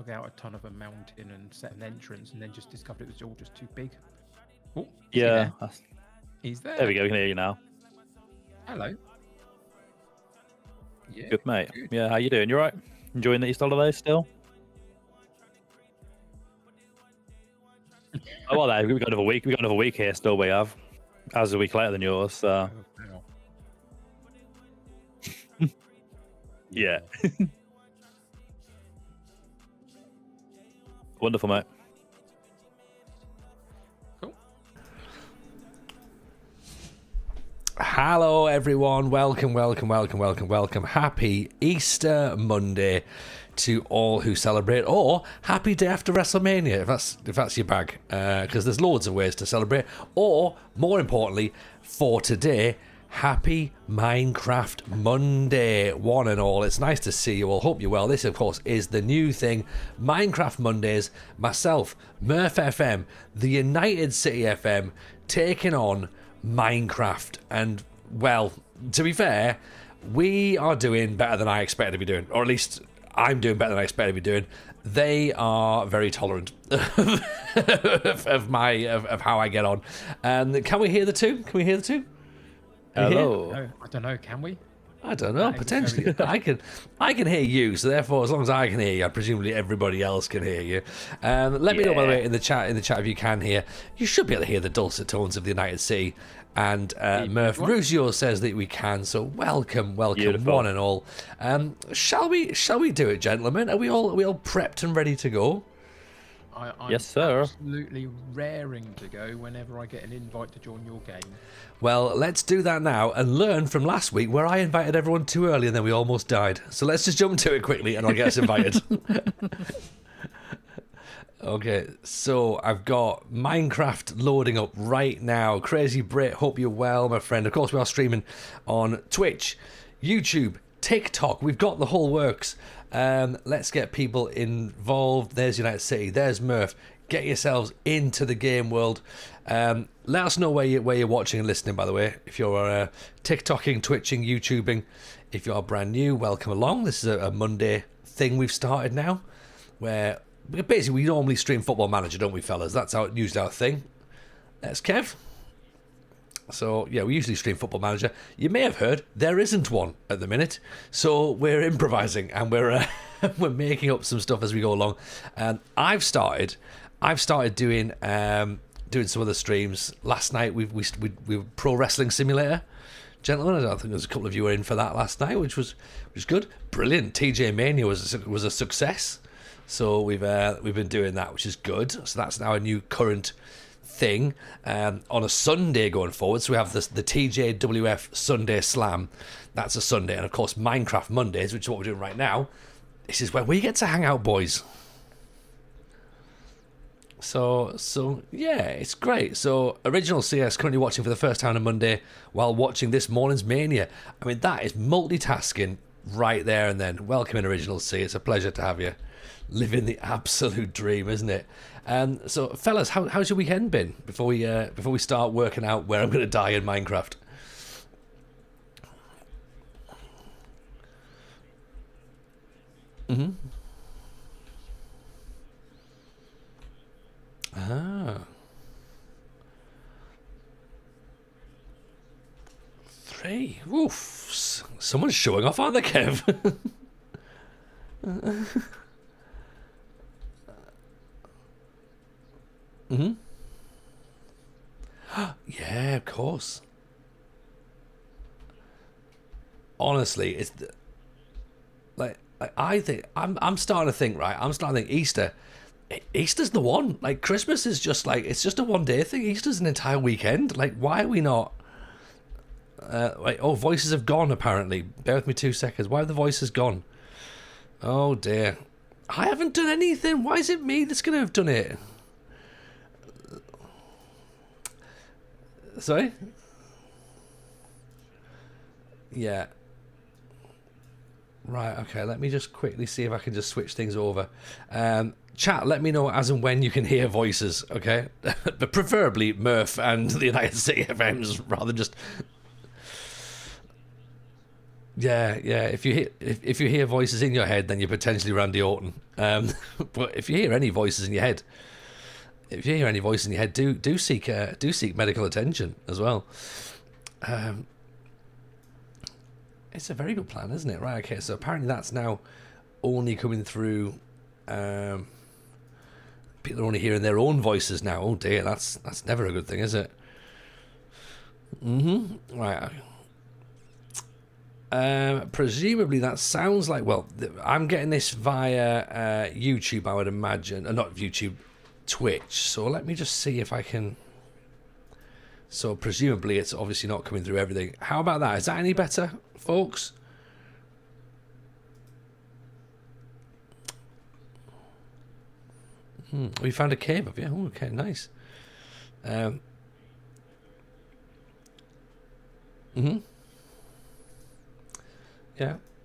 out a ton of a mountain and set an entrance, and then just discovered it was all just too big. Oh, Yeah. he's there. There we go. We can hear you now. Hello. Yeah. Good, mate. Good. Yeah, how you doing? You all right? Enjoying the Easter holidays still? Oh, well, we've got another week. We've got another week here still. We have, as a week later than yours. So yeah. Wonderful, mate. Cool. Hello, everyone. Welcome. Happy Easter Monday to all who celebrate, or happy day after WrestleMania if that's your bag, because there's loads of ways to celebrate. Or more importantly, for today, happy Minecraft Monday, one and all. It's nice to see you all. Hope you're well. This, of course, is the new thing, Minecraft Mondays. Myself, Murph FM, the United City FM, taking on Minecraft. And, well, to be fair, we are doing better than I expected to be doing, or at least I'm doing better than I expected to be doing. They are very tolerant of how I get on. Can we hear the two? Hello. No, I don't know. Can we? I don't know. Potentially, I can hear you. So therefore, as long as I can hear you, presumably everybody else can hear you. Let me know, by the way, in the chat if you can hear. You should be able to hear the dulcet tones of the United City. And Murph Rusio says that we can. So welcome, Beautiful. one and all. Shall we do it, gentlemen? Are we all prepped and ready to go? I'm Yes, sir. absolutely raring to go whenever I get an invite to join your game. Well, let's do that now and learn from last week where I invited everyone too early and then we almost died. So let's just jump to it quickly and I'll get us invited. Okay, so I've got Minecraft loading up right now. Crazy Brit, hope you're well, my friend. Of course, we are streaming on Twitch, YouTube, TikTok. We've got the whole works. Let's get people involved. There's United City. There's Murph. Get yourselves into the game world. Let us know where you're watching and listening, by the way. If you're TikToking, Twitching, YouTubing. If you are brand new, welcome along. This is a Monday thing we've started now, where basically we normally stream Football Manager, don't we, fellas? That's usually our thing. That's Kev. So, yeah, we usually stream Football Manager. You may have heard there isn't one at the minute. So we're improvising and we're making up some stuff as we go along. I've started doing some other streams. Last night we were Pro Wrestling Simulator. Gentlemen, I think there's a couple of you were in for that last night, which was good. Brilliant. TJ Mania was a success. So we've been doing that, which is good. So that's now a new current thing on a Sunday going forward. So we have the TJWF Sunday Slam. That's a Sunday, and of course Minecraft Mondays, which is what we're doing right now. This is where we get to hang out, boys. So yeah, it's great. So Original CS currently watching for the first time on Monday while watching this morning's Mania. I mean, that is multitasking right there and then. Welcome in, Original C. It's a pleasure to have you. Living the absolute dream, isn't it? So, fellas, how's your weekend been before we start working out where I'm going to die in Minecraft? Mm-hmm. Ah. 3. Oof. Someone's showing off, aren't they, Kev? Mm-hmm. Yeah, of course. Honestly, it's like I think I'm starting to think, right. I'm starting to think Easter's the one. Like, Christmas is just like, it's just a one day thing. Easter's an entire weekend. Like, why are we not? Voices have gone. Apparently, bear with me 2 seconds. Why have the voices gone? Oh dear, I haven't done anything. Why is it me that's gonna have done it? Sorry? Yeah. Right, okay, let me just quickly see if I can just switch things over. Chat, let me know as and when you can hear voices, okay? But preferably Murph and the United City FMs rather than just... Yeah, yeah. If you hear voices in your head, then you're potentially Randy Orton. But if you hear any voices in your head, do seek medical attention as well. It's a very good plan, isn't it? Right. Okay. So apparently that's now only coming through. People are only hearing their own voices now. Oh dear, that's never a good thing, is it? Right. Presumably that sounds like, well, I'm getting this via YouTube, I would imagine, not YouTube, Twitch. So let me just see if I can. So presumably it's obviously not coming through everything. How about that? Is that any better, folks? We found a cave up, yeah. Oh, okay, nice. Yeah.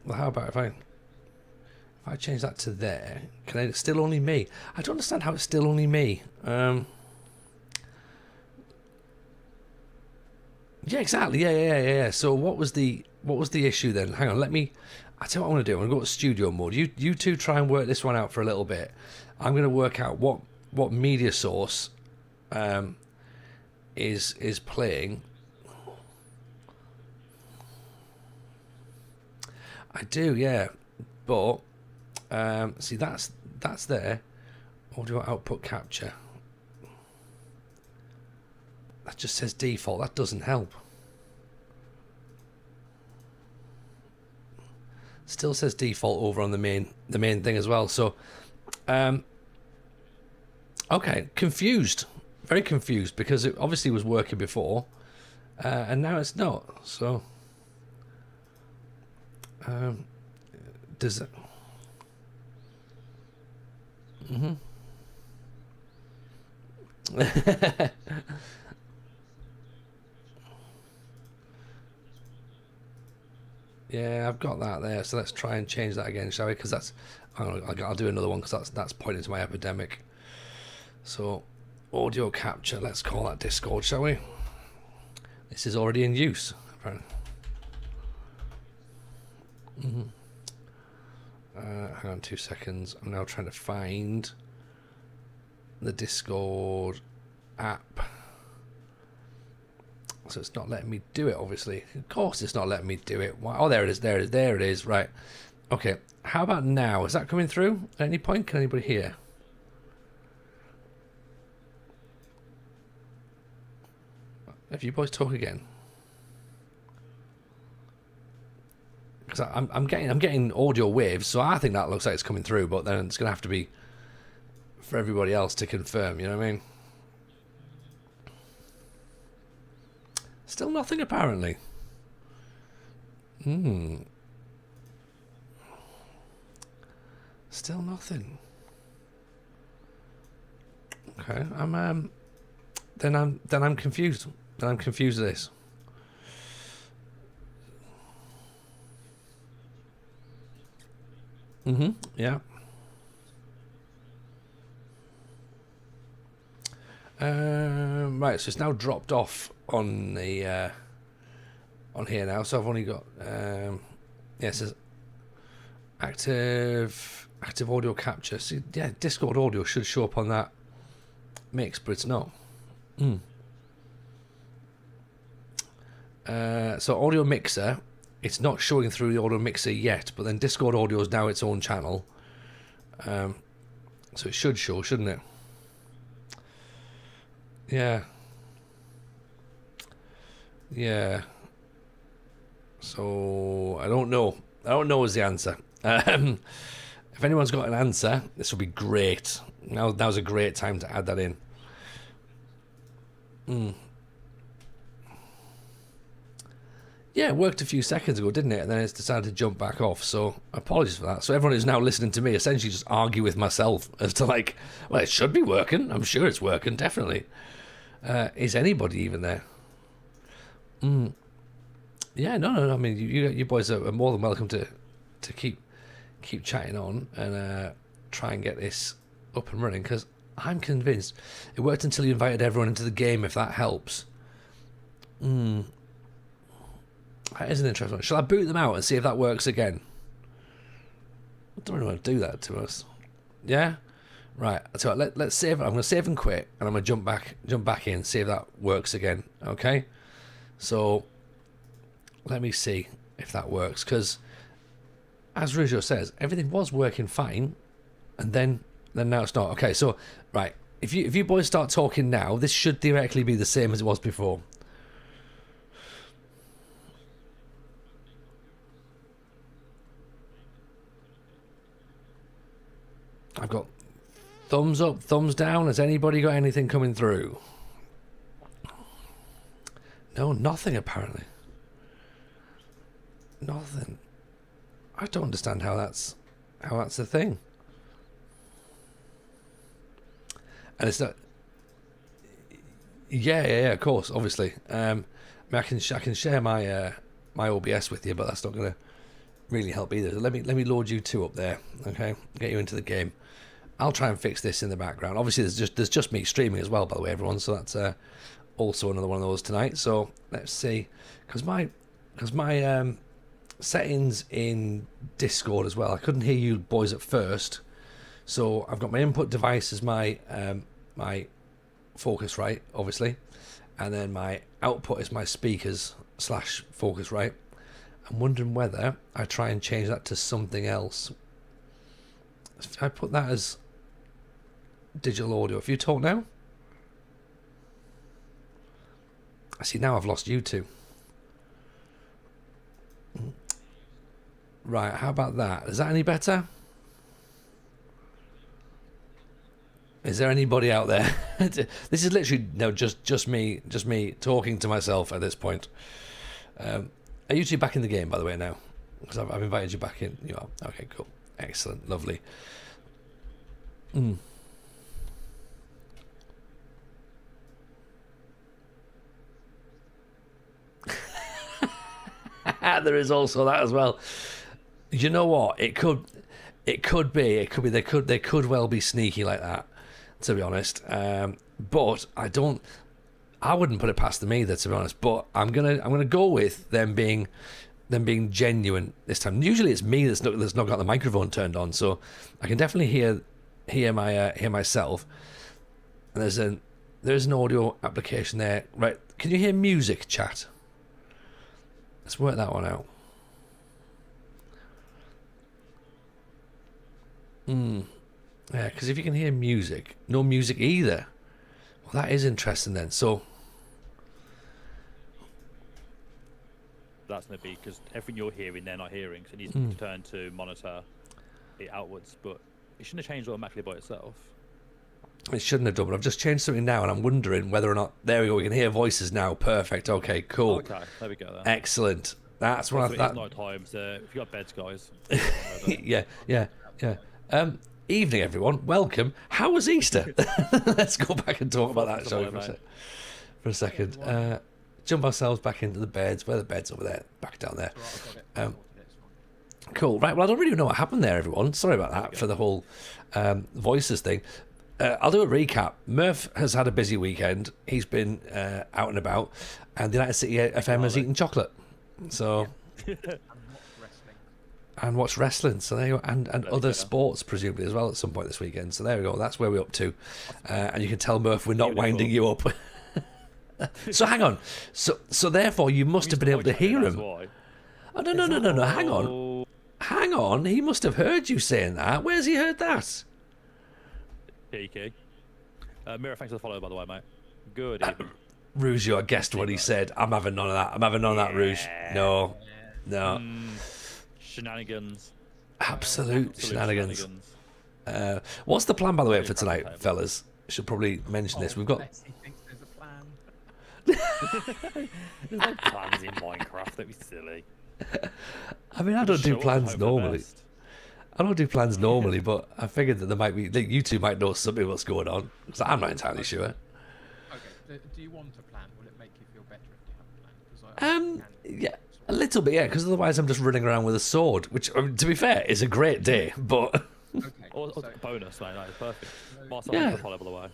Well, how about if I change that to there? Can it's still only me? I don't understand how it's still only me. Yeah, exactly. Yeah. So what was the issue then? Hang on. I tell you what I want to do. I'm going to go to studio mode. You two try and work this one out for a little bit. I'm going to work out what media source is playing. I do, yeah, but see that's there. Audio output capture. That just says default. That doesn't help. Still says default over on the main thing as well. So, okay, confused, very confused, because it obviously was working before, and now it's not. So. Does it? Yeah, I've got that there. So let's try and change that again, shall we? Because I'll do another one because that's pointing to my epidemic. So, audio capture. Let's call that Discord, shall we? This is already in use, apparently. Hang on 2 seconds. I'm now trying to find the Discord app. So it's not letting me do it, obviously. Of course it's not letting me do it. Why? Oh, there it is. Right. Okay. How about now? Is that coming through at any point? Can anybody hear? If you boys talk again. Because I'm getting audio waves, so I think that looks like it's coming through, but then it's going to have to be for everybody else to confirm, you know what I mean? Still nothing, apparently. Still nothing. Okay, then I'm confused. Then I'm confused with this. Yeah. Right, so it's now dropped off on the on here now. So I've only got it says active audio capture. See, yeah, Discord audio should show up on that mix, but it's not. So audio mixer. It's not showing through the audio mixer yet, but then Discord audio is now its own channel. So it should show, shouldn't it? Yeah. Yeah. So I don't know. I don't know is the answer. If anyone's got an answer, this will be great. Now's a great time to add that in. Yeah, it worked a few seconds ago, didn't it? And then it's decided to jump back off. So apologies for that. So everyone who's now listening to me essentially just argue with myself as to well, it should be working. I'm sure it's working, definitely. Is anybody even there? Yeah, no. I mean, you boys are more than welcome to keep chatting on and try and get this up and running, because I'm convinced it worked until you invited everyone into the game, if that helps. That is an interesting one. Shall I boot them out and see if that works again? I don't really want to do that to us. Yeah? Right. So let's save. I'm going to save and quit, and I'm going to jump back in, see if that works again. Okay? So let me see if that works, because as Rougeau says, everything was working fine, and then now it's not. Okay, so right, if you boys start talking now, this should theoretically be the same as it was before. I've got thumbs up, thumbs down. Has anybody got anything coming through? No, nothing apparently. Nothing. I don't understand how that's the thing. And it's not. Yeah, of course, obviously. I mean, I can share my my OBS with you, but that's not going to really help either. So let me load you two up there, okay? Get you into the game. I'll try and fix this in the background. Obviously, there's just me streaming as well, by the way, everyone. So that's also another one of those tonight. So let's see, because my settings in Discord as well. I couldn't hear you boys at first, so I've got my input device as my my Focusrite, obviously, and then my output is my speakers / Focusrite. I'm wondering whether I try and change that to something else. If I put that as digital audio, if you talk now, I see now I've lost you two. Right, how about that? Is that any better? Is there anybody out there? This is literally just me talking to myself at this point. Are you two back in the game, by the way, now? Because I've invited you back in. You are. Okay, cool. Excellent. Lovely. There is also that as well. You know what? It could be. They could well be sneaky like that, to be honest. But I wouldn't put it past them either, to be honest. But I'm gonna go with them being genuine this time. Usually it's me that's not got the microphone turned on, so I can definitely hear myself. And there's an audio application there, right? Can you hear music, chat? Let's work that one out. Yeah, because if you can hear music, no music either. Well, that is interesting then. So that's going to be because everything you're hearing, they're not hearing. So it needs to turn to monitor it outwards. But it shouldn't have changed automatically by itself. It shouldn't have done, but I've just changed something now, and I'm wondering whether or not. There we go. We can hear voices now. Perfect. Okay. Cool. Okay. There we go. Then. Excellent. That's what I thought. It's night times. If you got beds, guys. Yeah. Evening, everyone. Welcome. How was Easter? Let's go back and talk about that, shall we, for a second. Jump ourselves back into the beds. Where are the beds? Over there. Back down there. Cool. Right. Well, I don't really know what happened there, everyone. Sorry about that for the whole voices thing. I'll do a recap. Murph has had a busy weekend. He's been out and about, and the United City FM has eaten chocolate. So. And watch wrestling, so there you go, and other sports presumably as well at some point this weekend. So there we go. That's where we're up to, and you can tell Murph we're not winding you up. So hang on. So therefore you must have been able to hear him. Oh no! Hang on. He must have heard you saying that. Where's he heard that? Cheeky. Mira, thanks for the follow, by the way, mate. Good evening. Rouge, I guessed what he said. I'm having none of that. I'm having none of that, Rouge. No. Shenanigans. Absolute shenanigans. What's the plan, by the way, for tonight, fellas? Should probably mention this. We've got. Bessie thinks there's a plan. There's no plans in Minecraft. Don't be silly. I mean, I don't do plans normally. But I figured that there might be. You two might know something what's going on, because I'm not entirely sure. Okay. Do you want a plan? Will it make you feel better if you have a plan? Yeah. A little bit, yeah, because otherwise I'm just running around with a sword, which, to be fair, is a great day, but. Okay. Or bonus, mate. That is perfect. So, yeah. The follow, by the way.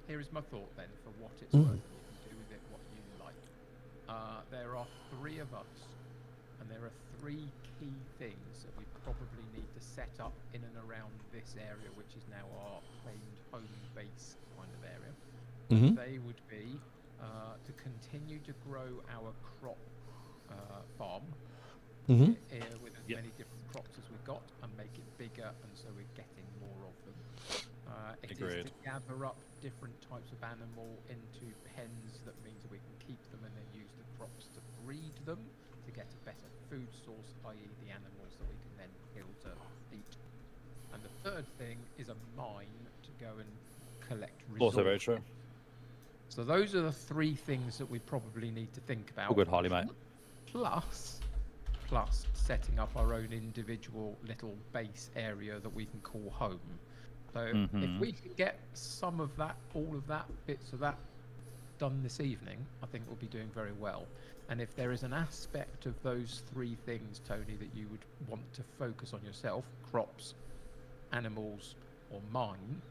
Here is my thought then for what it's worth. You can do with it what you like. There are 3 of us and there are 3 key things that we probably need to set up in and around this area, which is now our claimed home base kind of area. Mm-hmm. They would be to continue to grow our crop farm Mm-hmm. with as many different crops as we've got, and make it bigger, and so we're getting more of them. It Agreed. is to gather up different types of animal into pens. That means that we can keep them and then use the crops to breed them to get a better food source, i.e. the animals that we can then kill to eat. And the third thing is a mine to go and collect resources. Also very true. So those are the 3 things that we probably need to think about. All good, Harley, mate. Plus setting up our own individual little base area that we can call home. So if we can get some of that, all of that, bits of that done this evening, I think we'll be doing very well. And if there is an aspect of those 3 things, Tony, that you would want to focus on yourself, crops, animals, or mine,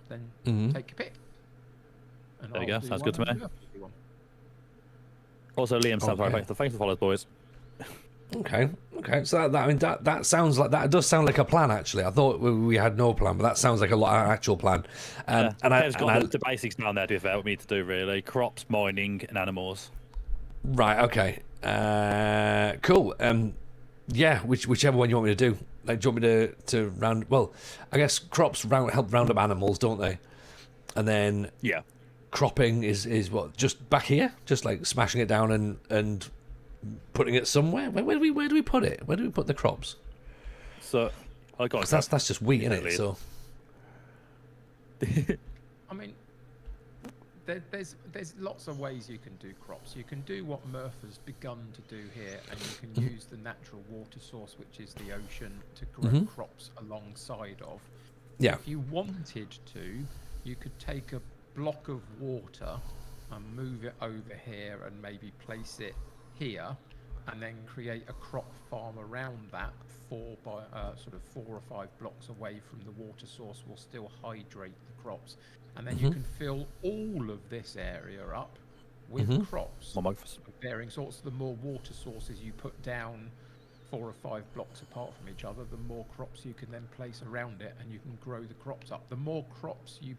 then take your pick. And There you I'll go, do sounds one good to and me. you do one. Also, Liam Sam, Okay. thanks for the follows, boys. Okay. So that sounds like that does sound like a plan. Actually, I thought we had no plan, but that sounds like an actual plan. Yeah, And Kev's got I the basics down there to be fair with me to do really. Crops, mining, and animals. right. Okay. Cool. Yeah. Whichever one you want me to do. Like, do you want me to round? Well, I guess crops help round up animals, don't they? And then Yeah. cropping is what, just back here, just like smashing it down and putting it somewhere. Where do we put it? Where do we put the crops? So, I got 'Cause that's just wheat, isn't it? Exactly. So I mean, there's lots of ways you can do crops. You can do what Murph has begun to do here, and you can use the natural water source, which is the ocean, to grow crops alongside of. yeah. If you wanted to, you could take a block of water and move it over here and maybe place it here, and then create a crop farm around that. 4 or 5 blocks away from the water source will still hydrate the crops, and then you can fill all of this area up with crops More of varying sorts. The more water sources you put down 4 or 5 blocks apart from each other, the more crops you can then place around it, and you can grow the crops up. The more crops you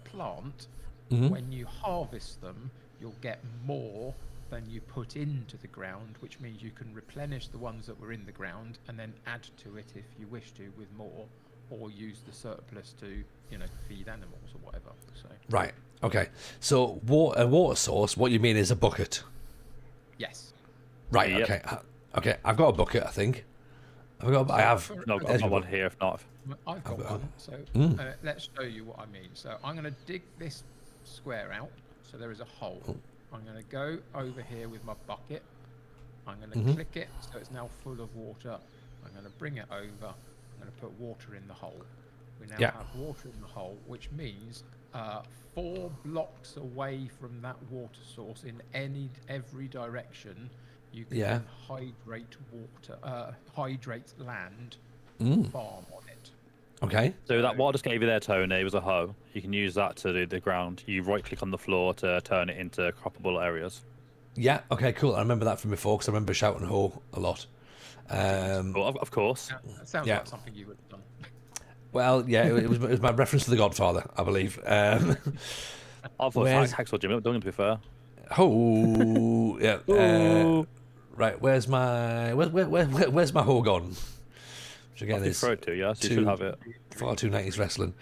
plant, when you harvest them, you'll get more than you put into the ground, which means you can replenish the ones that were in the ground and then add to it if you wish to with more, or use the surplus to, feed animals or whatever. So Right. Okay. So a water source. What you mean is a bucket. yes. Right. Yep. Okay. Okay. I've got a bucket. I think. I have. No, I've got one here if not. I've got one. So let's show you what I mean. So I'm going to dig this square out. So there is a hole. I'm going to go over here with my bucket. I'm going to click it so it's now full of water. I'm going to bring it over. I'm going to put water in the hole. We now have water in the hole, which means 4 blocks away from that water source in every direction, you can then hydrate land, farm on it. Okay. So that what I just gave you there, Tony, was a hoe. You can use that to do the ground. You right-click on the floor to turn it into croppable areas. Yeah. Okay. Cool. I remember that from before because I remember shouting "ho" a lot. Well, of course. That sounds like something you would have done. Well, yeah, it was my reference to The Godfather, I believe. I thought Where's- Hacksaw Jim, don't to be fair. Oh, yeah. Right. Where's my hoe gone? Which again I can is throw it to you, so you two- should have it. far too 90s wrestling.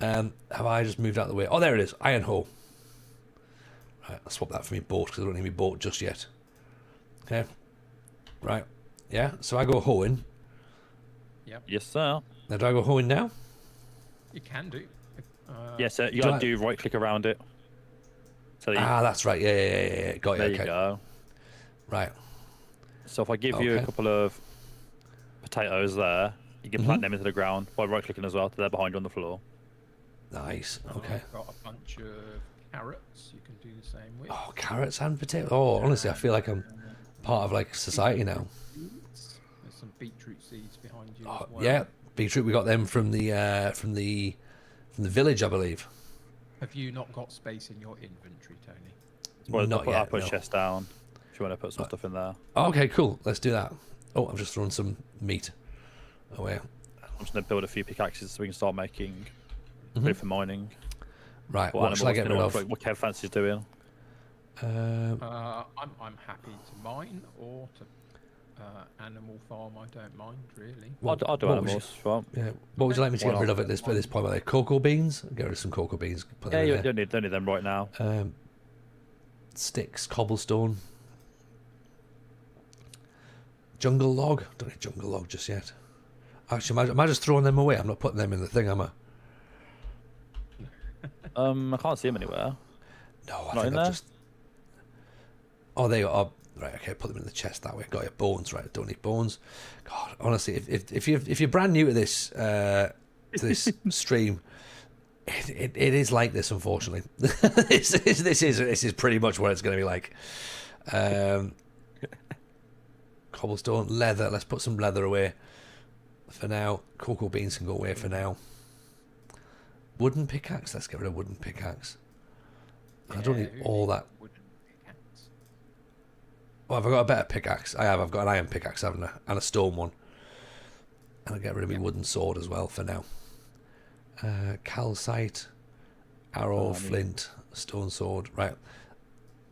Have I just moved out of the way? Oh, there it is. Iron hoe. Right, I'll swap that for me boat because I don't need me boat just yet. Okay. Right. Yeah. So I go hoeing. Yes, sir. Now do I go hoeing now? You can do. Yes, sir. You do got to I- do right-click around it. So you, Ah, that's right. Yeah. Got you. there Okay. you go. Right. So if I give you a Okay. couple of potatoes there, you can plant them into the ground by right-clicking as well. They're behind you on the floor. Nice. Okay. I've got a bunch of carrots you can do the same with. Oh, carrots and potatoes. Oh, honestly, I feel like I'm part of like society now. Beets. There's some beetroot seeds behind you Oh, as well. yeah, beetroot. We got them from the village, I believe. Have you not got space in your inventory, Tony? Well, Not I yet, put no. chest down. if you want to put some stuff in there. Okay, cool. Let's do that. Oh, I've just thrown some meat away. I'm just going to build a few pickaxes so we can start making ready for mining. Right, What what shall I get rid of? What Kev fancies doing? I'm happy to mine or to animal farm. I don't mind really. I'll do what would animals. Right? Yeah. What would you like me to Why get rid not? of at this point? Are they cocoa beans? Get rid of some cocoa beans. Put them Yeah, in you there. don't need them right now. Sticks, cobblestone, jungle log. Don't need jungle log just yet. Actually, am I just throwing them away? I'm not putting them in the thing, am I? I can't see them anywhere. No, I Not think in I've there? just. Oh, they are. Right, okay. Put them in the chest that way. Got your bones, right? Don't need bones. God, honestly, if you're brand new to this stream, it is like this. Unfortunately, this is pretty much what it's going to be like. Cobblestone, leather. Let's put some leather away for now. Cocoa beans can go away for now. Wooden pickaxe. Let's get rid of wooden pickaxe. I don't need who all needs that. a wooden pickaxe? Well, have I got a better pickaxe? I have. I've got an iron pickaxe, haven't I? And a stone one. And I'll get rid of my wooden sword as well for now. Calcite, arrow, flint, stone sword. Right.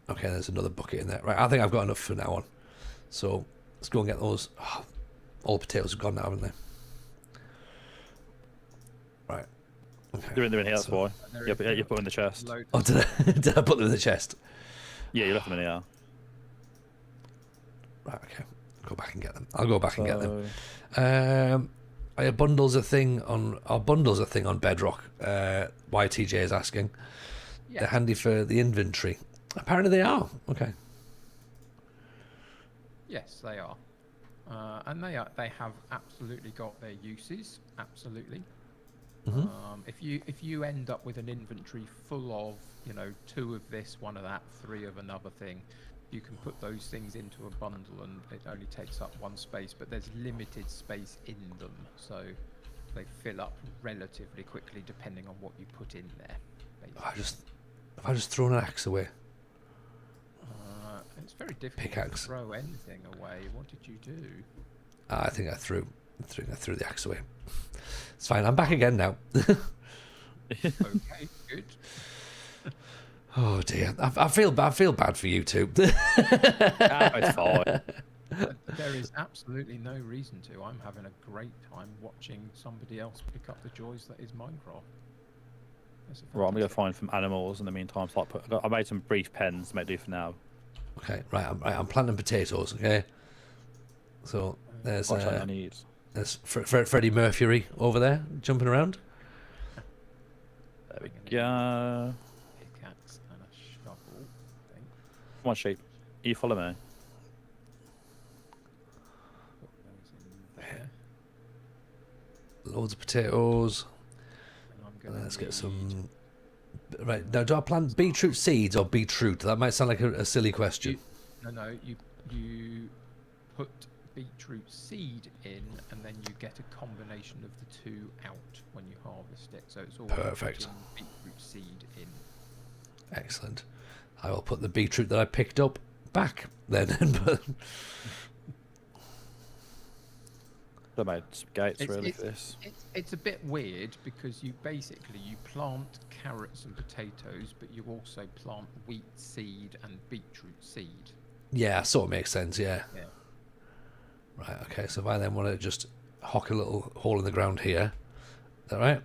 Okay, there's another bucket in there. Right, I think I've got enough for now on. So let's go and get those. Oh, all the potatoes have gone now, haven't they? Right. Okay. They're in here, that's So- why. Yeah, you put them in the chest. Loads Oh, did I put them in the chest? Yeah, you left them in here. Right, okay. Go back and get them. I'll go back and get them. So- Are bundles a thing on Bedrock? YTJ is asking. Yeah. They're handy for the inventory. Apparently they are. Okay. Yes, they are, and they have absolutely got their uses. Absolutely. If you end up with an inventory full of 2 of this, 1 of that, 3 of another thing, you can put those things into a bundle, and it only takes up 1 space. But there's limited space in them, so they fill up relatively quickly depending on what you put in there. Have I just thrown an axe away? It's very difficult Pickaxe. to throw anything away. What did you do? I think I threw the axe away. It's fine. I'm back again now. Okay, good. Oh dear. I feel bad for you two. It's fine. There is absolutely no reason to. I'm having a great time watching somebody else pick up the joys that is Minecraft. That's a Right, I'm going to fantastic- find some animals in the meantime. So I made some brief pens to make do for now. Okay, right. I'm planting potatoes. Okay. So there's What I need. there's Freddie Mercury over there jumping around. There we go. Pickaxe and a shovel. I think. Come on, sheep. You follow me. Put those in there. Loads of potatoes. And I'm gonna Let's get need- some. Right now, do I plant beetroot seeds or beetroot? That might sound like a silly question. No. You put beetroot seed in, and then you get a combination of the 2 out when you harvest it. So it's all Perfect. beetroot seed in. Excellent. I will put the beetroot that I picked up back then. I made some gates It's- really for this. It's a bit weird because you plant carrots and potatoes, but you also plant wheat seed and beetroot seed. Yeah, sort of makes sense. Yeah. Yeah. Right. Okay. So if I then want to just hock a little hole in the ground here, is that right?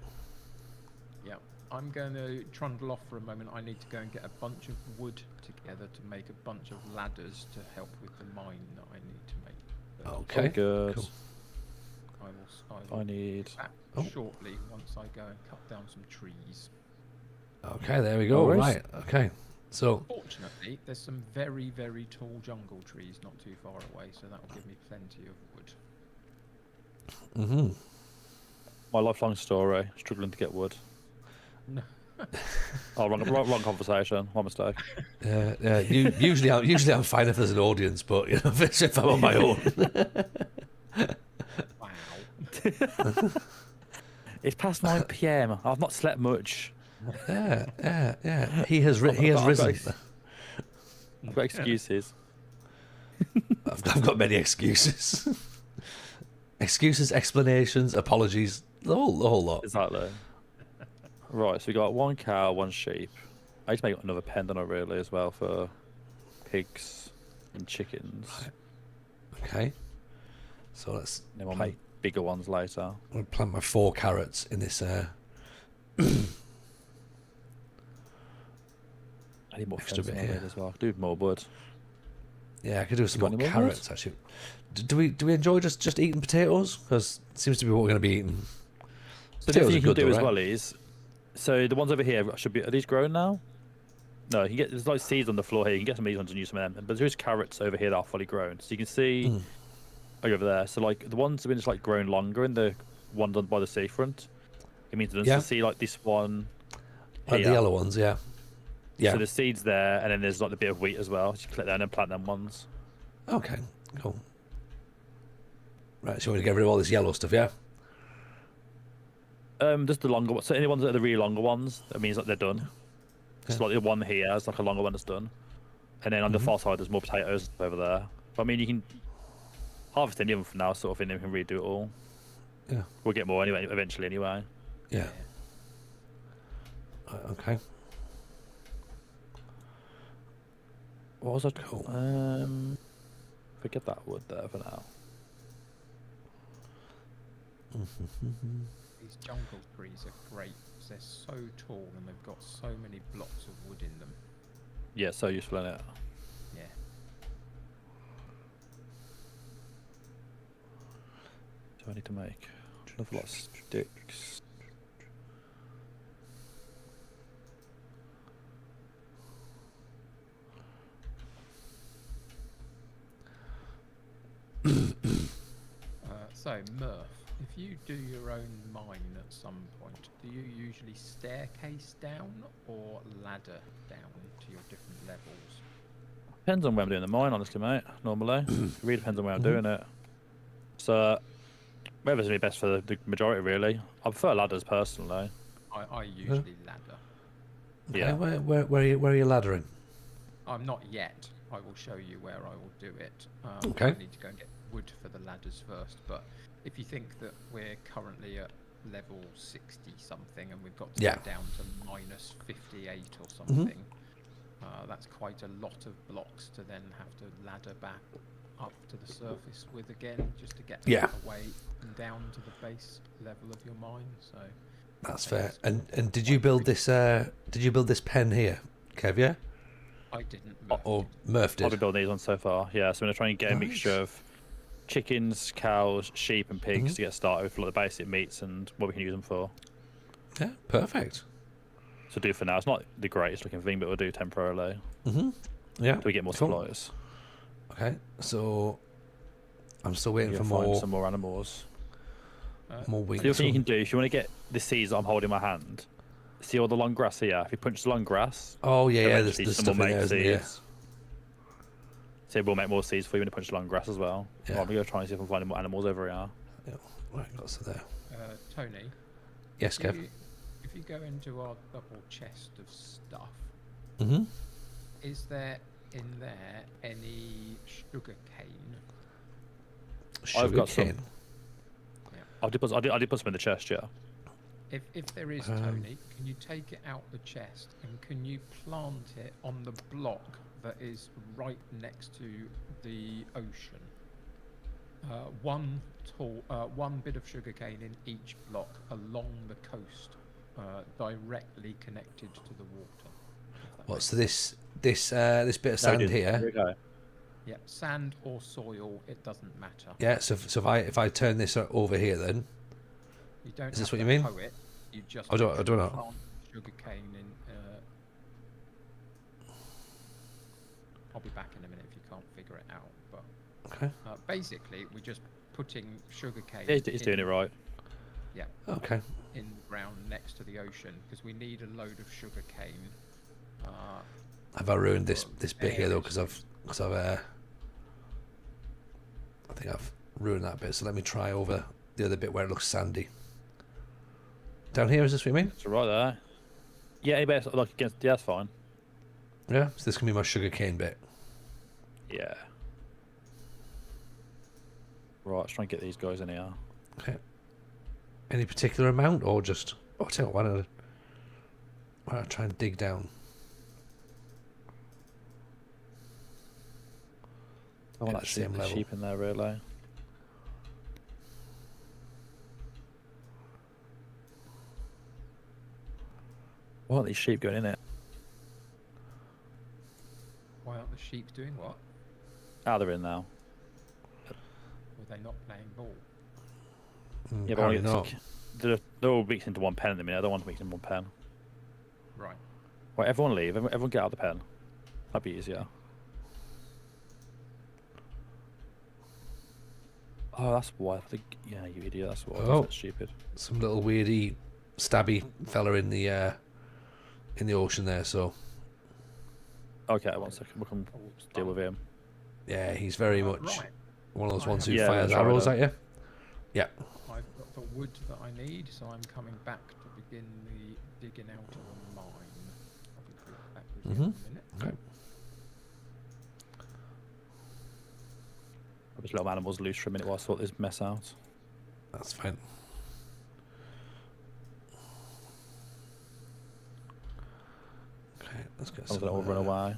Yeah. I'm going to trundle off for a moment. I need to go and get a bunch of wood together to make a bunch of ladders to help with the mine that I need to make. But Okay. Good. Cool. I will I need. back Oh. shortly once I go and cut down some trees. Okay. There we go. No worries. Right. Okay. So Fortunately, there's some very, very tall jungle trees not too far away, so that will give me plenty of wood. My lifelong story, struggling to get wood. No. Oh, wrong conversation. My mistake. usually I'm fine if there's an audience, but if I'm on my own. Wow. It's past 9 p.m. I've not slept much. Yeah. He has I've got- risen. I've got excuses. I've got many excuses. Excuses, explanations, apologies, the whole lot. Exactly. Right, so we got 1 cow, 1 sheep. I need to make another pen, don't I, really, as well, for pigs and chickens. Okay. So let's And then we'll make bigger ones later. I'm gonna plant my 4 carrots in this. I need more Extra fencing bit on it here. as well. Do more wood. Yeah, I could do some got more any more carrots actually. Do we enjoy just eating potatoes? Because it seems to be what we're going to be eating. So the Potatoes thing are you can good do though, as right? well is, so the ones over here should be. Are these grown now? No, you can get there's like seeds on the floor here. You can get some of these ones and use some of them. But there's carrots over here that are fully grown. So you can see over there. So like the ones that have been just like grown longer and the ones on by the seafront. It means that Yeah. to see like this one. Like the here. yellow ones, yeah. Yeah. So the seeds there, and then there's like the bit of wheat as well. So you click there and then plant them ones. Okay, cool. Right, so we're going to get rid of all this yellow stuff, yeah? Just the longer ones. So any ones that are the really longer ones, that means that they're done. Just like the one here is like a longer one that's done. And then on the far side, there's more potatoes over there. But I mean, you can harvest any of them from now, sort of thing, and we can redo it all. Yeah. We'll get more anyway, eventually, anyway. Yeah. Okay. What was I? Cool. Forget that wood there for now. These jungle trees are great because they're so tall and they've got so many blocks of wood in them. Yeah, so useful in it. Yeah. Do I need to make another lot of sticks? So, Murph, if you do your own mine at some point, do you usually staircase down or ladder down to your different levels? Depends on where I'm doing the mine, honestly, mate. Normally, it really depends on where I'm doing it. So, whatever's gonna be best for the majority, really. I prefer ladders personally. I usually ladder. Okay, Yeah. where are you laddering? I'm not yet. I will show you where I will do it. Okay. I need to go and get wood for the ladders first. But if you think that we're currently at level 60 something and we've got to Yeah. go down to minus 58 or something, that's quite a lot of blocks to then have to ladder back up to the surface with again, just to get Yeah. away and down to the base level of your mine. So That's fair. And did you build this? Did you build this pen here, Kev? Yeah. I didn't. Or Murph I've did? been building these ones so far. Yeah, so I'm gonna try and get a Nice. mixture of chickens, cows, sheep, and pigs to get started with like the basic meats and what we can use them for. Yeah. Perfect. So do for now. It's not the greatest looking thing, but we'll do temporarily Yeah. till we get more Cool. supplies. Okay. So I'm still waiting We'll for find more some more animals. wheat. So the other thing you can do if you want to get the seeds that I'm holding in my hand, see all the long grass here. If you punch the long grass, Oh yeah, yeah. There's eventually stuff someone in there, makes isn't there? seeds. So we'll make more seeds for you when you punch the long grass as well. Yeah. Right, we're gonna try and see if we can find more animals over here. Yeah. Right. Got some there. Tony, Yes, if Kev. if you go into our double chest of stuff, Mm-hmm. is there in there any sugar cane? Sugar got some. cane. I did put some in the chest, yeah. If there is, Tony, can you take it out the chest and can you plant it on the block that is right next to the ocean? One bit of sugarcane in each block along the coast, directly connected to the water. if that What? makes So this bit of sand here. Okay. Yeah, sand or soil, it doesn't matter. Yeah. So if I turn this over here, then You don't Is this have what to you mean? hoe it. You just I don't know. plant sugarcane in. I'll be back in a minute if you can't figure it out. But Okay. basically, we're just putting sugarcane. Yeah, he's doing it right. Yeah, Okay. in the ground next to the ocean because we need a load of sugarcane. Have I ruined this bit here though? Because I think I've ruined that bit. So let me try over the other bit where it looks sandy. Down here, is this what you mean? It's right there. Yeah, anybody else, like against? Yeah, that's fine. Yeah. So this can be my sugar cane bit. Yeah. Right, let's try and get these guys in here. Okay. Any particular amount, or just? Oh, tell you what, why don't I try and dig down? I want At that the same sheep, level. sheep in there, really. I want these sheep going in it. Why aren't the sheep doing what? Ah, they're in now. Were they not playing ball? Yeah, but I Apparently want to not. they're all mixed into one pen at the minute. I don't want to mix in one pen. Right. Right, everyone leave. Everyone get out of the pen. That'd be easier. Oh, that's why. I think, yeah, you idiot. That's why. Oh. That's stupid. Some little weirdy, stabby fella in the ocean there. So Okay, 1 second. We can Oh, deal with him. yeah, he's very much Right. one of those I ones who have- Yeah, fires that's right, arrows though. at you. Yeah. I've got the wood that I need, so I'm coming back to begin the digging out of the mine. I'll be back with you in a minute. Okay. Just let animals loose for a minute while I sort this mess out. That's fine. Okay, let's get I some. was all run away.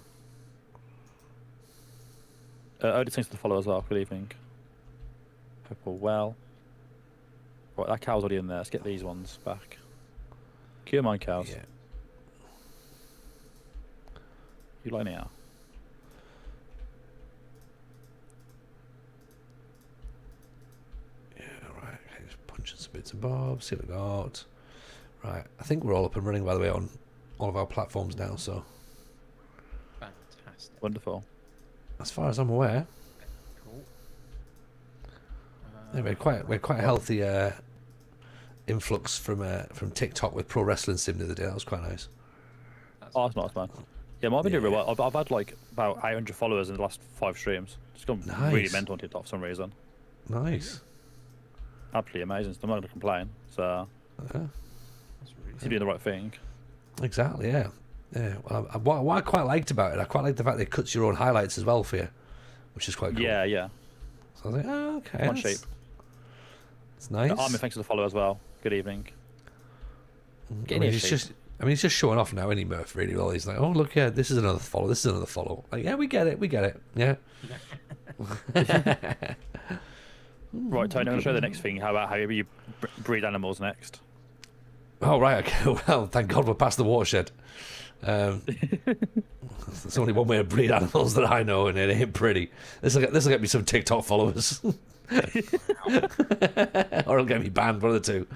Odin thanks for the follow as well. Good evening. Hope all well. Right, that cow's already in there. Let's get these ones back. Cure mine cows. Yeah. You like now? Yeah, right. Okay, just punching some bits and bobs. See what we got. Right. I think we're all up and running, by the way, on all of our platforms now. So, Fantastic. Wonderful. as far as I'm aware, Cool. yeah, we're quite a healthy influx from TikTok with Pro Wrestling Sim the other day. That was quite nice. That's Oh, that's nice, man. Yeah, mine been doing real Yeah. well. I've had like about 800 followers in the last 5 streams. It's gone really Nice. mental on TikTok for some reason. Nice. Absolutely amazing. So I'm not going to complain. So Yeah. That's really he's doing the right thing. Exactly. Yeah. Yeah. Well, what I quite liked about it, I quite liked the fact that it cuts your own highlights as well for you, which is quite cool. Yeah, yeah. So I was like, oh, okay. Come on, that's- sheep. It's nice. Armin, thanks for the follow as well. Good evening. I Get in mean, here, he's sheep. he's just showing off now, any Murph really well. He's like, oh look, yeah, this is another follow. This is another follow. Like, yeah, we get it. Yeah. Right, Tony, I'm going to show the next thing. How about how you breed animals next? Oh right. Okay. Well, thank God we're past the watershed. There's only one way to breed animals that I know, and it ain't pretty. This will get me some TikTok followers, or it'll get me banned. One of the two.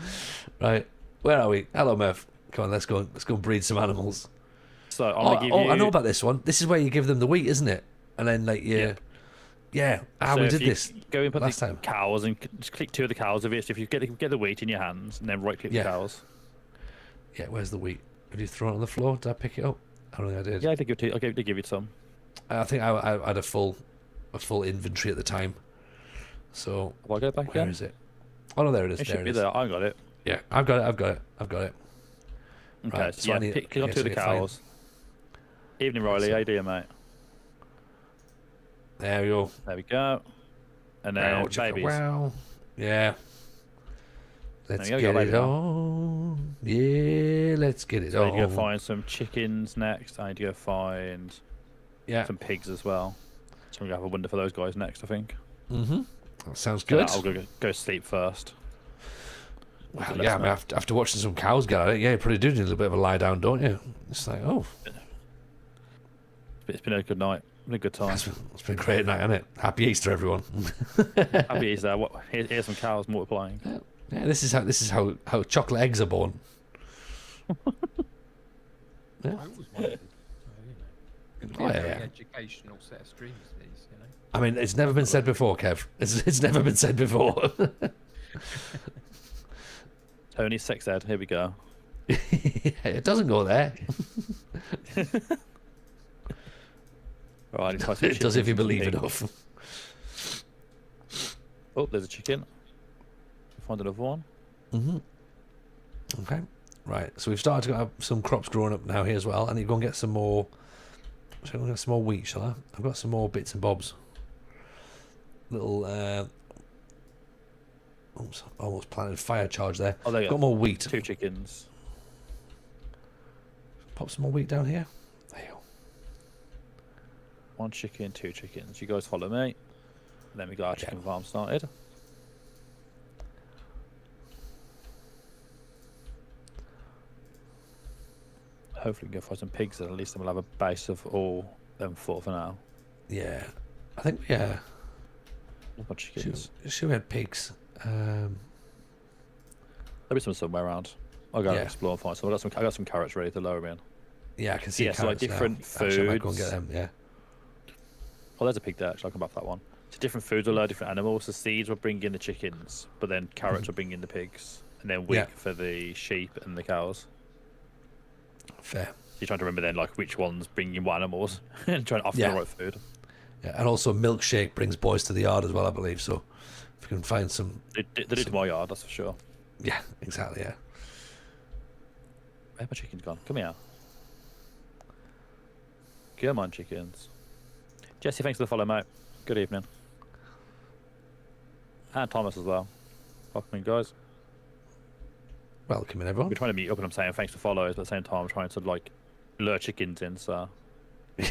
Right. Where are we? Hello, Murph. Come on, let's go and breed some animals. So I'm going to give you... I know about this one. This is where you give them the wheat, isn't it? And then like yeah. So We if did you this Go and put last the time. cows and just click 2 of the cows of it. If you get the wheat in your hands and then right click Yeah. the cows. Yeah, where's the wheat? Did you throw it on the floor? Did I pick it up? I don't think I did. Yeah, I think I'll give you some. I think I had a full inventory at the time. So Will I go back where again? is it? Oh no, there it is. It there should it be is. there. I got it. Yeah, I've got it. Okay, Right, so so I yeah, need- click on okay, 2 of the so fine. cows. Evening, Riley. So- How you doing, mate? There we go. There we go. And then Wow, chicka babies. wow. Yeah. Let's There you go, get baby it now. on. Yeah, let's get it So I on. need to go find some chickens next. I need to go find Yeah. some pigs as well. So I'm going to have a window for those guys next, I think. Mm-hmm. That sounds So good. I'll go sleep first. Well, Let yeah, us I mean, know. after watching some cows get at it, yeah, you probably do need a little bit of a lie down, don't you? It's like, oh, It's been a good night. Been a good time. it's been a great night, hasn't it? Happy Easter, everyone. Happy Easter. Here's some cows multiplying. Yeah, this is how chocolate eggs are born. I always wondered. So, Oh, a yeah, very yeah. educational set of streams, these, you know. I mean, it's never been said before, Kev. It's never been said before. Tony sex ed. Here we go. It doesn't go there. Right, I need to find some It does if you chickens and believe pigs. enough. Oh, there's a chicken. Find another one. Mm-hmm. Okay. Right. So we've started to have some crops growing up now here as well. I need to go and get some more. Shall I get some more wheat? Shall I? I've got some more bits and bobs. Little Oops, almost planted fire charge there. Oh, there you Got go. more wheat. 2 chickens. Pop some more wheat down here. There you go. 1 chicken, 2 chickens. You guys follow me. And then we got our chicken farm started. Hopefully we can go find some pigs, and at least then we'll have a base of all them 4 for now. Yeah. I think, yeah. More chickens. Should we had pigs? There'll be some somewhere around. I'll go Yeah. explore and find some. I got some carrots ready to lower me in. Yeah, I can see Yeah, so like carrots now. different Actually, I might go and foods. get them, yeah. Oh, there's a pig there. Actually, I'll come back to that one. So different foods will allow different animals. So seeds will bring in the chickens, but then carrots will bring in the pigs, and then wheat Yeah. for the sheep and the cows. Fair. So you're trying to remember then like which ones bring in what animals and trying to offer Yeah. the right food. Yeah, and also milkshake brings boys to the yard as well, I believe. So if you can find some, They did my yard, that's for sure. yeah, exactly, yeah. Where my chicken's gone? Come here. Come on, chickens. Jesse, thanks for the follow, mate. Good evening. And Thomas as well. Welcome in, guys. Welcome in, everyone. We're trying to meet up and I'm saying thanks for follows, but at the same time I'm trying to like lure chickens in, so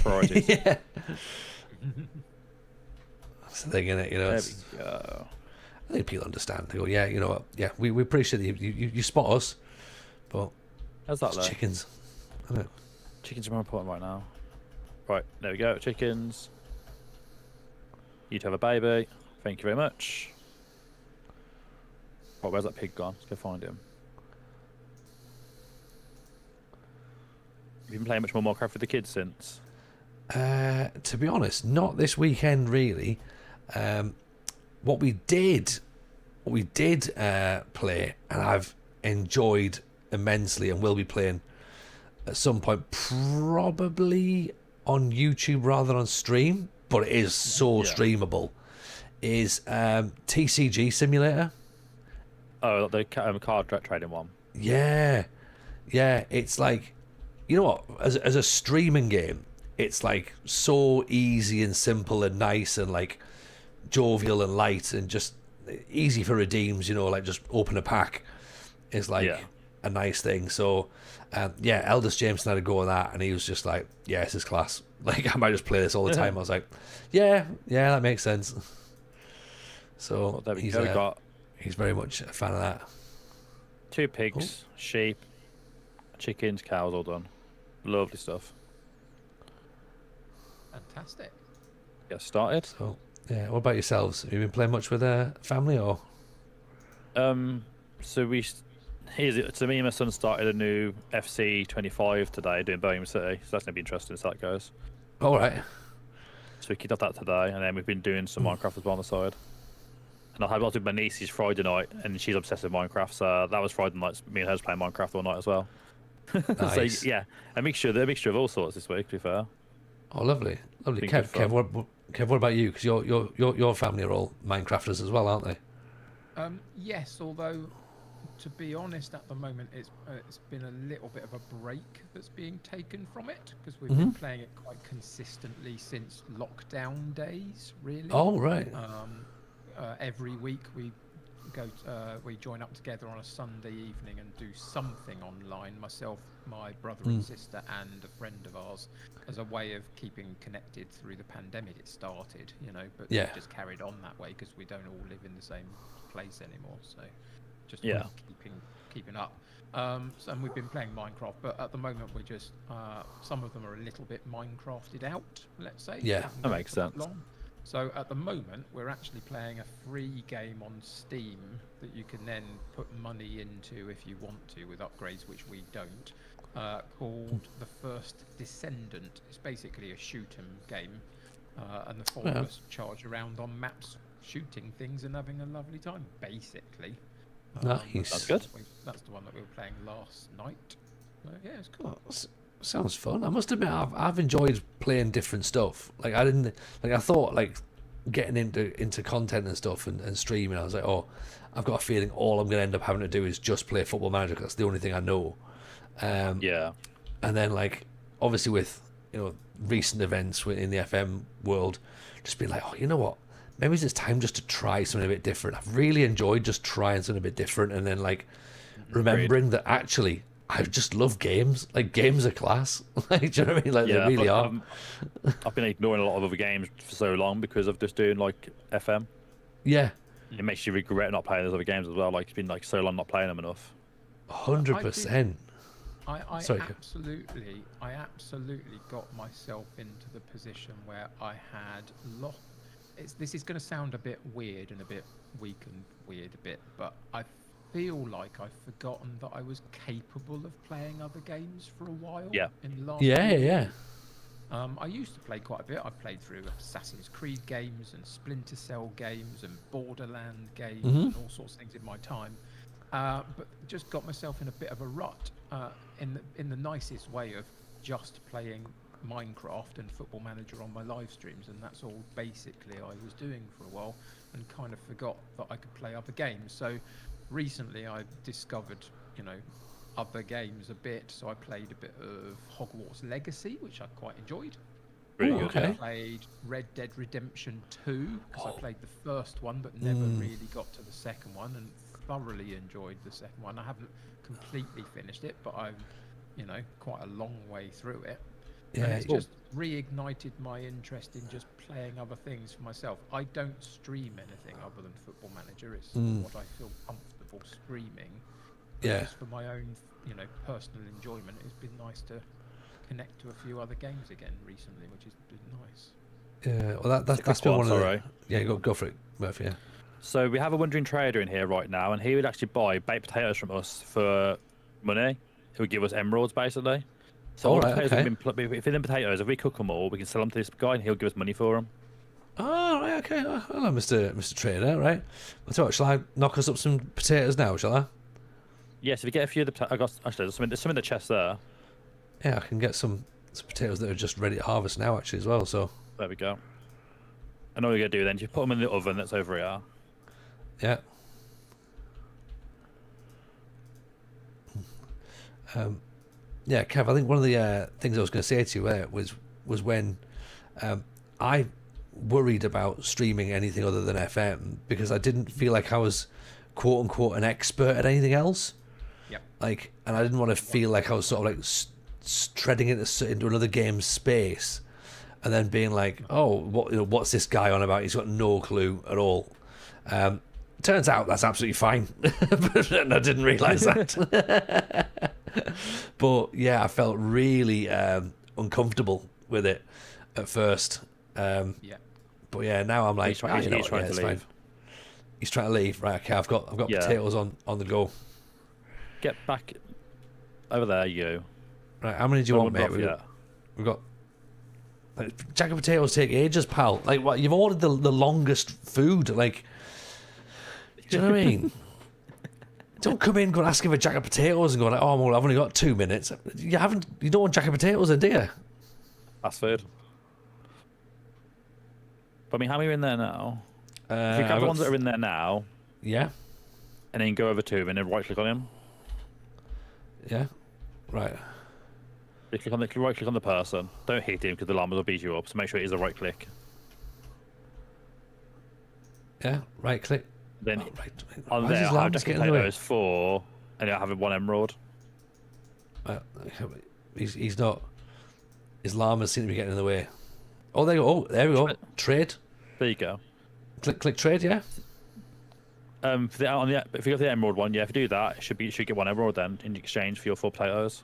priorities. Yeah. That's the thing, innit? You know, There it's, we go. I think people understand. They go, yeah, you know what? Yeah, we appreciate that you spot us, but How's that it's there? chickens. I know. Chickens are more important right now. Right, there we go. Chickens. You to have a baby. Thank you very much. Right, where's that pig gone? Let's go find him. Have you been playing much more Minecraft with the kids since? To be honest, not this weekend really. What we did play, and I've enjoyed immensely, and will be playing at some point, probably on YouTube rather than on stream, but it is so Yeah. streamable. Is TCG Simulator? Oh, the card trading one. Yeah, it's like, you know what? As a streaming game, it's like so easy and simple and nice and like jovial and light and just easy for redeems. You know, like just open a pack is like Yeah. a nice thing. So, Eldest Jameson had a go at that, and he was just like, "Yeah, this is class. Like, I might just play this all the time." I was like, "Yeah, that makes sense." So Well, there we he's go. We got he's very much a fan of that. 2 pigs, sheep, chickens, cows, all done. Lovely stuff. Fantastic. Get started. So, yeah. What about yourselves? Have you been playing much with family or? So so me and my son started a new FC 25 today doing Birmingham City, so that's gonna be interesting as that goes. All right. So we kicked off that today, and then we've been doing some Minecraft as well on the side. And I was with my niece's Friday night, and she's obsessed with Minecraft, so that was Friday night. Me and her was playing Minecraft all night as well. Nice. So yeah, a mixture of all sorts this week. To be fair, Oh, lovely. Been Kev, good fun. Kev, what about you? Because your family are all Minecrafters as well, aren't they? Yes, although to be honest, at the moment it's been a little bit of a break that's being taken from it because we've been playing it quite consistently since lockdown days. Really. Oh, right. Every week we join up together on a Sunday evening and do something online. Myself, my brother and sister, and a friend of ours, as a way of keeping connected through the pandemic. It started, but Yeah. we've just carried on that way because we don't all live in the same place anymore. So just Yeah. keeping up. And we've been playing Minecraft, but at the moment we're just some of them are a little bit Minecrafted out. Let's say. Yeah. Haven't That gone makes for that sense. long. So at the moment, we're actually playing a free game on Steam that you can then put money into if you want to with upgrades, which we don't, called The First Descendant. It's basically a shoot 'em game, and the four of us charge around on maps, shooting things and having a lovely time, basically. Nice. That's good. That's the one that we were playing last night. Yeah, it's cool. Sounds fun. I must admit, I've enjoyed playing different stuff. Like I thought getting into content and stuff and streaming. I was like, oh, I've got a feeling all I'm going to end up having to do is just play Football Manager because that's the only thing I know. yeah. And then obviously with recent events in the FM world, just being like, oh, you know what? maybe it's time just to try something a bit different. I've really enjoyed just trying something a bit different, and then like remembering that actually I just love games. Like games are class. Like, do you know what I mean? Like Yeah, they really are. I've been ignoring a lot of other games for so long because of just doing like FM. Yeah, It makes you regret not playing those other games as well. Like it's been like so long not playing them enough. 100%. I Sorry. absolutely got myself into the position where I had lost. This is going to sound a bit weird and a bit weak and weird a bit, but I feel like I've forgotten that I was capable of playing other games for a while. Yeah. In the last Yeah, few yeah. years. I used to play quite a bit. I played through Assassin's Creed games and Splinter Cell games and Borderland games and all sorts of things in my time. But just got myself in a bit of a rut in the nicest way of just playing Minecraft and Football Manager on my live streams, and that's all basically I was doing for a while, and kind of forgot that I could play other games. So recently I discovered, other games a bit. So I played a bit of Hogwarts Legacy, which I quite enjoyed. Really Ooh, good. okay. I played Red Dead Redemption 2 because I played the first one but never really got to the second one, and thoroughly enjoyed the second one. I haven't completely finished it, but I'm, quite a long way through it. Yeah, And it's just reignited my interest in just playing other things for myself. I don't stream anything other than Football Manager. It's what I feel comfortable streaming. But Yeah. just for my own, personal enjoyment, it's been nice to connect to a few other games again recently, which has been nice. Yeah, well, that's been one of the... Yeah, go for it, Murphy, yeah. So we have a wandering trader in here right now, and he would actually buy baked potatoes from us for money. He would give us emeralds, basically. So all the Alright, potatoes okay. if they're potatoes, if we cook them all, we can sell them to this guy, and he'll give us money for them. Oh, right, okay. Hello, Mr. Trader, right? I'll tell you what, shall I knock us up some potatoes now, shall I? Yes, if you get a few of the I got actually there's some in the chest there. Yeah, I can get some potatoes that are just ready to harvest now, actually, as well, so... There we go. And all you're gonna do then, you put them in the oven that's over here. Yeah. Yeah, Kev, I think one of the things I was going to say to you was when I worried about streaming anything other than FM because I didn't feel like I was quote unquote an expert at anything else. Yep. Like, and I didn't want to feel like I was sort of like treading into another game's space, and then being like, oh, what's this guy on about? He's got no clue at all. Turns out that's absolutely fine, and I didn't realise that. But yeah, I felt really uncomfortable with it at first. Yeah. But yeah, now I'm like, He's trying to it's leave. fine. He's trying to leave. Right, okay, I've got Yeah. potatoes on the go. Get back over there, you. Right, how many do you want, mate? We've got jack of potatoes take ages, pal. Like, what? You've ordered the longest food. Like, do you know what I mean? Don't come in, go and ask him for jack of potatoes and go like, oh, well, I've only got 2 minutes. You don't want jack of potatoes, then, do you? Fast food. But I mean, how many are in there now? If you I've grab the got ones that are in there now, Yeah, and then go over to him and then right click on him. yeah, right. You right click on the person. Don't hit him because the llamas will beat you up. So make sure it is a right click. Yeah, right click. Then Oh, right. on Why is there, his I have llamas jack getting in the way? potatoes 4, and I have 1 emerald. He's not. His llamas seem to be getting in the way. Oh, there you go. Oh, there we go. Trade. There you go. Click trade. Yeah. If you go for the emerald one, yeah, if you do that, you should get 1 emerald then in exchange for your 4 potatoes.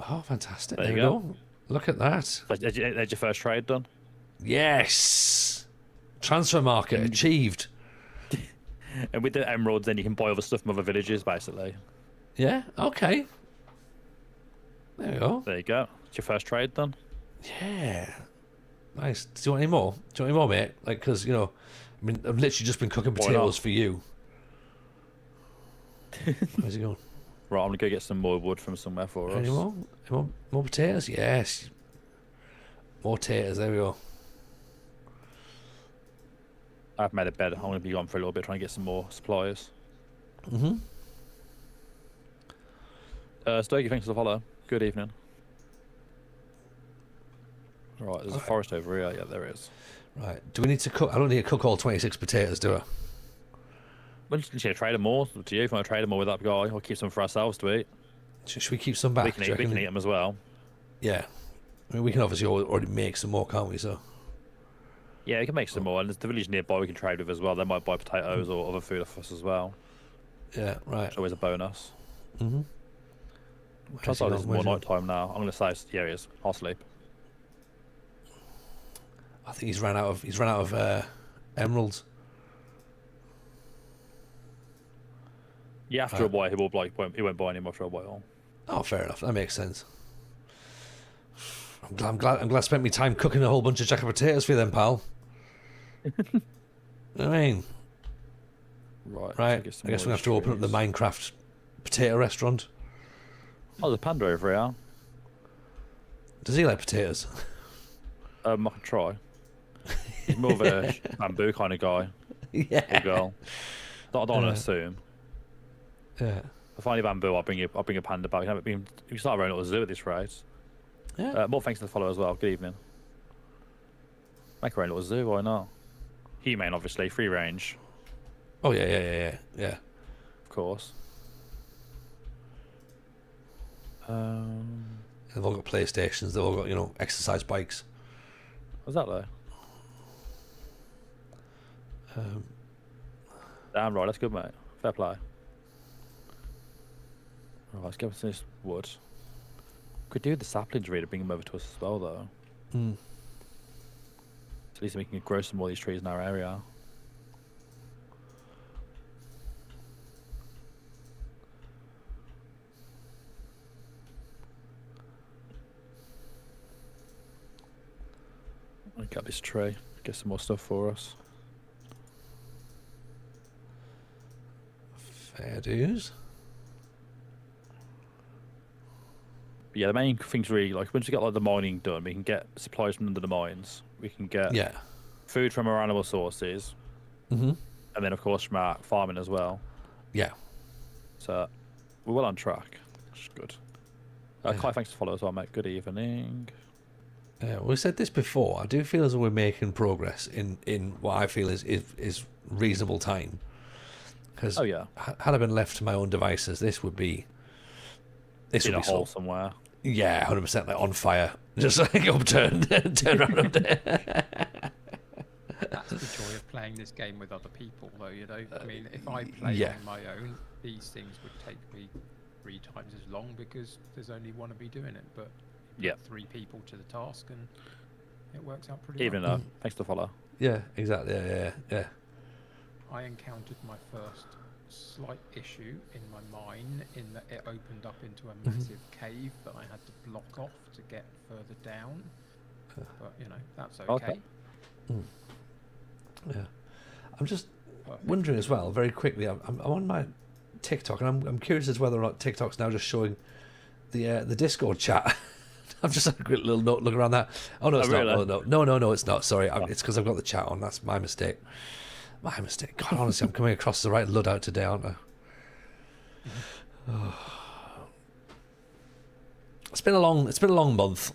Oh, fantastic. There There you we go. go. Look at that. There's your first trade done. Yes. Transfer market achieved. And with the emeralds, then you can buy other stuff from other villages, basically. Yeah. Okay. There we go. There you go. It's your first trade done. Yeah. Nice. Do you want any more? Do you want any more, mate? Like, because, I mean, I've literally just been cooking Why not? potatoes for you. Where's he going? Right, I'm going to go get some more wood from somewhere for us. Any more? More potatoes? Yes. More taters. There we go. I've made a bed. I'm going to be gone for a little bit trying to get some more supplies. Mm-hmm. Stogie, thanks for the follow. Good evening. Right, there's a forest over here. Yeah, there is. Right. Do we need to cook? I don't need to cook all 26 potatoes, do I? We'll just trade them all. It's up to you if you want to trade them all with that guy, or keep some for ourselves to eat. Should we keep some back? We can eat them as well. Yeah. I mean, we can obviously already make some more, can't we? So. Yeah, we can make some more, and there's the village nearby we can trade with as well. They might buy potatoes or other food off us as well. Yeah, right. It's always a bonus. Mm-hmm. Try to it's more night time now. I'm going to say, yeah, he is. I'll sleep. I think he's ran out of emeralds. Yeah, after a while, he won't buy any more for a while. Oh, fair enough. That makes sense. I'm glad I spent my time cooking a whole bunch of jacket potatoes for you then, pal. I mean, right. I guess we're gonna have to open up the Minecraft potato restaurant. Oh, there's a panda over here. Does he like potatoes? I can try. He's more of a bamboo kind of guy. Yeah. Or girl. I don't want to assume. Yeah. If I find bamboo, I'll bring a panda back. You can start our own little zoo at this rate. Yeah. More thanks to the follow as well. Good evening. Make our own little zoo, why not? Humane, obviously, free range. Oh yeah. Of course. They've all got PlayStations. They've all got exercise bikes. Was that though? Damn right, that's good, mate. Fair play. Right, let's get some this wood. Could do the saplings really, bring them over to us as well, though. Mm. So at least we can grow some more of these trees in our area. I'll get this tree, get some more stuff for us. Fair dues. But yeah, the main things really, like, once we get the mining done, we can get supplies from under the mines. We can get food from our animal sources. Mm-hmm. And then, of course, from our farming as well. Yeah. So, we're well on track. Which is good. Kai, thanks for follow as well, mate. Good evening. We said this before. I do feel as though we're making progress in what I feel is reasonable time. Because had I been left to my own devices, this would be in a hole somewhere. Yeah, 100% like on fire, just like upturned, turn around. That's the joy of playing this game with other people, though. I mean, if I play on my own, these things would take me 3 times as long because there's only one of me doing it. But you put 3 people to the task, and it works out pretty. Even well. thanks to follow. Yeah, exactly. Yeah. I encountered my first slight issue in my mine in that it opened up into a massive cave that I had to block off to get further down. But that's okay. Yeah, I'm just wondering as well, very quickly. I'm on my TikTok, and I'm curious as whether or not TikTok's now just showing the Discord chat. I've just had a quick little look around that. Oh no, it's not. Really? No, it's not. Sorry, it's because I've got the chat on. That's my mistake. My mistake. God, honestly, I'm coming across the right Luddite today, aren't I? Oh. It's been a long month.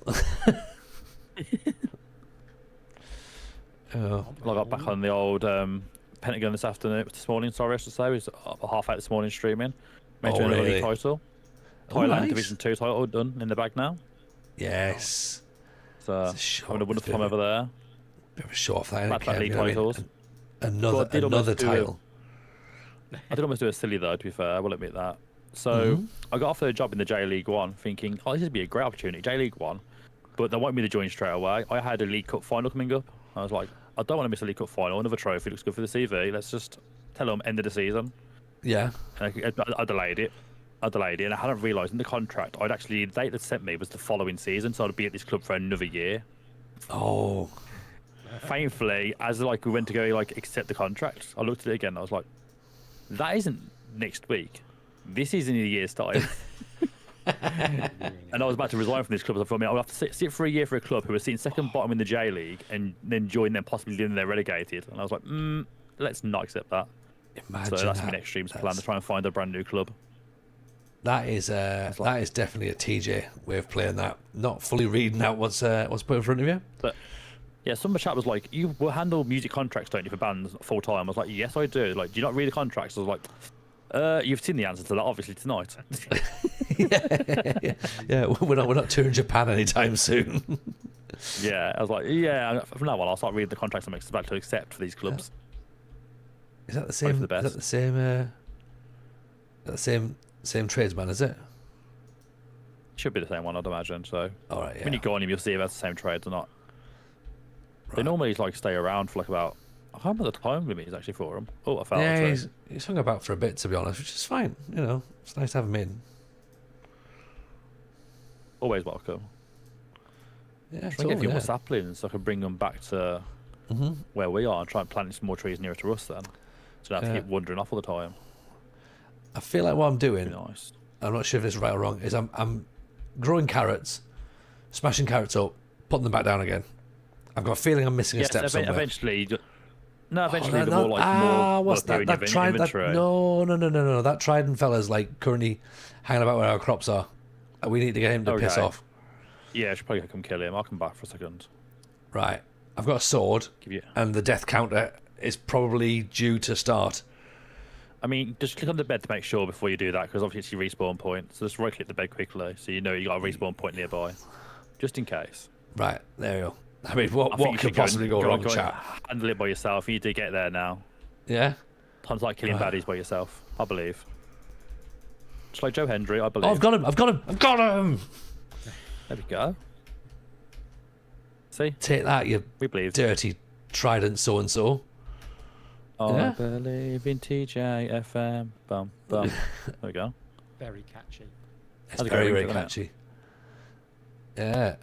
I got back on the old Pentagon this morning. Sorry, I should say. It was half 8 this morning streaming. Made another league title. Thailand Division 2 title done in the bag now. Yes. So having a wonderful time over there. Bit of a show off that. Back league titles. Another title. I did almost do a silly though, to be fair. I will admit that. So I got offered a job in the J League 1 thinking, this would be a great opportunity, J League 1. But they wanted me to join straight away. I had a League Cup final coming up. I was like, I don't want to miss a League Cup final. Another trophy looks good for the CV. Let's just tell them end of the season. Yeah. And I delayed it. And I hadn't realised in the contract, the date they sent me was the following season, so I'd be at this club for another year. Oh. Thankfully, as we went to go accept the contract, I looked at it again and I was like, that isn't next week. This is in a year's time. And I was about to resign from this club. So I thought, I'll have to sit for a year for a club who are sitting second bottom in the J League and then join them, possibly then they're relegated. And I was like, let's not accept that. Imagine so that's my next stream's plan, to try and find a brand new club. That is definitely a TJ way of playing that. Not fully reading out what's put in front of you. But yeah, some of the chat was like, "You will handle music contracts, don't you, for bands full time?" I was like, "Yes, I do." Like, do you not read the contracts? I was like, "You've seen the answer to that, obviously tonight." Yeah. We're not touring Japan anytime soon. Yeah, I was like, "Yeah." From now on, I'll start reading the contracts I'm about to accept for these clubs. Is that the same? For the best. Is that the same? Same tradesman, is it? Should be the same one, I'd imagine. So All right. Yeah. when you go on him, you'll see if that's the same trades or not. They Right. normally like stay around for like about. I can't remember the time limit is actually for them. Oh, I found Yeah, it. he's hung about for a bit, to be honest, which is fine. You know, it's nice to have him in. Always welcome. Yeah, Try and get a totally, few more yeah. saplings so I can bring them back to where we are and try and plant some more trees nearer to us then. So I don't have to Yeah. keep wandering off all the time. I feel like what I'm doing, Be nice. I'm not sure if this is right or wrong, is I'm growing carrots, smashing carrots up, putting them back down again. I've got a feeling I'm missing a Yes, step somewhere. eventually. No, Oh, eventually that- the more like more what's will appear that? in That your Trident? inventory. No. That Trident fella's like currently hanging about where our crops are. We need to get him to piss Okay. off. Yeah, I should probably come kill him. I'll come back for a second. Right. I've got a sword, Give you. and the death counter is probably due to start. I mean, just click on the bed to make sure before you do that, because obviously it's your respawn point. So just right click the bed quickly, so you know you got a respawn point nearby, just in case. Right, there you go. I mean, what I think you could should go possibly and- go wrong, and chat? handle it by yourself. You do get there now. Yeah? Time to like killing Right. baddies by yourself. I believe. Just like Joe Hendry, I Oh, believe. I've got him! There we go. See, Take that, you we believe. dirty Trident so-and-so. I Yeah. believe in TJFM. Bum bum. There we go. Very catchy. It's How's it very, going, very isn't it? catchy. Yeah.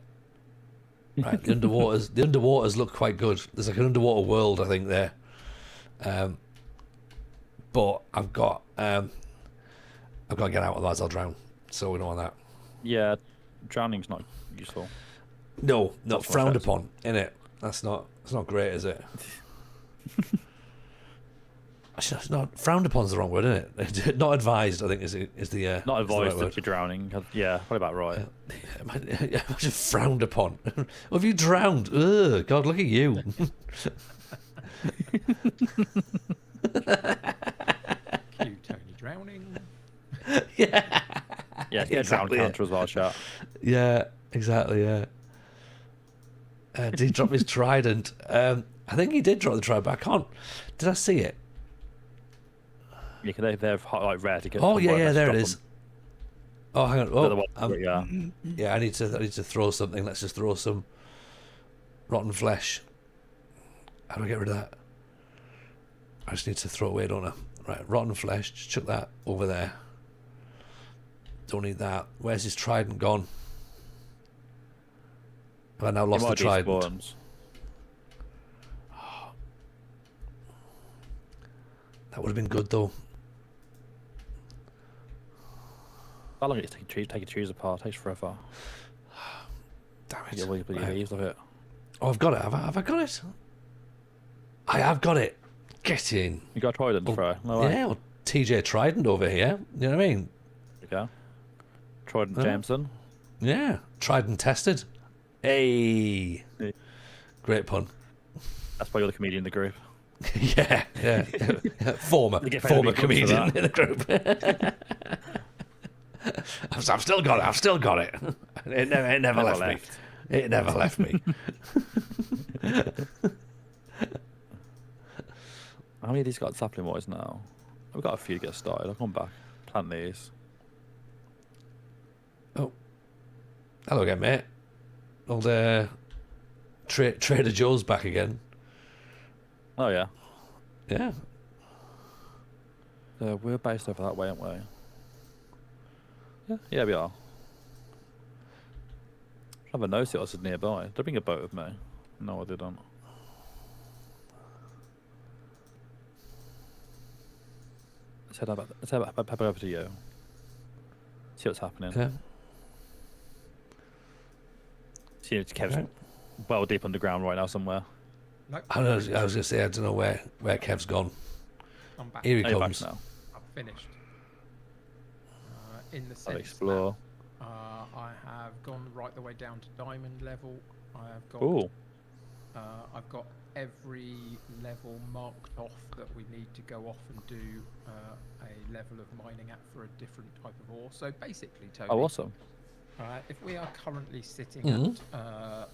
Right, the underwaters look quite good. There's like an underwater world, I think, there. But I've got to get out, otherwise I'll drown. So we don't want that. Yeah, drowning's not useful. No, not That's what frowned it says. upon, innit? That's not great, is it? Actually, it's not frowned upon is the wrong word, isn't it? Not advised, I think is the Not is the right advised word. to be drowning. Yeah, probably about right. Imagine frowned upon. Well, have you drowned? Ugh, God, look at you. Cue Tony drowning. Yeah. Yeah, get Exactly a drown it. counter as well, chat. Yeah, exactly, yeah. Did he drop his trident? I think he did drop the trident, but I can't. Did I see it? Yeah, 'cause they're like rare to get. Oh, yeah, well, yeah, let's there it drop is. them. Oh, hang on. They're the Oh, ones that, yeah. yeah, I need to throw something. Let's just throw some rotten flesh. How do I get rid of that? I just need to throw it away, don't I? Right, rotten flesh. Just chuck that over there. Don't need that. Where's his trident gone? Have I now lost the Might be trident? spawns. That would have been good, though. How long does it take your trees apart? It takes forever. Damn it. Get all your Right. leaves of it. Oh, I've got it. Have I got it? I have got it. Get in. You got a trident to throw. No way. Yeah, well, TJ Trident over here. You know what I mean? There you go. Trident Huh? Jameson. Yeah, tried and tested. Hey, Yeah. great pun. That's why you're the comedian in the group. Yeah. former You get paid a big bucks for comedian that. in the group. I've still got it. I've still got it. It never left me. It never left me. How many of these got sapling wise now? We've got a few to get started. I'll come back. Plant these. Oh, hello again, mate. Old Trader Joe's back again. Oh yeah. Yeah. We're based over that way, aren't we? Yeah, we are. I have a notice it was nearby. Did I bring a boat with me? No, I didn't. Let's head back over to you. See what's happening. Okay. See if Kev's Okay. well deep underground right now somewhere. Nope. I was gonna say I don't know where Kev's gone. I'm back. Here he Oh, you're back comes. now. I've finished. in the I'll sense explore. that I have gone right the way down to diamond level. I have got Ooh. I've got every level marked off that we need to go off and do a level of mining at for a different type of ore. So basically, Toby, Oh, awesome. if we are currently sitting Mhm. at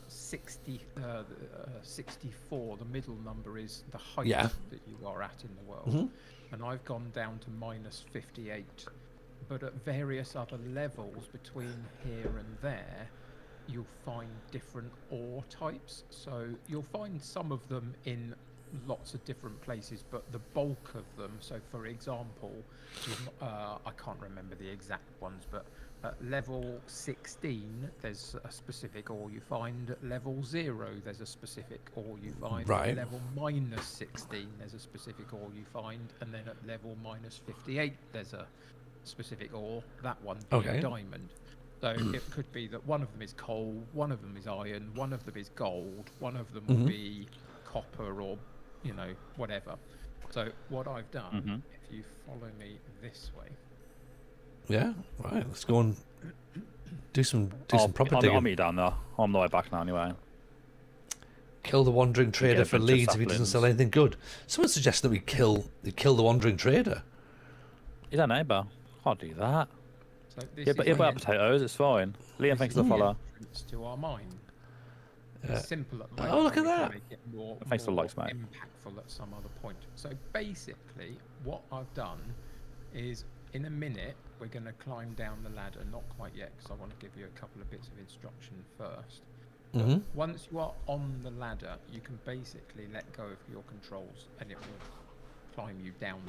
64, the middle number is the height Yeah. that you are at in the world, Mhm. and I've gone down to -58. But at various other levels between here and there, you'll find different ore types. So you'll find some of them in lots of different places, but the bulk of them. So, for example, I can't remember the exact ones, but at level 16, there's a specific ore you find. At level 0, there's a specific ore you find. Right. At level -16, there's a specific ore you find. And then at level -58, there's a specific ore, that one being Okay. diamond. So it could be that one of them is coal, one of them is iron, one of them is gold, one of them will be copper or, whatever. So what I've done, if you follow me this way, Yeah. Right. Let's go and do some proper I'll digging. meet you down there. I'm on the way back now anyway. Kill the wandering trader a for bunch of leads if he doesn't sell saplings. anything good. Someone suggested that we kill the wandering trader. He's our neighbour. Can't do that. so this Yeah, is but he'll the buy en- potatoes. It's fine. Liam, this thanks is for the follow. entrance to our mine. Yeah. It's simple at the Oh, moment. look but at we can that. Make it more, Thanks for the more likes, mate. impactful at some other point. So basically, what I've done is, in a minute, we're going to climb down the ladder. Not quite yet, because I want to give you a couple of bits of instruction first. Mhm. Once you are on the ladder, you can basically let go of your controls, and it will climb you down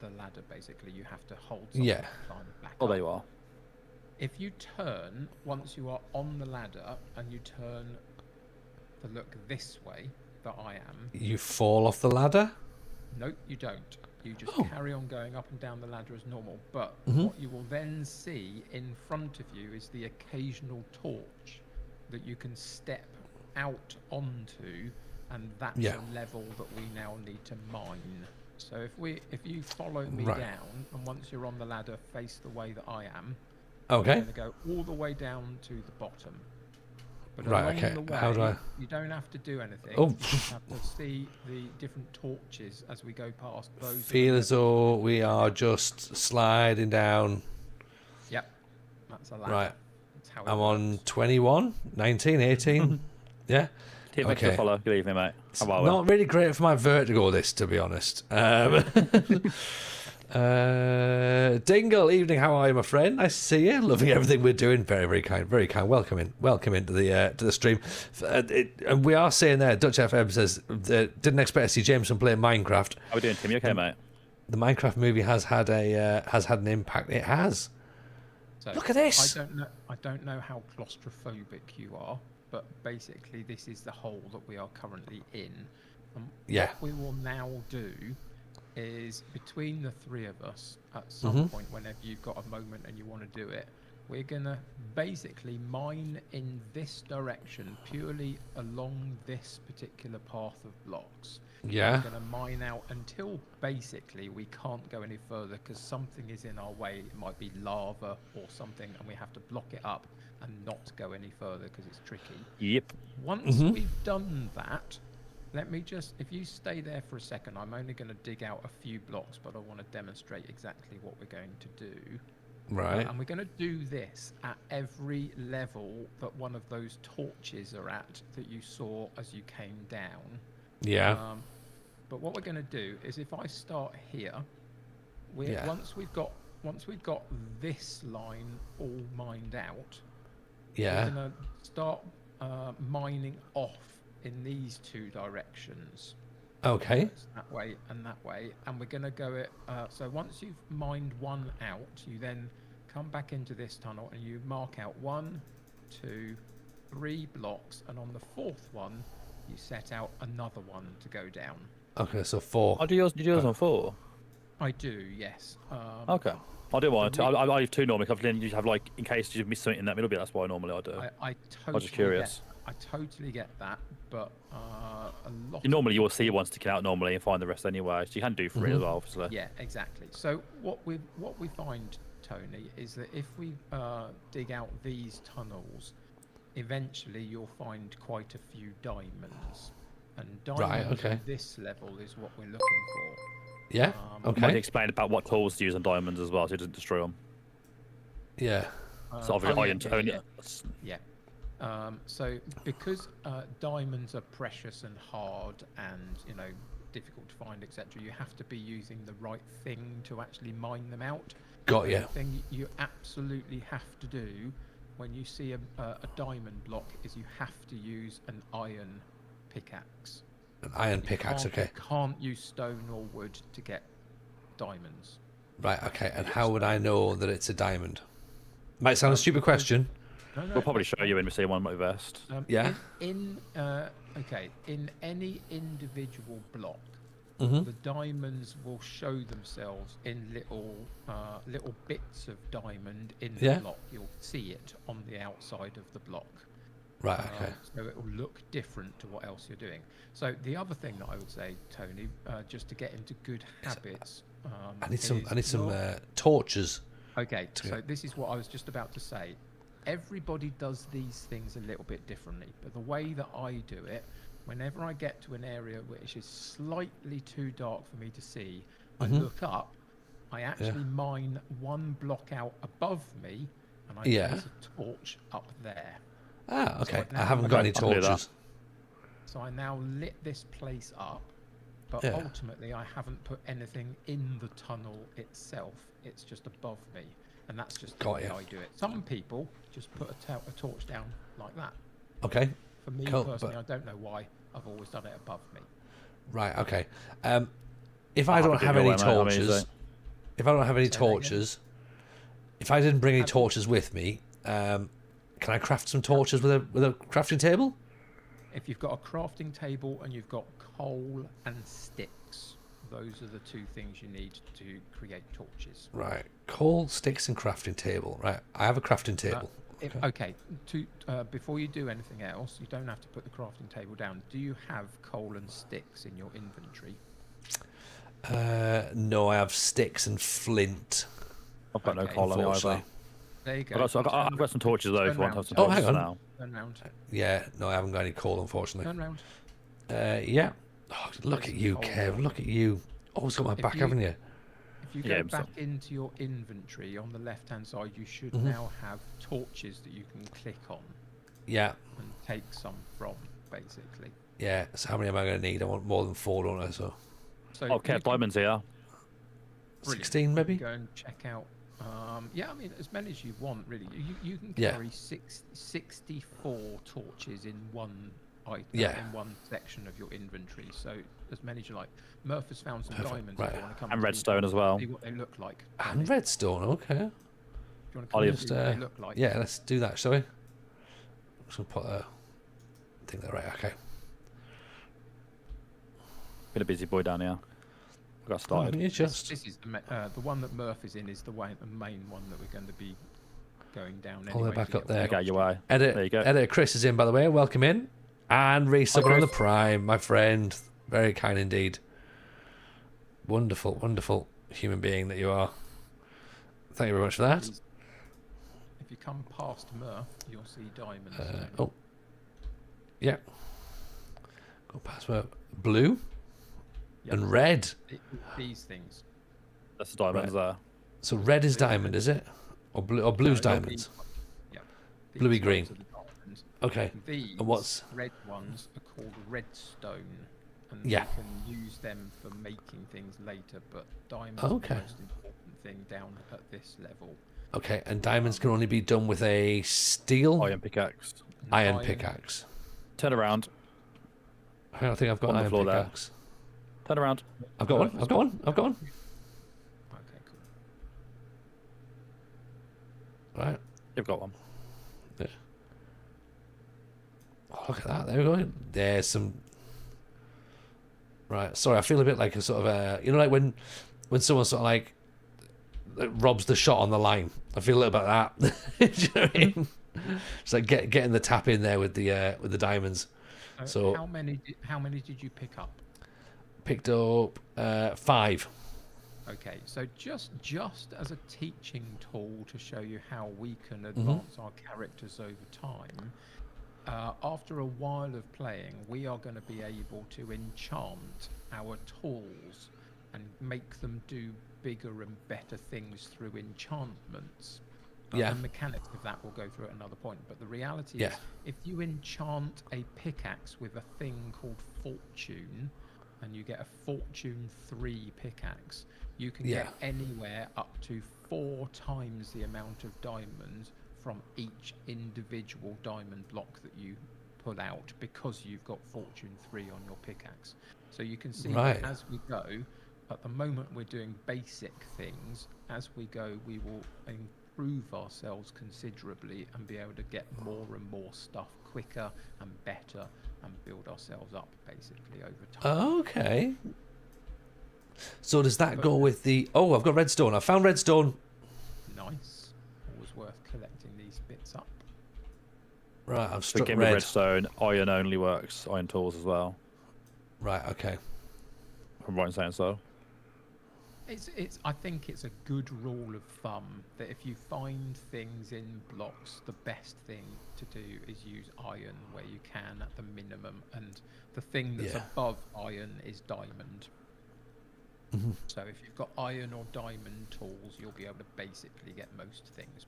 the ladder. Basically, you have to hold something Yeah. to climb back Oh, up. there you are. If you turn, once you are on the ladder, and you turn to look this way, that I am, You fall off the ladder. no, you don't. You just Oh. carry on going up and down the ladder as normal. But Mhm. what you will then see in front of you is the occasional torch that you can step out onto, and that's Yeah. a level that we now need to mine. So if you follow me Right. down, and once you're on the ladder, face the way that I am, Okay. you're going to go all the way down to the bottom. But Right, along okay. the way, How do I- you don't have to do anything. Oh. You just have to see the different torches as we go past those. are the Feel as levels. though we are just sliding down. Yep, that's a ladder. Right. That's how it I'm on works. 21, 19, 18. Yeah. Tim, thanks for the Okay. follow. Good evening, mate. How are we? Not really great for my vertigo, this, to be honest. Dingle, evening. How are you, my friend? Nice to see you. Loving everything we're doing. Very, very kind. Very kind. Welcome into the stream. And we are saying there, Dutch FM says, didn't expect to see Jameson playing Minecraft. How are we doing, Tim? You okay, mate? The Minecraft movie has had an impact. It has. So Look at this. I don't know how claustrophobic you are, but basically this is the hole that we are currently in. And Yeah. what we will now do is, between the three of us, at some point, whenever you've got a moment and you want to do it, we're gonna basically mine in this direction, purely along this particular path of blocks. Yeah. We're going to mine out until basically we can't go any further because something is in our way. It might be lava or something, and we have to block it up and not go any further because it's tricky. Yep. Once we've done that, let me just, if you stay there for a second, I'm only going to dig out a few blocks, but I want to demonstrate exactly what we're going to do. Right. And we're going to do this at every level that one of those torches are at that you saw as you came down. Yeah. But what we're going to do is, if I start here, Yeah. once we've got this line all mined out, Yeah. we're going to start mining off in these two directions. Okay. It's that way and that way, and we're going to go it. So once you've mined one out, you then come back into this tunnel and you mark out 1, 2, 3 blocks, and on the fourth one, you set out another one to go down. Okay, so 4. I'll do yours. Did you do yours on 4? I do, yes. Okay. I'll do one. I leave 2 normally. Because then you have, like, in case you miss something in that middle bit. That's why normally I do. I totally just curious. I totally get that, but a lot. Normally you will see one sticking out normally and find the rest anyway. So you can do 3 as well, obviously. Yeah, exactly. So what we find, Tony, is that if we dig out these tunnels, eventually you'll find quite a few diamonds. And diamonds okay. at this level is what we're looking for. Yeah. Might Okay. explain about what tools to use on diamonds as well, so it doesn't destroy them. Yeah. So obviously, iron only. Yeah. So because diamonds are precious and hard and, you know, difficult to find, etc., you have to be using the right thing to actually mine them out. Got you. The thing you absolutely have to do when you see a diamond block is you have to use an iron pickaxe. An iron You pickaxe. can't- Okay. You can't use stone or wood to get diamonds. Right. Okay. And how would I know that it's a diamond? Might sound a stupid question. No, We'll probably show you when we see one might vest. Yeah. In any individual block, Mhm. the diamonds will show themselves in little bits of diamond in the Yeah. block. You'll see it on the outside of the block. Right. Okay. So it will look different to what else you're doing. So the other thing that I would say, Tony, just to get into good habits, I need some. is I need some your- torches. Okay, to- so this is what I was just about to say. Everybody does these things a little bit differently, but the way that I do it, whenever I get to an area which is slightly too dark for me to see, I Mhm. look up, I actually mine one block out above me, and I Yeah. place a torch up there. Ah. Okay. So I haven't got any I'll do that. torches. So I now lit this place up, but Yeah. ultimately I haven't put anything in the tunnel itself. It's just above me, and that's just the Got way ya. I do it. Some people just put a torch down like that. Okay. For me Cool, personally, but- I don't know why. I've always done it above me. Right. Okay. If I I'll don't have to have go any away, mate, I'm torches, easy. if I don't have any Say that again? torches, if I didn't bring any Have you- torches with me, can I craft some torches with a crafting table? If you've got a crafting table and you've got coal and sticks, those are the two things you need to create torches. Right. Coal, sticks, and crafting table. Right. I have a crafting table. Okay. Before you do anything else, you don't have to put the crafting table down. Do you have coal and sticks in your inventory? No, I have sticks and flint. I've got no Okay, coal on it either. unfortunately. There you go. I've got some torches though. If you want to have some Oh, torches hang on. now. Turn round. Yeah. No, I haven't got any coal, unfortunately. Turn round. Yeah. Oh, look at There's you, coal. Kev. Look at you. Always got my If back, you- haven't you? If you Yeah, go so- back into your inventory on the left-hand side, you should Mhm. now have torches that you can click on Yeah. and take some from, basically. Yeah. So how many am I going to need? I want more than 4, don't I? So So Okay, you can- diamonds here. brilliant. 16 maybe? You can go and check out. Yeah, I mean, as many as you want, really. You can Yeah. carry 64 torches in one item, Yeah. in one section of your inventory. So as many as you like. Murph has found some Perfect, diamonds. right. If you want to come And to redstone as well. see what they look like. And redstone. Okay. If you want to I'll come and leave- see what they look like. Yeah, let's do that, shall we? Just gonna put a thing there, right? Okay. Been a busy boy down here. I got started. You just This is the one that Murph is in is the main one that we're going to be going down. All the way anyway back to up get all there. the Okay, your way. edit. There you go. Editor Chris is in, by the way. Welcome in, and resubbing on the Chris. Prime, my friend. Very kind indeed. Wonderful, wonderful human being that you are. Thank you very much for that. options. If you come past Murph, you'll see diamonds. Oh, yeah. Go past where blue Yep. and red. These things. That's the diamonds there. So red is diamond, is it? Or blue? Or blue's No, diamonds? Yeah. Bluey These green. ones are the diamonds. Okay. These what's- red ones are called redstone, and Yeah. you can use them for making things later. But diamonds Okay. are the most important thing down at this level. Okay, and diamonds can only be done with a steel Iron pickaxe. And iron pickaxe. Turn around. I don't think I've got On the iron floor there. pickaxe. Turn around. I've got one. I've got one. I've got one. Okay, cool. Right. You've got one. Oh, look at that. There we go. There's some. Right. Sorry, I feel a bit like a sort of a. You know, like when someone sort of like robs the shot on the line. I feel a little bit like that. Do you know what I mean? It's like getting the tap in there with the diamonds. So- how many did you pick up? Picked up 5. Okay, so just as a teaching tool to show you how we can advance our characters over time, after a while of playing, we are going to be able to enchant our tools and make them do bigger and better things through enchantments. Yeah. The mechanics of that we'll go through at another point, but the reality Yeah. is, if you enchant a pickaxe with a thing called Fortune, and you get a Fortune 3 pickaxe, you can Yeah. get anywhere up to 4 times the amount of diamonds from each individual diamond block that you pull out, because you've got Fortune 3 on your pickaxe. So you can see Right. that as we go, at the moment we're doing basic things. As we go, we will improve ourselves considerably and be able to get more and more stuff quicker and better and build ourselves up basically over time. Okay. So does that go with the... Oh, I've got redstone. I found redstone. Nice. Always worth collecting these bits up. Right, I've So struck give me red. redstone. Iron only works. Iron tools as well. Right, okay. I'm right in saying so. I think it's a good rule of thumb that if you find things in blocks, the best thing to do is use iron where you can at the minimum, and the thing that's Yeah. above iron is diamond. So if you've got iron or diamond tools, you'll be able to basically get most things.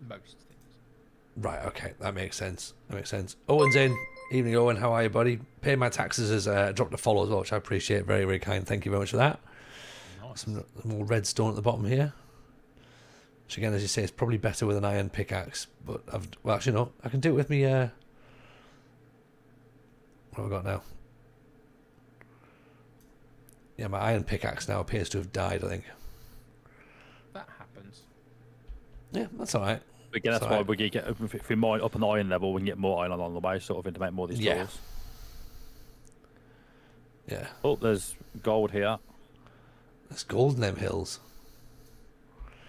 Right, okay. That makes sense. Owen's in. Evening, Owen. How are you, buddy? Paying my taxes has dropped a follow as well, which I appreciate. Very, very kind. Thank you very much for that. Nice. Some more redstone at the bottom here. Which again, as you say, is probably better with an iron pickaxe. But well, actually, no. I can do it with me. What have I got now? Yeah, my iron pickaxe now appears to have died, I think. That happens. Yeah, that's all right. Again, that's So why we can get, if we mine up an iron level, we can get more iron along the way, sort of, and to make more of these Yeah. tools. Yeah. Oh, there's gold here. There's gold in them hills.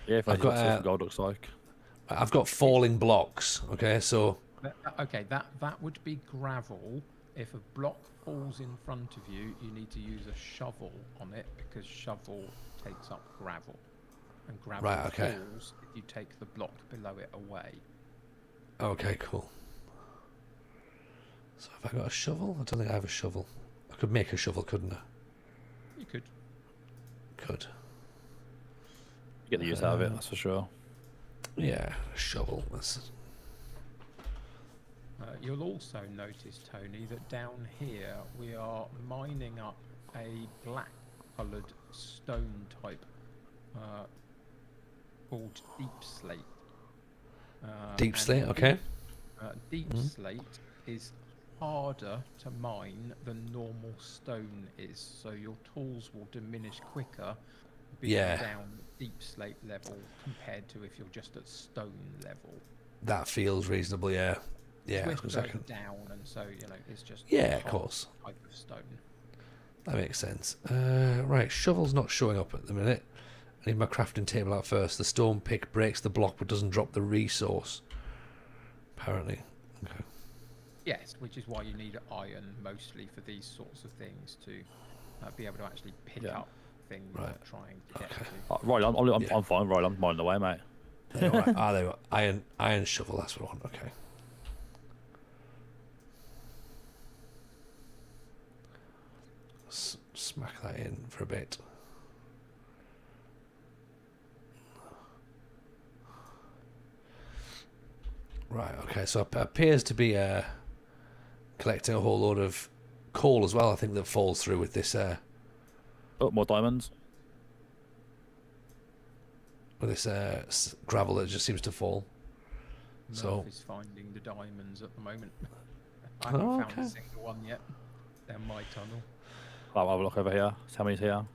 Yeah, if I I've got got, what gold looks like. I've got falling blocks, okay? So, Okay, that would be gravel. If a block falls in front of you, you need to use a shovel on it, because shovel takes up gravel. And gravel Right, okay. falls if you take the block below it away. okay, cool. So have I got a shovel? I don't think I have a shovel. I could make a shovel, couldn't I? You could. Could. Get the use out of it, that's for sure. Yeah, a shovel. That's... You'll also notice, Tony, that down here we are mining up a black-coloured stone type called deep slate. Deep and slate, okay. Deep slate is harder to mine than normal stone is, so your tools will diminish quicker being Yeah. down deep slate level compared to if you're just at stone level. That feels reasonable, yeah. Yeah, We're because I going can... down, and so it's just Yeah, a of hard course. type of stone. That makes sense. Right, shovel's not showing up at the minute. I need my crafting table out first. The stone pick breaks the block but doesn't drop the resource. Apparently. Okay. Yes, which is why you need iron mostly for these sorts of things, to be able to actually pick Yeah. up things Right. you're trying to get Okay. to. Right, I'm Yeah. fine. Right, I'm mining away, mate. Yeah, all right. Ah, there we go. Iron shovel, that's what I want. Okay. Smack that in for a bit. Right, okay, so it appears to be collecting a whole load of coal as well, I think, that falls through with this Oh, more diamonds. gravel that just seems to fall. So- Murph is finding the diamonds at the moment. I haven't Oh, found okay. a single one yet. Down my tunnel. I'll have a look over here. See how many's here.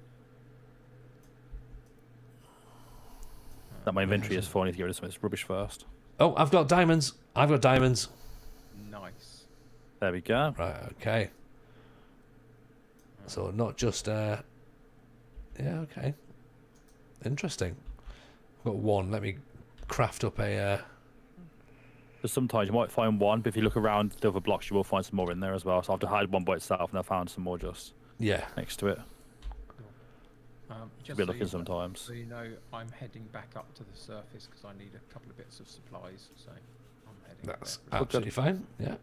That my inventory is full. I need to get rid of some of this rubbish first. Oh, I've got diamonds. Nice. There we go. Right, okay. So not just yeah, okay. Interesting. I've got one. Let me craft up a Because sometimes you might find one, but if you look around the other blocks, you will find some more in there as well. So I've to hide one by itself, and I found some more just yeah. next to it. Just Be so looking you, sometimes. so you know, I'm heading back up to the surface because I need a couple of bits of supplies. So I'm heading. That's there. absolutely fine. Yeah.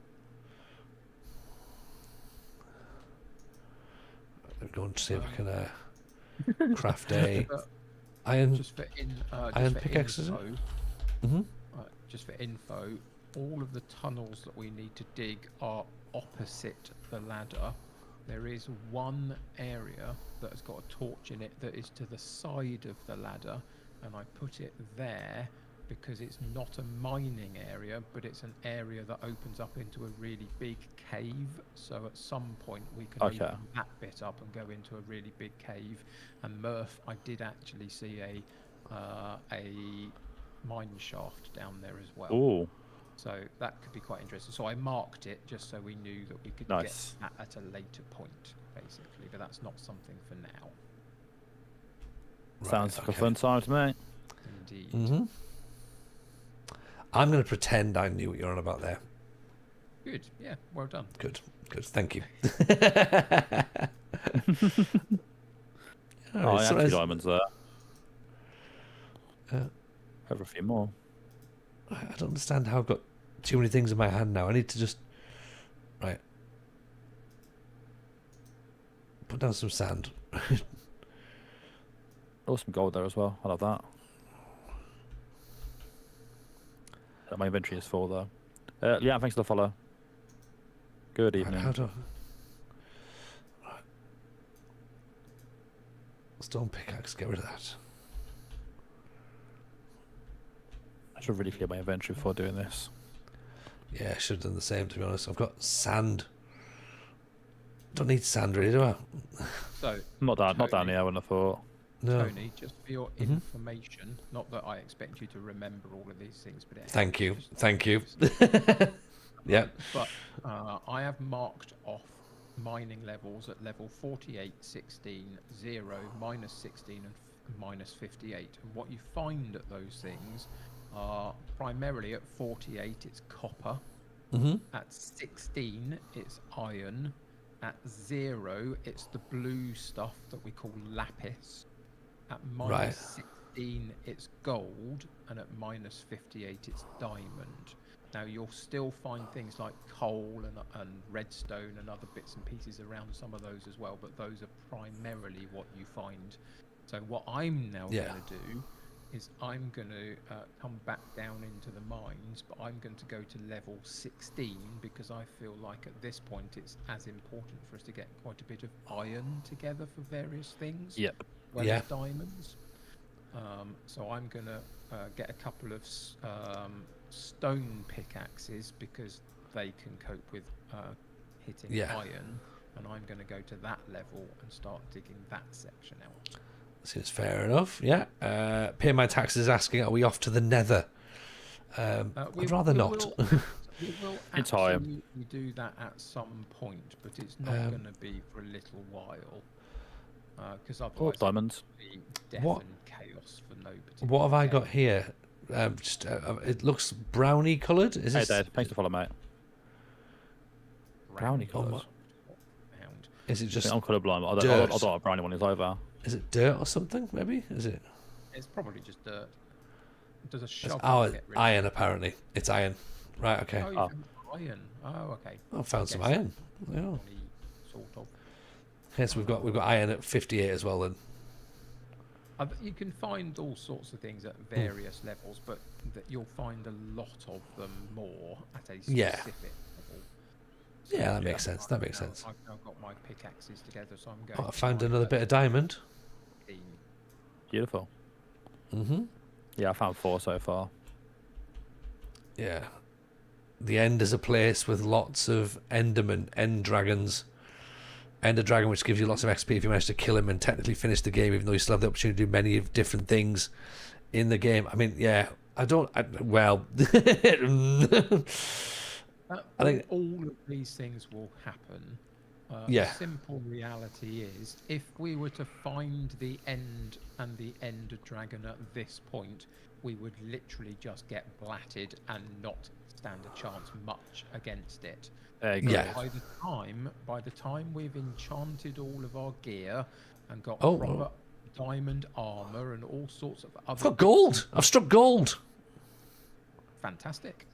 I'm going to see if I can craft a But iron. just for Iron pickaxe, is it? info, Mm-hmm. just for info, all of the tunnels that we need to dig are opposite the ladder. There is one area that has got a torch in it that is to the side of the ladder, and I put it there because it's not a mining area, but it's an area that opens up into a really big cave. So at some point we can Okay. open that bit up and go into a really big cave. And Murph, I did actually see a mine shaft down there as well. Ooh, So that could be quite interesting. So I marked it just so we knew that we could Nice. get that at a later point, basically. But that's not something for now. sounds like a fun time to me. Indeed. Mm-hmm. I'm going to pretend I knew what you're on about there. Good. Yeah. Well done. Good. Good. Thank you. Oh, I so have 2 as- diamonds there. Uh, Over a few more. I don't understand how I've got too many things in my hand now. I need to just... Right. Put down some sand. Oh, some gold there as well. I love that. My inventory is full though. Yeah, thanks for the follow. Good Right, evening. how do... Right. Stone pickaxe, get rid of that. I should really clear my inventory before doing this. Yeah, I should have done the same, to be honest. I've got sand. Don't need sand really, do I? So, Not down Totally. here, I wouldn't have thought. No. Tony, just for your Mhm. information, not that I expect you to remember all of these things, but it Thank you. helps. Thank you. Yeah. But I have marked off mining levels at level 48, 16, 0, minus 16, and minus 58. And what you find at those things are primarily at 48, it's copper. Mm-hmm. At 16, it's iron. At 0, it's the blue stuff that we call lapis. At minus Right. 16, it's gold. And at minus 58, it's diamond. Now, you'll still find things like coal and redstone and other bits and pieces around some of those as well, but those are primarily what you find. So what I'm now Yeah. going to do is I'm going to come back down into the mines, but I'm going to go to level 16 because I feel like at this point it's as important for us to get quite a bit of iron together for various things, Yep. well Yeah. as diamonds. So I'm going to get a couple of stone pickaxes because they can cope with hitting Yeah. iron, and I'm going to go to that level and start digging that section out. Seems fair enough. Yeah. Pay my taxes asking, are we off to the nether? I'd rather not. We will In time. absolutely do that at some point, but it's not going to be for a little while. Because Oh, otherwise diamonds. it'll be death What- and chaos for no particular What have I gain. got here? It looks browny coloured. Is Hey this, Dave, thanks for follow, mate. Brownie Round colours. round. is it just I'm colourblind. I don't dirt. know what brownie one is either. is it dirt or something? Maybe is it? It's probably just dirt. Does a It's, shovel oh, get rid of iron apparently. It's iron. Right. Okay. Oh, you Oh. found iron. Oh, okay. I found some guess iron. Yeah. Only sort of. Yes, we've got iron at 58 as well. Then. You can find all sorts of things at Hmm. various levels, but you'll find a lot of them more at a specific Yeah. level. So, Yeah, that makes sense. That I've makes now- sense. I've now got my pickaxes together, so I'm going. Oh, I to found my another bit of diamond. 15. Beautiful. Mm-hmm. Yeah, I found 4 so far. Yeah. The end is a place with lots of endermen, end dragons. Ender dragon, which gives you lots of XP if you manage to kill him and technically finish the game, even though you still have the opportunity to do many of different things in the game. I mean, yeah, well, I think- all of these things will happen. Yeah. The simple reality is, if we were to find the end and the Ender Dragon at this point, we would literally just get blatted and not stand a chance much against it. Yeah. By the time we've enchanted all of our gear and got Oh, proper diamond armor and all sorts of other. I've got gold. I've struck gold. Fantastic.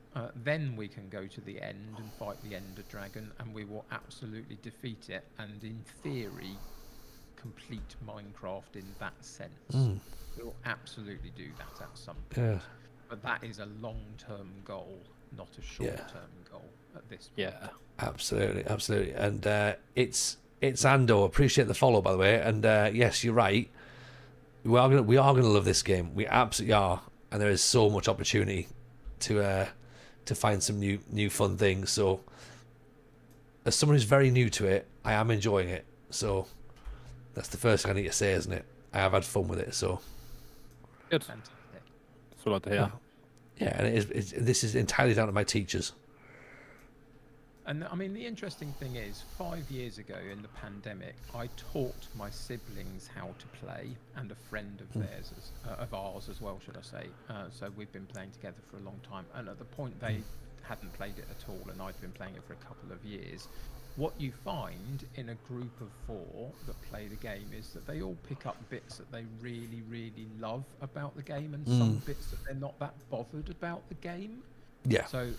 Then we can go to the end and fight the Ender Dragon, and we will absolutely defeat it. And in theory, complete Minecraft in that sense. We'll absolutely do that at some point. Yeah. But that is a long-term goal, not a short-term goal at this point. Yeah. Absolutely, absolutely. And it's Ando. Appreciate the follow, by the way. And yes, you're right. We are gonna love this game. We absolutely are. And there is so much opportunity to find some new fun things. So, as someone who's very new to it, I am enjoying it. So, that's the first thing I need to say, isn't it? I have had fun with it. So, Good. Fantastic. That's what I like to hear. yeah, and this is entirely down to my teachers. And I mean, the interesting thing is, 5 years ago in the pandemic, I taught my siblings how to play, and a friend of theirs, of ours as well, should I say. So we've been playing together for a long time. And at the point they hadn't played it at all, and I'd been playing it for a couple of years. What you find in a group of 4 that play the game is that they all pick up bits that they really, really love about the game, and some bits that they're not that bothered about the game. Yeah. So,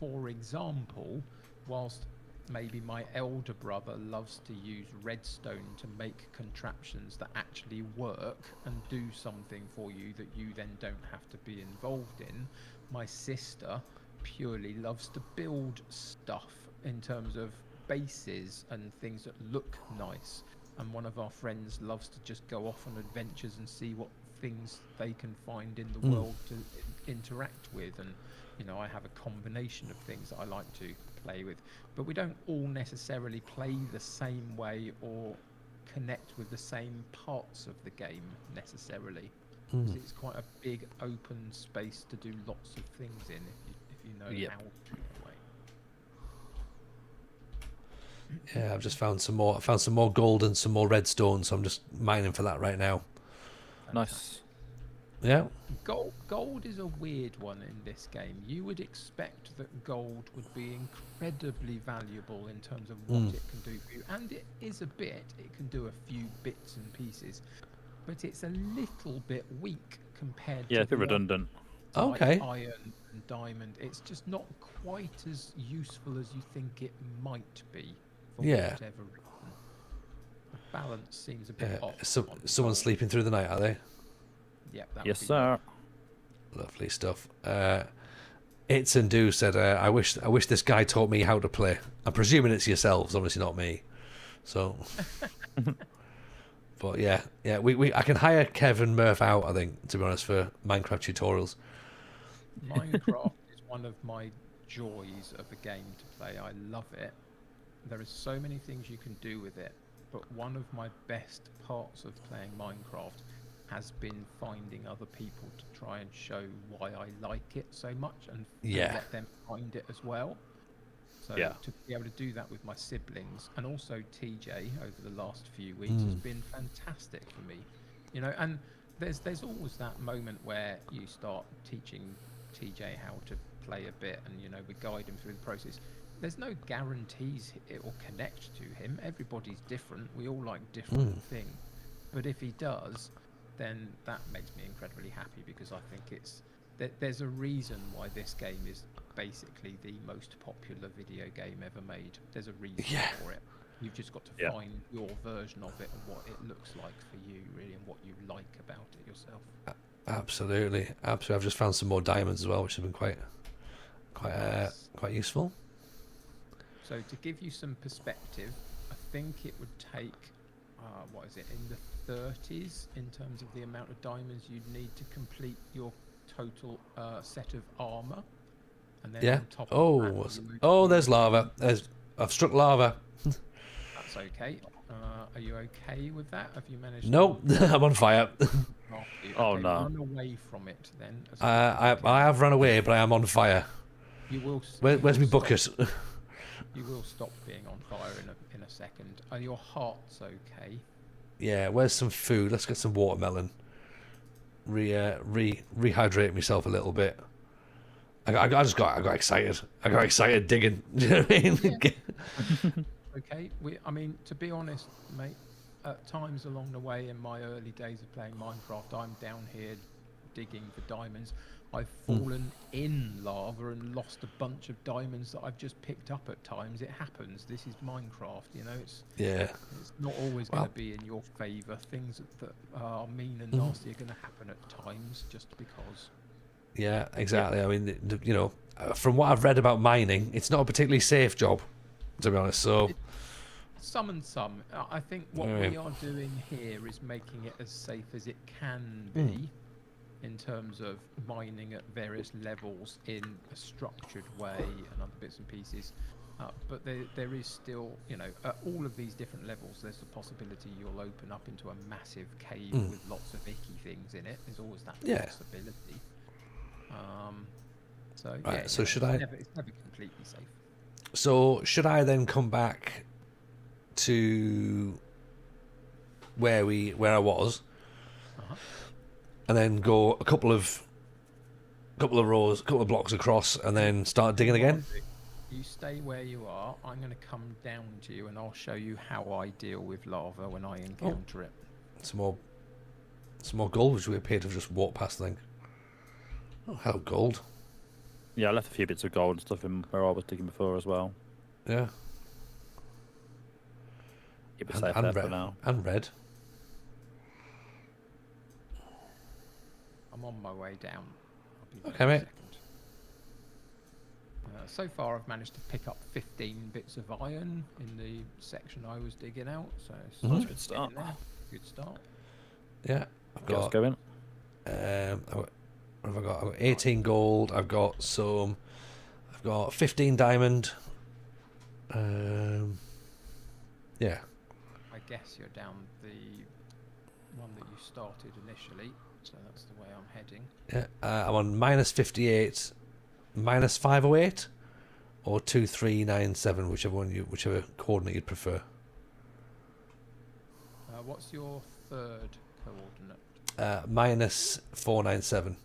for example, whilst maybe my elder brother loves to use redstone to make contraptions that actually work and do something for you that you then don't have to be involved in, my sister purely loves to build stuff in terms of bases and things that look nice. And one of our friends loves to just go off on adventures and see what things they can find in the world to interact with. And you know, I have a combination of things that I like to play with, but we don't all necessarily play the same way or connect with the same parts of the game necessarily. It's quite a big open space to do lots of things in if you know how to play. Yeah, I've just found some more. I found some more gold and some more redstone, so I'm just mining for that right now. Nice. Yeah. Gold is a weird one in this game. You would expect that gold would be incredibly valuable in terms of what it can do for you, and it is a bit. It can do a few bits and pieces, but it's a little bit weak compared to Yeah, it's a bit the redundant. like Okay. iron and diamond. It's just not quite as useful as you think it might be for Yeah. whatever reason. The balance seems a bit off. So, on someone's gold. sleeping through the night, are they? Yeah, that Yes, would be sir. Lovely stuff. It's and Do said, I wish this guy taught me how to play. I'm presuming it's yourselves, obviously not me. So, but yeah, I can hire Kevin Murph out, I think, to be honest, for Minecraft tutorials. Minecraft is one of my joys of a game to play. I love it. There are so many things you can do with it, but one of my best parts of playing Minecraft has been finding other people to try and show why I like it so much and let them find it as well. So to be able to do that with my siblings and also TJ over the last few weeks has been fantastic for me. You know, and there's always that moment where you start teaching TJ how to play a bit and, you know, we guide him through the process. There's no guarantees it will connect to him. Everybody's different. We all like different things. But if he does, then that makes me incredibly happy because I think there's a reason why this game is basically the most popular video game ever made. There's a reason for it. You've just got to find your version of it and what it looks like for you, really, and what you like about it yourself. Absolutely. I've just found some more diamonds as well, which has been quite useful. So to give you some perspective, I think it would take, in the 30s in terms of the amount of diamonds you'd need to complete your total set of armor. And then on top of that, there's lava. I've struck lava. That's okay. Are you okay with that? Have you managed? Nope, I'm on fire. Oh, no. Run away from it then. I have run away, but I am on fire. You will. Where's my bucket? You will stop being on fire in a second. Are your hearts okay? Yeah, where's some food? Let's get some watermelon. Rehydrate myself a little bit. I got excited. I got excited digging. Do you know what I mean? Okay. I mean, to be honest, mate, at times along the way in my early days of playing Minecraft, I'm down here digging for diamonds. I've fallen in lava and lost a bunch of diamonds that I've just picked up at times. It happens. This is Minecraft, you know. It's not always going to be in your favour. Things that are mean and nasty are going to happen at times just because. Yeah, exactly. I mean, you know, from what I've read about mining, it's not a particularly safe job, to be honest. So. Some and some. I think what we are doing here is making it as safe as it can be. In terms of mining at various levels in a structured way and other bits and pieces. But there is still, you know, at all of these different levels, there's the possibility you'll open up into a massive cave with lots of icky things in it. There's always that possibility. So should it's never completely safe. So should I then come back to where I was? And then go a couple of rows, a couple of blocks across, and then start digging again. You stay where you are. I'm going to come down to you, and I'll show you how I deal with lava when I encounter it. Some more gold, which we appear to have just walked past. I think. Oh, hello, gold. Yeah, I left a few bits of gold and stuff in where I was digging before as well. Yeah. Keep it safe there for now. And red. I'm on my way down. I'll be okay, mate. So far, I've managed to pick up 15 bits of iron in the section I was digging out. So that's a good start. Good start. Yeah, I've got. Let's go in. What have I got? I've got 18 gold. I've got 15 diamond. Yeah. I guess you're down the one that you started initially. So that's the way I'm heading. Yeah, I'm on minus 58, minus 508, or 2397, whichever coordinate you'd prefer. What's your third coordinate? Minus 497.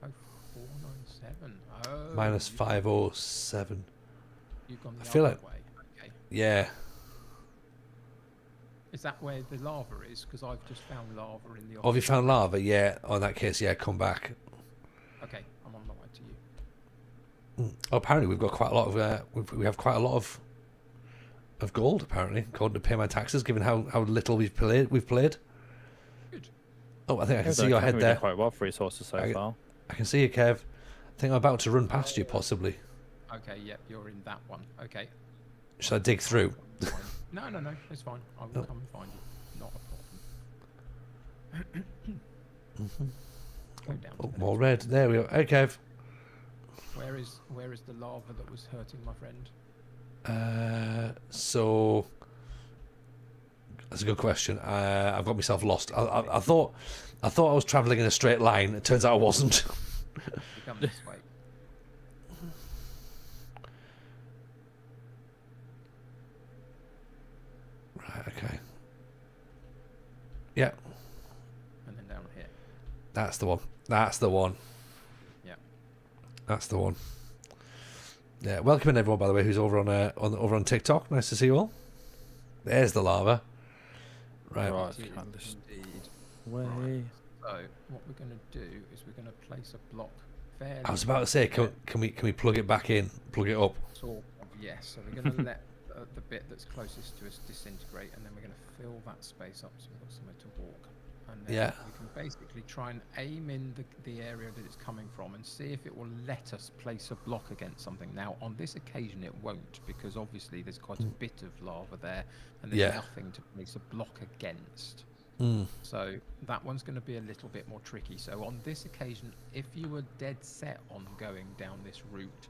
Oh, 497. Oh. Minus 507. You've gone the I feel other like. way. Okay. Yeah. Is that where the lava is? Because I've just found lava in the. Oh, have you found lava? Yeah. Oh, in that case, yeah, come back. Okay, I'm on my way to you. Oh, apparently we've got quite a lot of. We have quite a lot of gold. Apparently, according to pay my taxes, given how little we've played. Good. Oh, I think I can see your head there. Quite well for resources so far. I can see you, Kev. I think I'm about to run past you, possibly. Okay, yep, you're in that one. Okay. Should I dig through? No, it's fine. I will come and find you. Not a problem. Go down. Oh, more red. There we go. Hey, Kev. Where is the lava that was hurting my friend? So that's a good question. I've got myself lost. I thought I was travelling in a straight line. It turns out I wasn't. You come this way. Right. Okay. Yeah. And then down here. That's the one. Yeah. That's the one. Yeah. Welcome in everyone, by the way, who's over on TikTok. Nice to see you all. There's the lava. Right. Indeed. Way. Right. So what we're going to do is we're going to place a block fairly. I was about to say, can we plug it back in, plug it up? Sort of, yes. So we're going to let the bit that's closest to us disintegrate, and then we're going to fill that space up so we've got somewhere to walk. And then we can basically try and aim in the area that it's coming from and see if it will let us place a block against something. Now, on this occasion, it won't, because obviously there's quite a bit of lava there, and there's nothing to place a block against. So that one's going to be a little bit more tricky. So on this occasion, if you were dead set on going down this route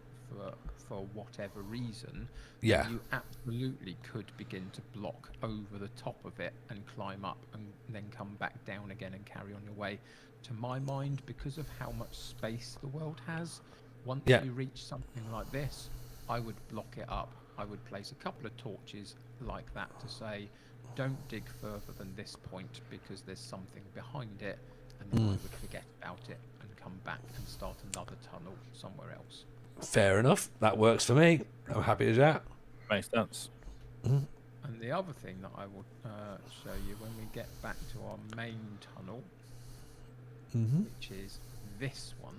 for whatever reason, you absolutely could begin to block over the top of it and climb up and then come back down again and carry on your way. To my mind, because of how much space the world has, once you reach something like this, I would block it up. I would place a couple of torches like that to say, don't dig further than this point because there's something behind it, and then I would forget about it and come back and start another tunnel somewhere else. Fair enough. That works for me. I'm happy with that. Makes sense. And the other thing that I will show you when we get back to our main tunnel, Mm-hmm. which is this one.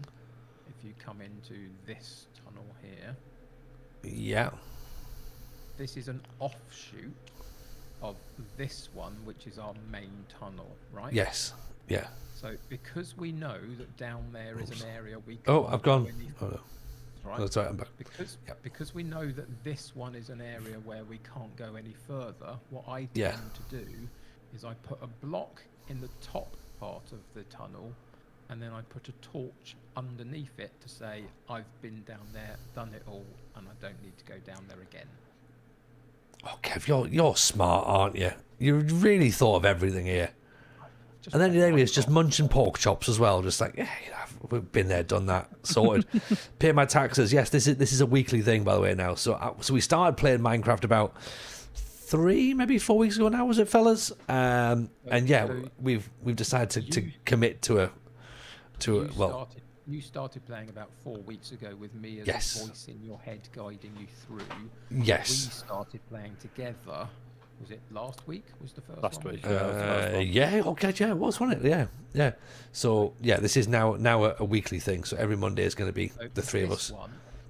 If you come into this tunnel here, Yeah. this is an offshoot of this one, which is our main tunnel, right? Yes. Yeah. So because we know that down there is Oops. an area we can't Oh, I've go gone. any Oh, no. right? That's right. I'm back. Yep. Because we know that this one is an area where we can't go any further, what I tend Yeah. to do is I put a block in the top part of the tunnel, and then I put a torch underneath it to say I've been down there, done it all, and I don't need to go down there again. Oh, Kev, you're smart, aren't you? You really thought of everything here. Just And then like there he my is, just block. munching pork chops as well. Just like, yeah, we've been there, done that, sorted. Pay my taxes. Yes, this is a weekly thing, by the way. Now, so we started playing Minecraft about 3, maybe 4 weeks ago now, was it, fellas? And yeah, So we've decided to you- commit to a You started playing about 4 weeks ago with me as Yes. a voice in your head guiding you through. yes. We started playing together. Was it last week? Was the first Last one? week. Yeah, that was the first one. Yeah, okay, yeah, it was, wasn't it? Yeah. So yeah, this is now a weekly thing. So every Monday is going to be So the three of this us.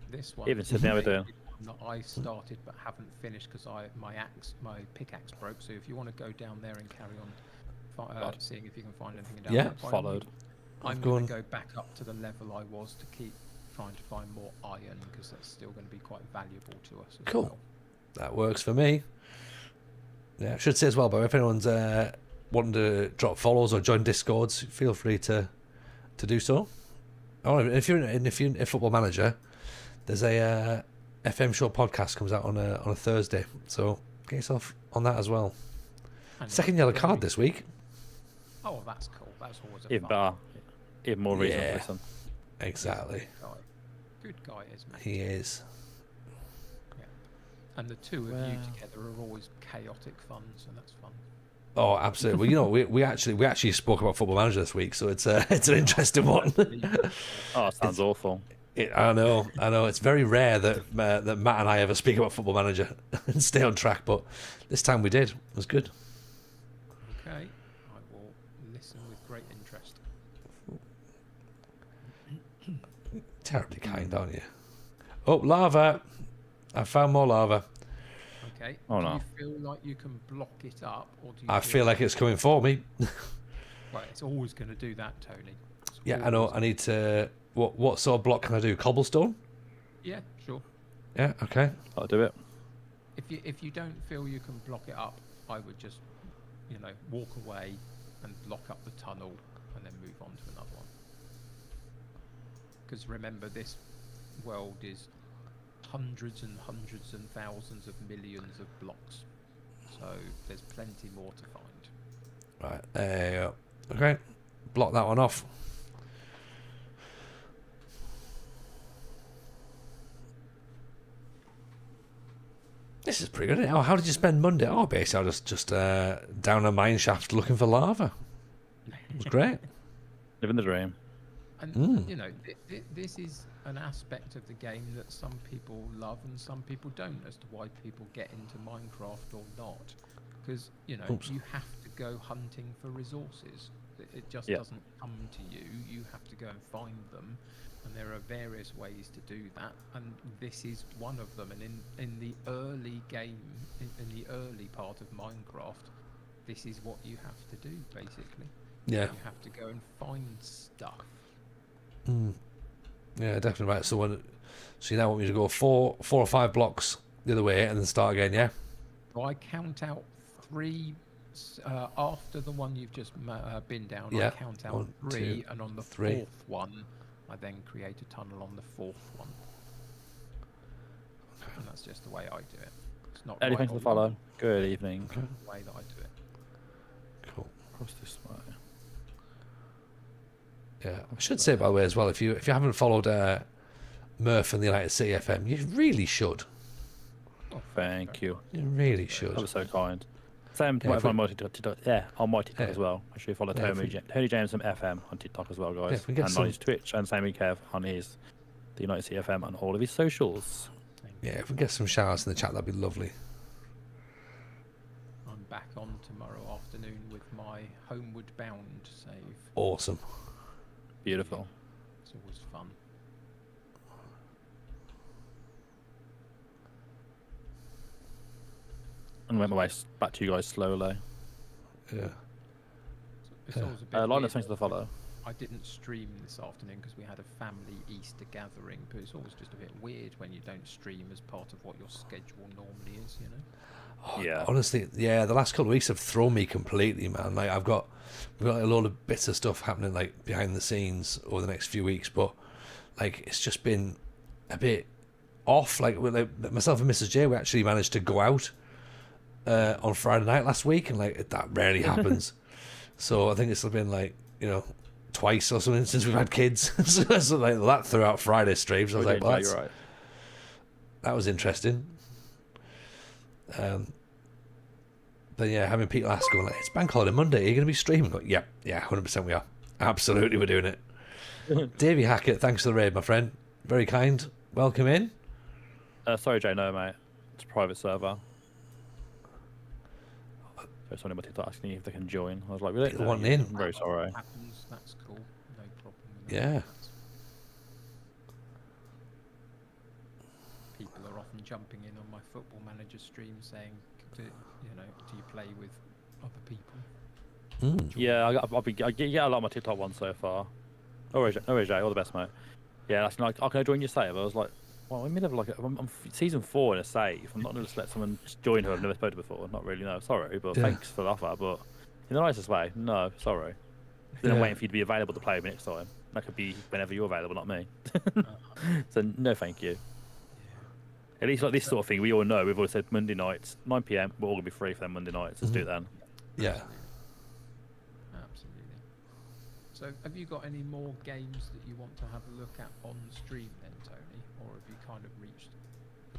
This one. Even is Sydney, how we the doing? one that I started but haven't finished because my pickaxe broke. So if you want to go down there and carry on Right. seeing if you can find anything down Yeah. there, by all Followed. means. I'm I've going gone- to go back up to the level I was to keep trying to find more iron because that's still going to be quite valuable to us. As Cool. Well. That works for me. Yeah, I should say as well, but if anyone's wanting to drop follows or join Discords, feel free to do so. Oh, if you're in Football Manager, there's a FM Show podcast comes out on a Thursday, so get yourself on that as well. And Second yellow when card we- this week. Oh, that's cool. That's always a Even fun. better. Even more reason Yeah. to listen. Exactly, Good guy is man. he is. And the two of you Well. together are always chaotic fun, so that's fun. Oh, absolutely. Well, you know, we actually spoke about Football Manager this week, so it's an interesting one. Oh, it sounds awful. I know. It's very rare that Matt and I ever speak about Football Manager and stay on track, but this time we did. It was good. Okay, I will listen with great interest. Terribly kind, aren't you? Oh, lava! I found more lava. Okay. Oh, do no. you feel like you can block it up, or do you I feel like it's coming for me. Right, it's always going to do that, Tony. It's Yeah, I know. always- I need to. What sort of block can I do? Cobblestone? Yeah, sure. Yeah. Okay. I'll do it. If you don't feel you can block it up, I would just, walk away and block up the tunnel, and then move on to another one. Because remember, this world is hundreds and hundreds and thousands of millions of blocks, so there's plenty more to find. Right. There you go. Okay. Block that one off. This is pretty good. Oh, how did you spend Monday? Oh, basically, I was just down a mine shaft looking for lava. It was great. Living the dream. And Mm. this is an aspect of the game that some people love and some people don't, as to why people get into Minecraft or not. Because Oops. you have to go hunting for resources. It just Yeah. doesn't come to you. You have to go and find them, and there are various ways to do that. And this is one of them. And in the early game, in the early part of Minecraft, this is what you have to do basically. Yeah. You have to go and find stuff. Mm. Yeah, definitely right. So you now want me to go four or five blocks the other way and then start again? Yeah. So I count out 3 after the one you've just been down. Yeah. I count out 1, 3, 2, and on the 3. 4th one, I then create a tunnel on the 4th one. And that's just the way I do it. It's not Anything right to or follow. wrong, Good evening. Okay. it's the way that I do it. Cool. Across this way. Yeah, I should say by the way as well, if you haven't followed Murph and the United City FM, you really should. Thank you. You really That should. was so kind. Same Yeah, yeah, on my TikTok. On my TikTok Yeah. as well. Make sure you follow Yeah, if Tony James from FM on TikTok as well, guys. if we get And some- on his Twitch, and Sammy Kev on his the United City FM on all of his socials. Yeah, if we get some shout outs in the chat, that'd be lovely. back on tomorrow afternoon with my Homeward Bound save. Awesome. Beautiful. It's always fun. And went my way back to you guys slowly. Yeah. It's always a bit Linus, weird thanks for the follow. I didn't stream this afternoon because we had a family Easter gathering, but it's always just a bit weird when you don't stream as part of what your schedule normally is, you know? Oh, Yeah. Honestly, yeah, the last couple of weeks have thrown me completely, man. Like we've got a lot of bits of stuff happening like behind the scenes over the next few weeks, but like it's just been a bit off. Like myself and Mrs. J, we actually managed to go out on Friday night last week, and like that rarely happens. So I think it's been like, twice or something since we've had kids. so like that throughout Friday streams. I was like, well, you're right. that was interesting. But yeah, having people ask, going like, it's Bank Holiday Monday, are you going to be streaming? Like, yeah, 100% we are. Absolutely, we're doing it. Davey Hackett, thanks for the raid, my friend. Very kind. Welcome in. Sorry, Jay, no, mate. It's a private server. There's somebody on my TikTok asking if they can join. I was like, really? People want in. I'm very sorry. Happens, that's cool. No problem with Yeah. that. People are often jumping in on my Football Manager stream saying, do you play with other people? Yeah, I get a lot of my TikTok ones so far. No worries, Jay. All the best, mate. Yeah, that's like, oh, can I join your save? I was like, well, I'm in the middle of like, I'm season 4 in a save. I'm not going to just let someone just join who I've never spoken to before. Not really, no. Sorry, but Yeah. thanks for the offer. But in the nicest way, no, sorry. Then I'm Yeah. waiting for you to be available to play with me next time. That could be whenever you're available, not me. So no, thank you. At least like this sort of thing, we all know. We've always said Monday nights, 9 p.m. We're all gonna be free for them Monday nights. Let's do it then. Yeah. Absolutely. So, have you got any more games that you want to have a look at on stream then, Tony, or have you kind of reached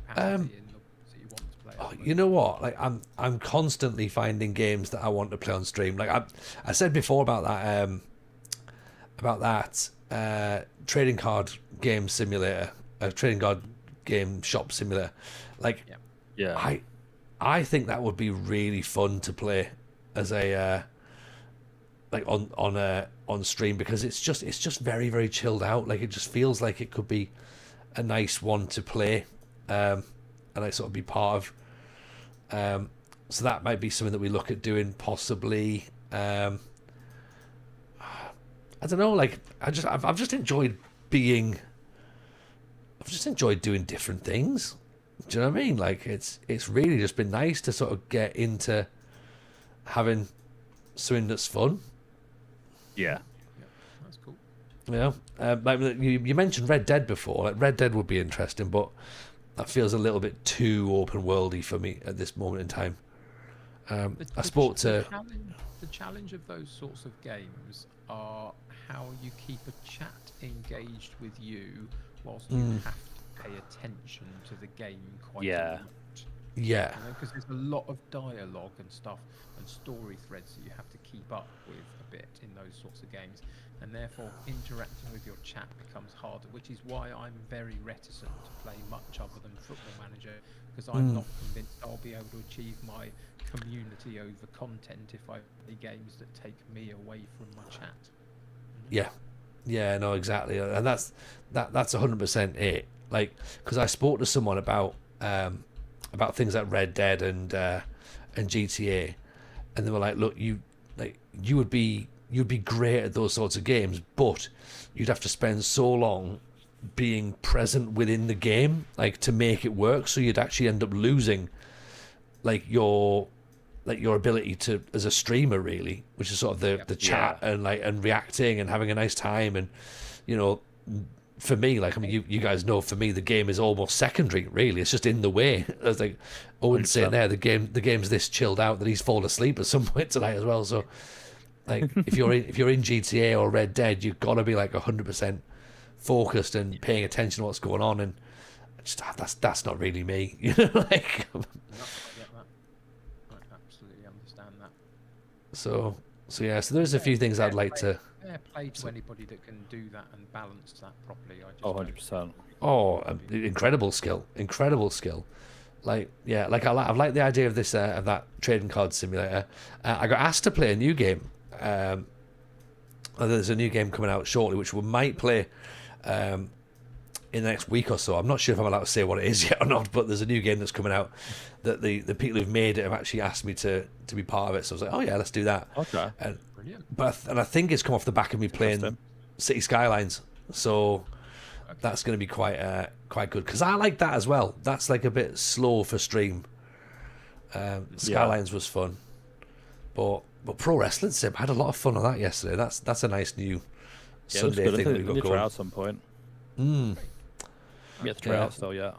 capacity in the ones that you want to play? Oh, you know what? Like I'm constantly finding games that I want to play on stream. Like I said before about that trading card game simulator, trading card game shop simulator. Like Yeah. I think that would be really fun to play as a like on stream, because it's just very, very chilled out. Like it just feels like it could be a nice one to play, and like sort of be part of. So that might be something that we look at doing possibly. I don't know. Like I've just enjoyed being. I've just enjoyed doing different things. Do you know what I mean? Like it's really just been nice to sort of get into having something that's fun. Yeah. That's cool. Like you mentioned Red Dead before. Like Red Dead would be interesting, but that feels a little bit too open worldy for me at this moment in time. I spoke to. The challenge of those sorts of games are how you keep a chat engaged with you whilst you have to pay attention to the game quite a lot. Yeah. Because there's a lot of dialogue and stuff and story threads that you have to keep up with a bit in those sorts of games, and therefore interacting with your chat becomes harder, which is why I'm very reticent to play much other than Football Manager, because I'm not convinced I'll be able to achieve my community over content if I play games that take me away from my chat. Yeah, no, exactly, and that's 100% it. Like, because I spoke to someone about things like Red Dead and GTA, and they were like, "Look, you'd be great at those sorts of games, but you'd have to spend so long being present within the game, like to make it work. So you'd actually end up losing, like your ability to as a streamer, really, which is sort of the chat and reacting and having a nice time, and for me, like, I mean, you guys know, for me the game is almost secondary, really. It's just in the way. As like Owen's saying there, the game's this chilled out that he's fallen asleep at some point tonight as well. So like if you're in GTA or Red Dead, you've got to be like 100% focused and paying attention to what's going on, and just that's not really me, like. I absolutely understand that. So yeah, so there's a few things I'd like to. Fair play to anybody that can do that and balance that properly. I just Oh, 100%. Oh, incredible skill. Like, yeah, like I like the idea of this of that trading card simulator. I got asked to play a new game. There's a new game coming out shortly, which we might play in the next week or so. I'm not sure if I'm allowed to say what it is yet or not, but there's a new game that's coming out that the people who've made it have actually asked me to be part of it. So I was like, oh yeah, let's do that. Okay. Brilliant. And I think it's come off the back of me playing Interesting. City Skylines, so that's going to be quite good because I like that as well. That's like a bit slow for stream. Skylines was fun, but Pro Wrestling Sim, I had a lot of fun on that yesterday. That's a nice new Yeah, it looks Sunday good. I thing think we've we got need to try going. out at some point. Mm. We have to try Yeah. out still, yeah.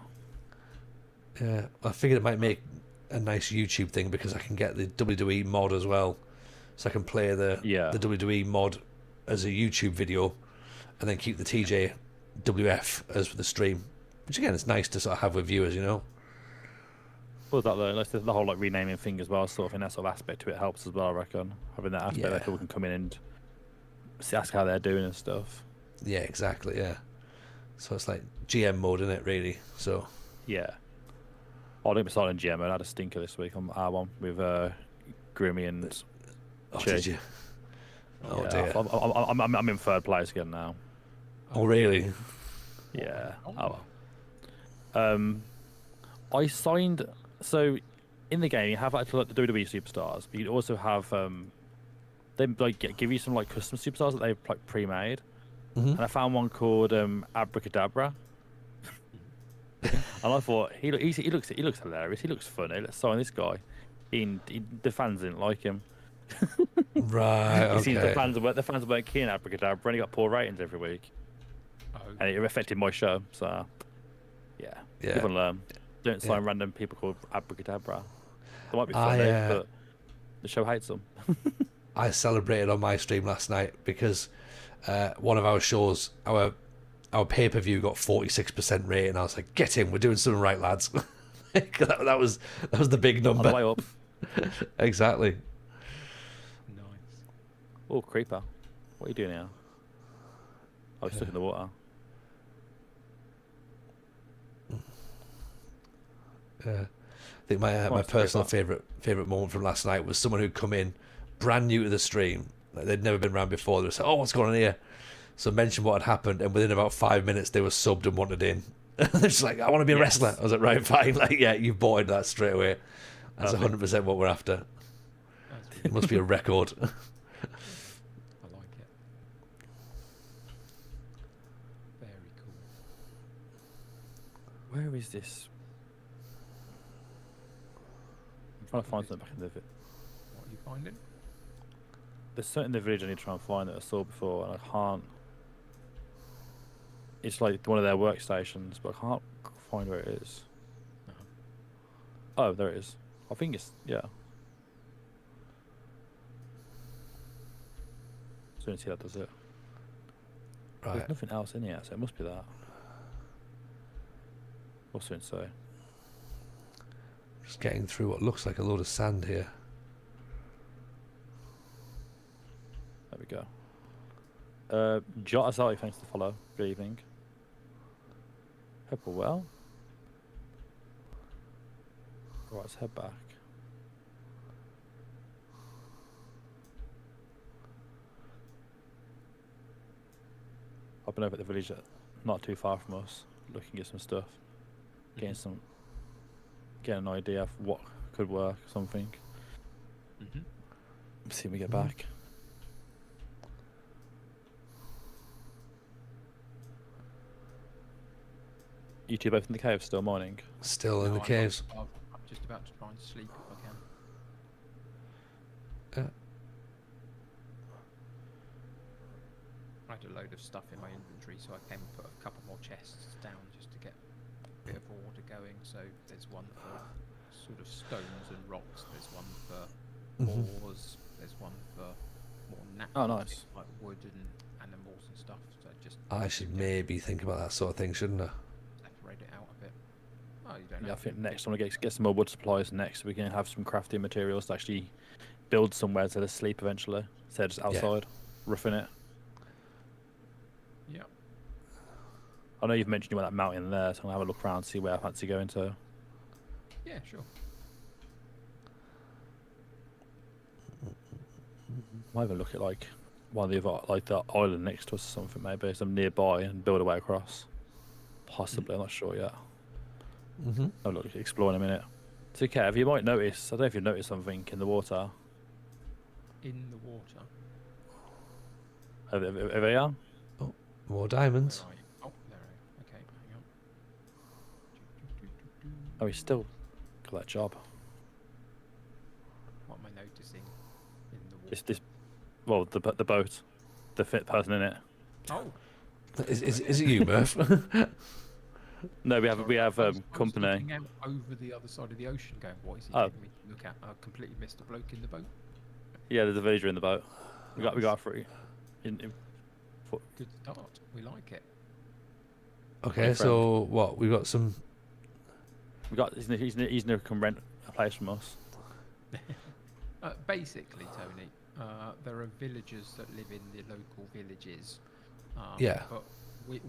Yeah, I figured it might make a nice YouTube thing because I can get the WWE mod as well, so I can play the WWE mod as a YouTube video, and then keep the TJWF as for the stream. Which again, it's nice to sort of have with viewers, you know. Well, that though, the whole like renaming thing as well, sort of in that sort of aspect to it helps as well. I reckon having that aspect Yeah. that people can come in and ask how they're doing and stuff. Yeah, exactly. Yeah. So it's like GM mode, isn't it? Really. So. Yeah. I didn't start in GM. I had a stinker this week on R1 with Grimmy and Oh, Che. did you? Oh Yeah, dear. I'm in third place again now. Oh really? Yeah. Oh well. I signed. So in the game, you have actually like the WWE superstars, but you also have they like give you some like custom superstars that they've like pre-made. Mhm. And I found one called Abracadabra. And I thought he looks hilarious. He looks funny. Let's sign this guy. The fans didn't like him. Right. It seems Okay. the fans weren't keen on Abracadabra, and he got poor ratings every week, Oh, and it affected my show. So yeah, Yeah. live and learn. Don't sign Yeah. random people called Abracadabra. They might be I, funny, but the show hates them. I celebrated on my stream last night because one of our shows, our pay-per-view got 46% rating. I was like, get in, we're doing something right, lads. that was the big On the number. way up. Exactly. nice. Oh, creeper! What are you doing now? I was stuck in the water. I think my Nice to personal hear favorite moment from last night was someone who'd come in brand new to the stream, like they'd never been around before. They were like, "Oh, what's going on here?" So I mentioned what had happened, and within about 5 minutes, they were subbed and wanted in. They're just like, "I want to be a Yes. wrestler." I was like, "Right, fine." Like, yeah, you've bought into that straight away. That's Perfect. 100% what we're after. That's It must be a record. I like it. Very cool. Where is this? I'm trying to find something back in the. What are you finding? There's something in the village I need to try and find that I saw before, and I can't. It's like one of their workstations, but I can't find where it is. Oh, there it is. I think it's yeah. As soon as that does it. Right. There's nothing else in here, so it must be that. Or soon so. Just getting through what looks like a load of sand here. There we go. Jot us out, thanks to follow. Good evening. Hope all well. Right, let's head back. I've been over at the village not too far from us, looking at some stuff. Getting an idea of what could work, something. Mm-hmm. See when we get back. You two both in the cave still mining? Still in No, the I'm caves. I'm just about to try and sleep if I can. I had a load of stuff in my inventory, so I came and put a couple more chests down just to get a bit of order going. So there's one for sort of stones and rocks. There's one for Mhm. ores. There's one for more Oh, natural nice. things like wood and animals and stuff. So just I should maybe think about that sort of thing, shouldn't I? separate it out a bit. Oh, you don't Yeah, I have to. think next I'm gonna get some more wood supplies next, so we can have some crafting materials to actually build somewhere to sleep eventually. Instead of just outside, roughing it. Yeah. I know you've mentioned you want that mountain there, so I'm gonna have a look around and see where I fancy going to. Yeah, sure. Might even look at like one of the other, like the island next to us or something, maybe some nearby, and build a way across. Possibly, I'm not sure yet. Mm-hmm. I'll look, explore in a minute. So, Kev, you might notice. I don't know if you've noticed something in the water. In the water. Over here. More diamonds. Where are you? Oh, there. Okay, hang on. Oh, he's still got that job. What am I noticing in the water? Well, the boat, the fit person in it. Oh, Is it you, Murph? No, we have sorry, I was company. looking out over the other side of the ocean, going, "What is he Oh. taking me to look at?" I completely missed the bloke in the boat. Yeah, there's a villager in the boat. We got three. Good start. We like it. Okay, so what? We've got some. He's gonna come rent a place from us. Basically, Tony, there are villagers that live in the local villages. Yeah. But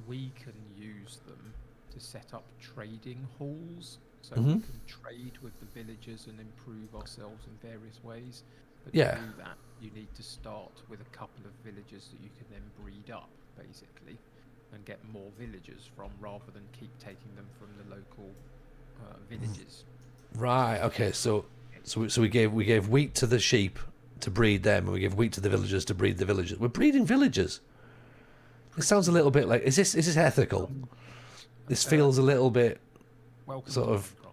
we can use them to set up trading halls, so Mhm. we can trade with the villagers and improve ourselves in various ways. But Yeah. to do that, you need to start with a couple of villagers that you can then breed up, basically, and get more villagers from, rather than keep taking them from the local villages. Right. Okay. So we gave wheat to the sheep to breed them, and we gave wheat to the villagers to breed the villagers. We're breeding villagers. It sounds a little bit like is this ethical? This feels a little bit Welcome sort to of Minecraft.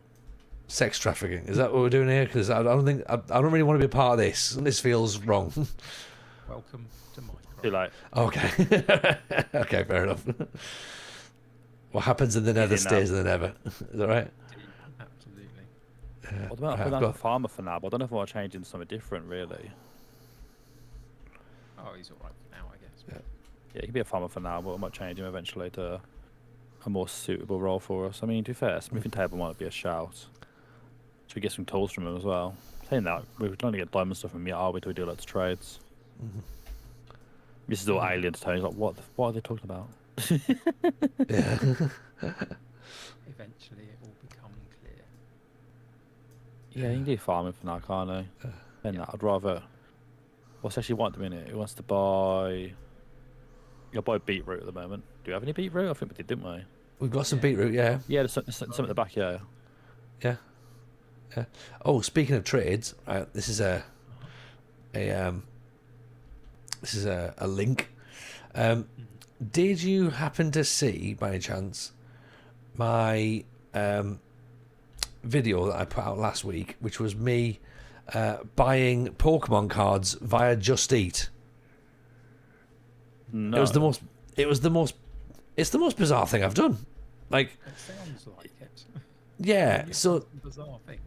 sex trafficking. Is that what we're doing here? Because I don't really want to be a part of this. This feels wrong. Welcome to Minecraft. Too late. Okay. Okay. Fair enough. What happens in the nether Easy stays in the nether. Is that right? Absolutely. Well, I'm I've not got- a farmer for now, but I don't know if I want to change into something different, really. Oh, he's all right for now, I guess. Yeah, he can be a farmer for now, but I might change him eventually to a more suitable role for us. I mean, to be fair, smithing table might be a shout. Should we get some tools from him as well? Saying that, we're trying to get diamond stuff from me, are we, till we do lots of trades? This is all alien to Tony. He's like, what are they talking about? Yeah. Eventually, it will become clear. Yeah, he can do farming for now, can't he? Then that, I'd rather. What's actually want at the minute? He wants to buy. You'll buy beetroot at the moment. Do you have any beetroot? I think we did, didn't we? We've got some beetroot. Yeah. Yeah, there's some at the back. Yeah. Yeah. Yeah. Oh, speaking of trades, right, this is a link. Did you happen to see, by any chance, my video that I put out last week, which was me buying Pokemon cards via Just Eat? No. It was the most bizarre thing I've done. Like, It sounds like it. yeah. You So find some bizarre things.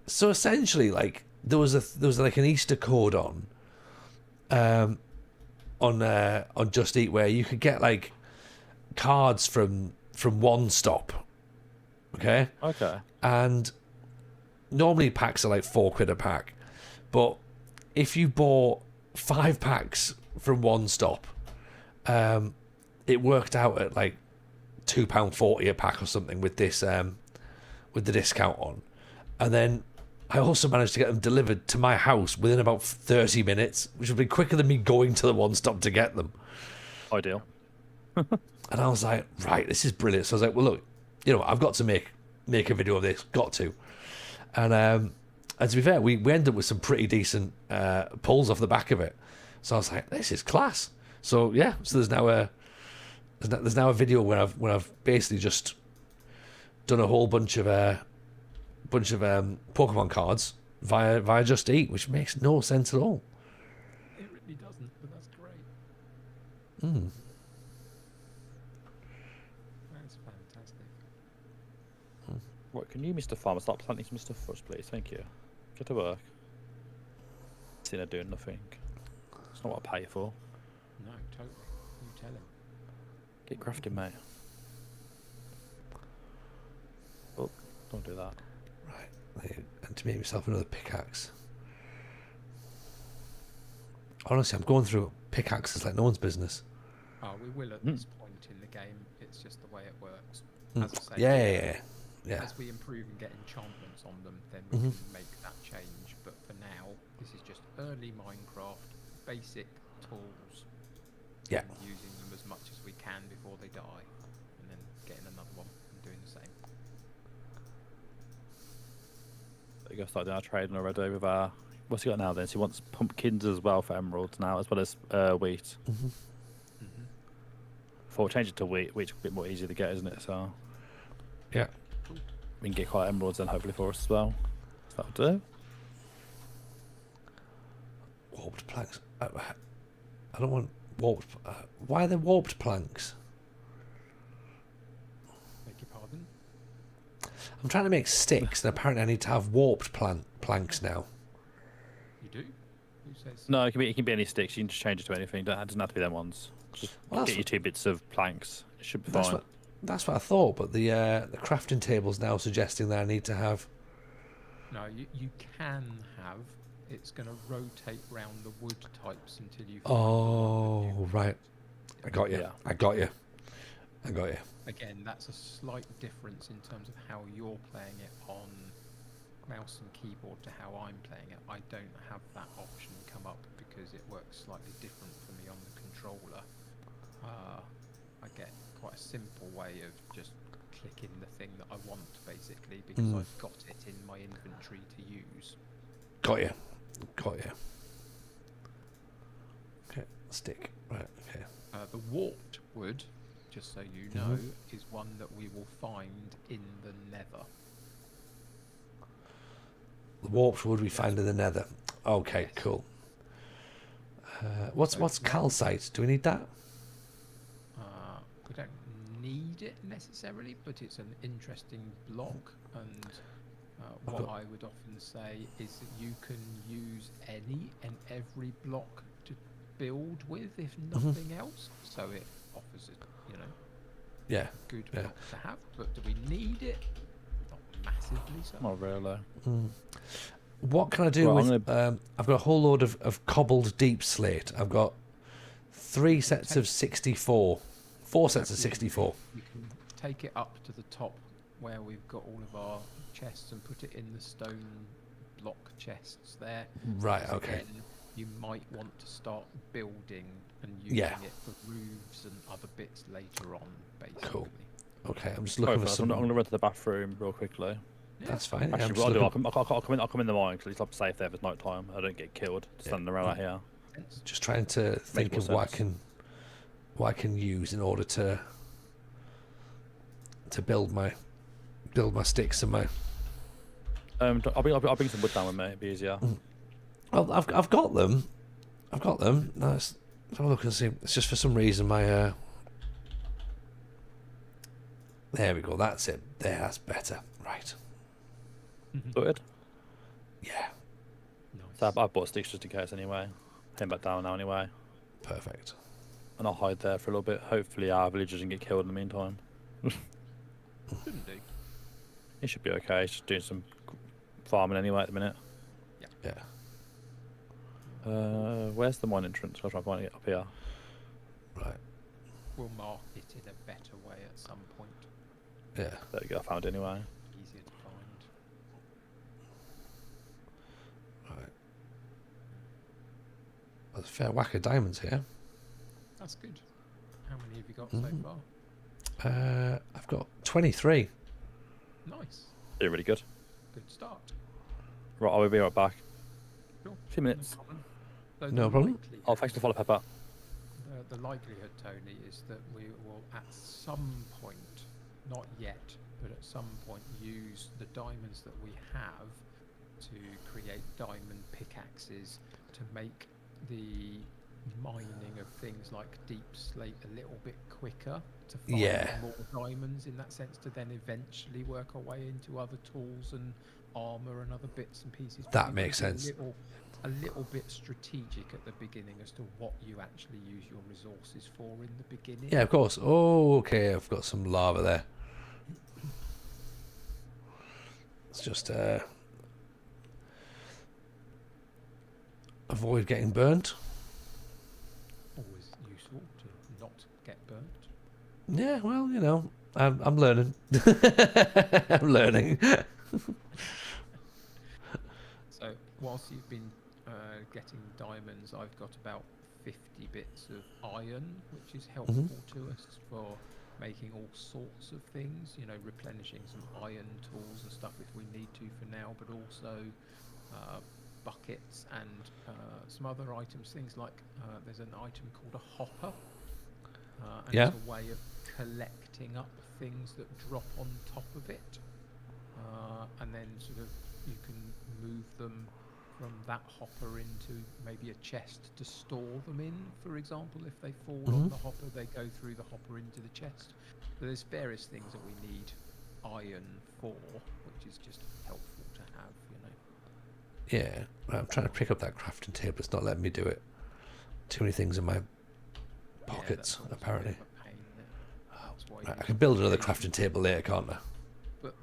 So essentially, like there was like an Easter code on Just Eat where you could get like cards from One Stop, okay, Okay. and normally packs are like £4 a pack, but if you bought 5 packs from One Stop, it worked out at like £2.40 a pack or something with this with the discount on. And then I also managed to get them delivered to my house within about 30 minutes, which would be quicker than me going to the One Stop to get them. Ideal. And I was like, right, this is brilliant. So I was like, well, look, I've got to make a video of this. Got to. And to be fair, we ended up with some pretty decent pulls off the back of it. So I was like, this is class. So yeah, so there's now a video where I've basically just done a whole bunch of Pokemon cards via Just Eat, which makes no sense at all. It really doesn't, but that's great. Mm. That's fantastic. What can you, Mr. Farmer, start planting some stuff for us, please? Thank you. Get to work. Sitting there doing nothing. It's not what I pay you for. No, totally. You tell him. Get crafting, mate. Oh, don't do that. Right, and to make myself another pickaxe. Honestly, I'm going through pickaxes like no one's business. Oh, we will at this point in the game. It's just the way it works. Mm. As I say, Yeah. as we improve and get enchantment enchantments on them, then we can make that change. But for now, this is just early Minecraft, basic tools. Yeah. And using them as much as we can before they die, and then getting another one and doing the same. There you go, start doing our trading already with our. What's he got now then? So he wants pumpkins as well for emeralds now, as well as wheat. Before we change it to wheat, wheat's a bit more easy to get, isn't it? So Yeah. we can get quite emeralds then, hopefully for us as well. So that'll do. Warped planks. I don't want warped. Why are there warped planks? Beg your pardon? I'm trying to make sticks, and apparently I need to have warped planks now. You do? Who says? No, it can be any sticks. You can just change it to anything. It doesn't have to be them ones. Just Well, get you 2 bits of planks. It should be That's fine. that's what I thought, but the crafting table's now suggesting that I need to have. No, you can have. It's going to rotate round the wood types until you. find the one that you- Oh, right. I got you. Yeah. I got you. I got you. Again, that's a slight difference in terms of how you're playing it on mouse and keyboard to how I'm playing it. I don't have that option come up because it works slightly different for me on the controller. I get quite a simple way of just clicking the thing that I want, basically, because I've got it in my inventory to use. Got you. Got you. Okay, stick. Right, okay. The warped wood, just so you know, is one that we will find in the Nether. The warped wood we find in the nether. Okay, Yes. cool. What's calcite? Do we need that? We don't need it necessarily, but it's an interesting block, and what I would often say is that you can use any and every block to build with, if nothing else. So it offers a, Yeah. good Yeah. block to have. But do we need it? Not massively so. Not really. What can I do Right, with? I've got a whole load of cobbled deep slate. I've got 3 sets of 64, 4 sets of 64. You can take it up to the top where we've got all of our chests and put it in the stone block chests there. Right. Because Okay. again, you might want to start building and Yeah. using it for roofs and other bits later on, basically. Cool. Okay. I'm just Sorry looking for for that. some. I'm going to run to the bathroom real quickly. That's fine. Actually, I'm just what I'll do, looking- I'll come in the mine because at least I'm safe there if it's night time. I don't get killed standing around out here. just trying to think more of what sense. I can use in order to build my sticks and my. I'll bring some wood down with me. It'd be easier. Well, I've got them. I've got them. No, let's have a look and see. It's just for some reason my. There we go. That's it. There. That's better. Right. Sorted. Yeah. So I bought sticks just in case anyway. Heading back down now anyway. Perfect. And I'll hide there for a little bit. Hopefully our villagers can get killed in the meantime. Shouldn't do. It should be okay. It's just doing some farming anyway at the minute. Yeah. Where's the mine entrance? I'll try and find it up here. Right. We'll mark it in a better way at some point. Yeah. There we go. I found it anyway. Easier to find. Right. There's a fair whack of diamonds here. That's good. How many have you got so far? I've got 23. Nice. Doing really good. Good start. Right, I'll be right back. Sure. A few minutes. No problem. Though No the problem. likelihood- Oh, thanks to follow Pepper. The likelihood, Tony, is that we will at some point, not yet, but at some point use the diamonds that we have to create diamond pickaxes to make the mining of things like deep slate a little bit quicker, to find Yeah. more diamonds in that sense, to then eventually work our way into other tools and armor and other bits and pieces. But That you makes can be sense. a little bit strategic at the beginning as to what you actually use your resources for in the beginning. Yeah, of course. Oh, okay. I've got some lava there. It's just avoid getting burnt. Always useful to not get burnt. Yeah, well, I'm learning. I'm learning. whilst you've been getting diamonds, I've got about 50 bits of iron, which is helpful to us for making all sorts of things. You know, replenishing some iron tools and stuff if we need to for now, but also buckets and some other items. Things like there's an item called a hopper, and Yeah. it's a way of collecting up things that drop on top of it, and then sort of you can move them from that hopper into maybe a chest to store them in. For example, if they fall on the hopper, they go through the hopper into the chest. So there's various things that we need iron for, which is just helpful to have, you know. Yeah, right, I'm trying to pick up that crafting table. It's not letting me do it. Too many things in my pockets, Yeah, that's always a bit apparently. of a pain, isn't it? That's why Right, you I can build another need- crafting table later, can't I? But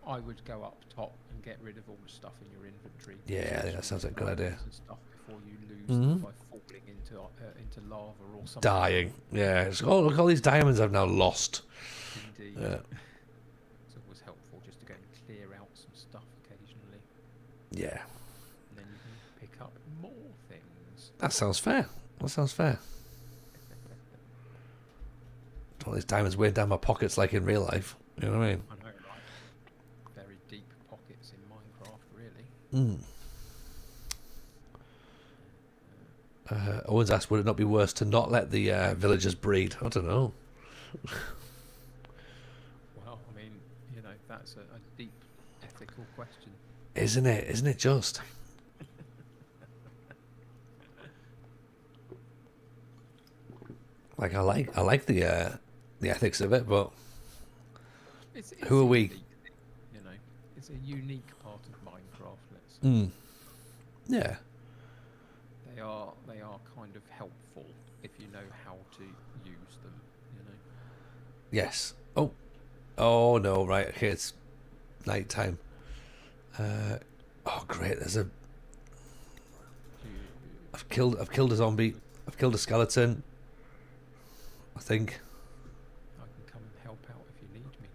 I would go up top and get rid of all the stuff in your inventory. Yeah, I think that sounds like a good idea. And stuff before you lose Mhm. them by falling into lava or something. Dying. Yeah. It's, oh, look, all these diamonds I've now lost. Indeed. Yeah. It's always helpful just to go and clear out some stuff occasionally, Yeah. and then you can pick up more things. That sounds fair. That sounds fair. All these diamonds weighed down my pockets like in real life. You know what I mean? I know, right? Very deep pockets in Minecraft, really. Owen's asked, would it not be worse to not let the villagers breed? I don't know. Well, I mean, you know, that's a deep ethical question. Isn't it? Isn't it just? Like I like the ethics of it, but It's Who are we? unique, you know, it's a unique part of Minecraft. Let's say. Yeah. They are kind of helpful if you know how to use them. You know. Yes. Oh no! Right. Okay. It's night time. Oh great! You- I've killed a zombie. I've killed a skeleton. I think. I can come and help out if you need me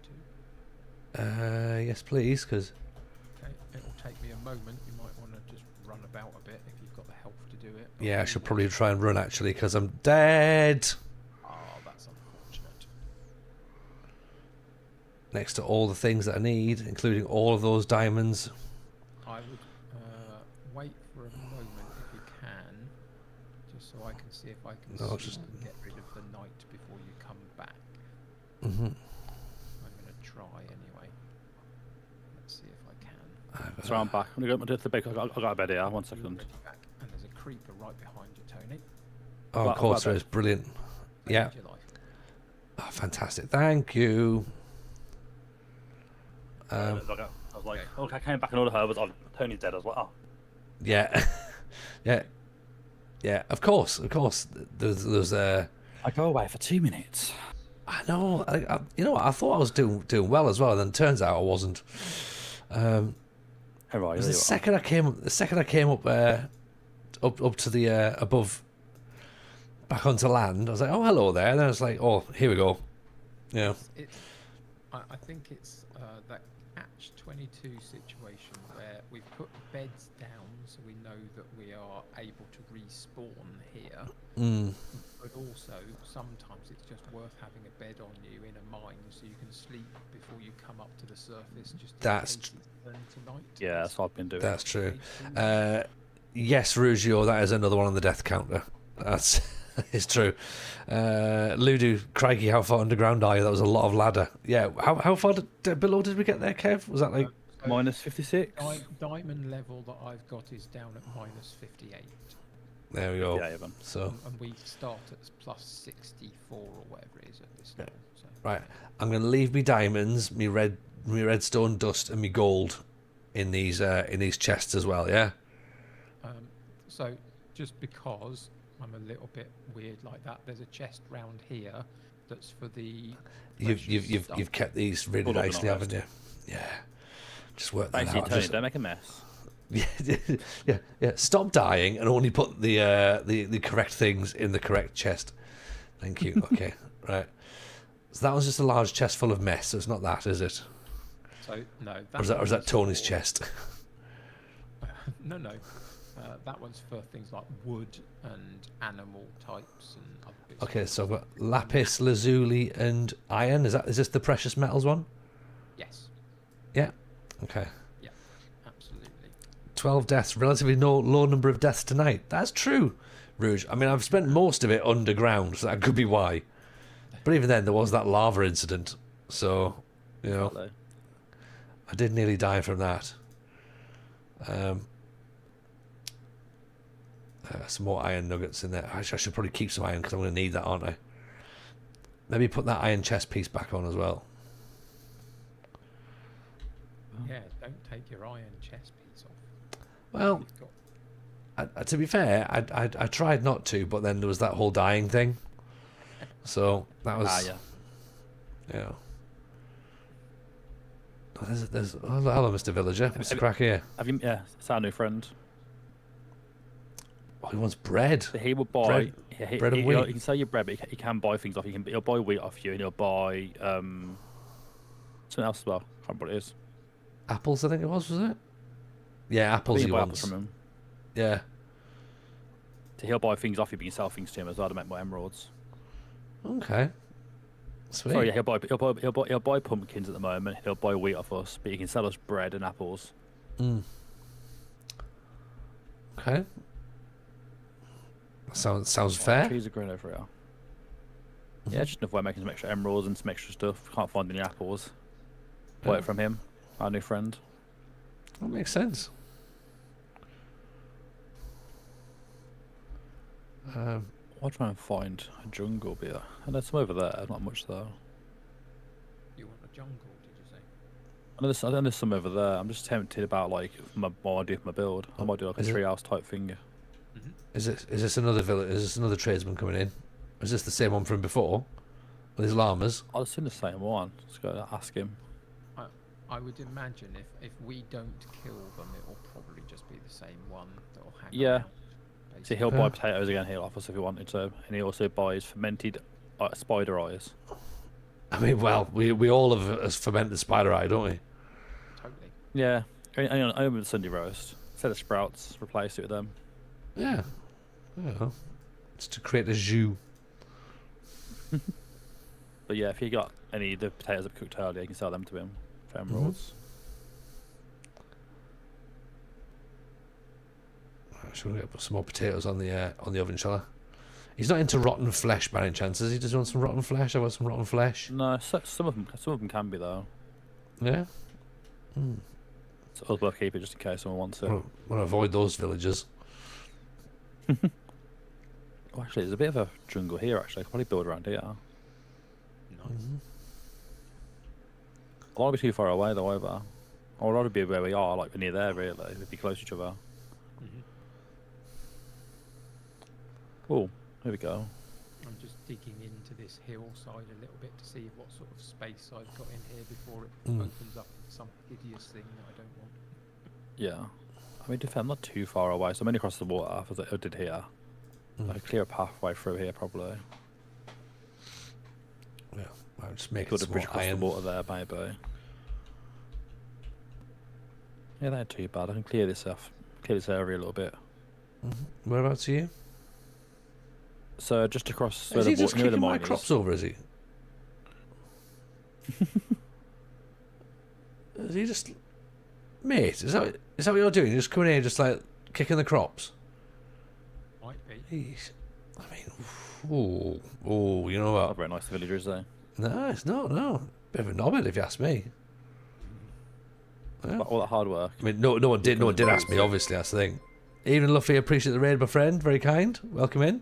to. Yes, please. Because Okay, it'll take me a moment. You might want to just run about a bit if you've got the health to do it. but yeah, I we'll should get- probably try and run actually because I'm dead Oh, that's unfortunate. next to all the things that I need, including all of those diamonds. I would wait for a moment if you can, just so I can see if I can No, sleep just- and get rid of the night before you come back. Mm-hmm. I'm going to try anyway. Let's see if I can. So I'm back. I'm gonna go to the big. I got a bed here. 1 second. Already back. And there's a creeper right behind you, Tony. Oh, of Well, course well there is. Brilliant. Yeah. Saved your life. Oh, fantastic. Thank you. I was like, okay, I came back and all the herbs. Oh, Tony's dead. I was like, oh. Yeah. Yeah. Of course. There's I go away for 2 minutes. I know. You know what? I thought I was doing well as well, and then turns out I wasn't. All right. It was the second I came up up to the above, back onto land. I was like, oh hello there. And then I was like, oh here we go. Yeah. I think it's that catch-22 situation where we've put beds down so we know that we are able to respawn here. But also, sometimes it's just worth having a bed on you in a mine so you can sleep before you come up to the surface. Just in That's case it's turned to night. Yeah, that's what I've been doing. That's true. Way too Yes, Rugio, that is another one on the death counter. That's it's true. Ludo, crikey, how far underground are you? That was a lot of ladder. Yeah, how far below did we get there, Kev? Was that like? So Minus 56. diamond level that I've got is down at minus 58. There we go. Yeah, even. So And we start at plus 64 or whatever it is at this level. So, right, I'm gonna leave me diamonds, me redstone dust, and me gold in these chests as well. Yeah. so just because I'm a little bit weird like that, there's a chest round here that's for the. precious stuff. You've kept these really All nicely, haven't organised. you? Yeah. Just work that Basically, out. Tony, Just- don't make a mess. yeah. Stop dying and only put the correct things in the correct chest. Thank you. Okay, right. So that was just a large chest full of mess. So it's not that, is it? So no. Or is that one Tony's for- chest? No, no. That one's for things like wood and animal types and other bits. Okay, so I've got lapis, lazuli, and iron. Is this the precious metals one? Yes. Yeah. Okay. Yeah. Absolutely. 12 deaths, relatively low number of deaths tonight. That's true, Rouge. I mean, I've spent most of it underground, so that could be why. But even then, there was that lava incident. So, you know, Hello. I did nearly die from that. Some more iron nuggets in there. Actually, I should probably keep some iron because I'm going to need that, aren't I? Maybe put that iron chest piece back on as well. Yeah. Don't take your iron chest piece off. Well, You've got to be fair, I tried not to, but then there was that whole dying thing. So that was, Yeah. yeah. Oh, hello, Mr. Villager. What's the crack here? Have you? Yeah, it's our new friend. Oh, he wants bread. So he will buy. Bread- bread and wheat. You can sell your bread, but he can buy things off. He'll buy wheat off you, and he'll buy something else as well. I can't remember what it is. Apples, I think it was it? Yeah, I apples think he you buy apples wants. from him. Yeah. So he'll buy things off you, but you can sell things to him as well to make more emeralds. Okay. Sweet. So yeah, he'll buy pumpkins at the moment. He'll buy wheat off us, but he can sell us bread and apples. Mm. Okay. Sounds fair. Trees are growing over here. Yeah, just enough way of making some extra emeralds and some extra stuff. Can't find any apples. Buy Yeah. it from him, our new friend. That makes sense. I'll try and find a jungle beer. And there's some over there, not much though. you want a jungle? Did you say? I know there's some over there. I'm just tempted about like what I do for my build. I might do like a Is it- treehouse type thing. Is this another village? Is this another tradesman coming in? Is this the same one from before? With his llamas? I'll assume the same one. Just go ask him. I would imagine if we don't kill them, it will probably just be the same one that will hang Yeah. around. See, basically. he'll Yeah. buy potatoes again. He'll offer us if he wanted to, and he also buys fermented spider eyes. I mean, well, we all have a fermented spider eye, don't we? Totally. Yeah, I remember the Sunday roast. Instead of sprouts, replace it with them. Yeah. Yeah. It's to create a jus. But yeah, if he got any of the potatoes that cooked earlier, you can sell them to him for emeralds. Should we put some more potatoes on the oven, shall I? He's not into rotten flesh by any chance, is he? Does he want some rotten flesh? I want some rotten flesh. No, some of them can be though. Yeah. So I'll keep it just in case someone wants it. Want to avoid those villagers. Oh, actually, there's a bit of a jungle here. Actually, I could probably build around here. Nice. I don't want to be too far away though either. I would rather be where we are, like near there really. We'd be close to each other. Mhm. Oh, here we go. I'm just digging into this hillside a little bit to see what sort of space I've got in here before it opens up into some hideous thing that I don't want. Yeah. I mean, to be fair, I'm not too far away, so I'm only across the water, as I did here. I could clear a pathway through here, probably. Yeah. I'll just make Build a some bridge more across iron. the water there, maybe. Yeah, that ain't too bad. I can clear this off, clear this area a little bit. Whereabouts are you? So just across where Is the he just near the kicking my mine is. crops over, is he? Is he just... Mate, is that what you're doing? You're just coming in just like kicking the crops? Might be. Jeez. I mean, ooh, you know Not what? very nice villagers there. Nice, no. Bit of a knobhead if you ask me. Yeah. But all that hard work. I mean, no one did ask me, obviously, that's the thing. Evening, Luffy, appreciate the raid, my friend. Very kind. Welcome in.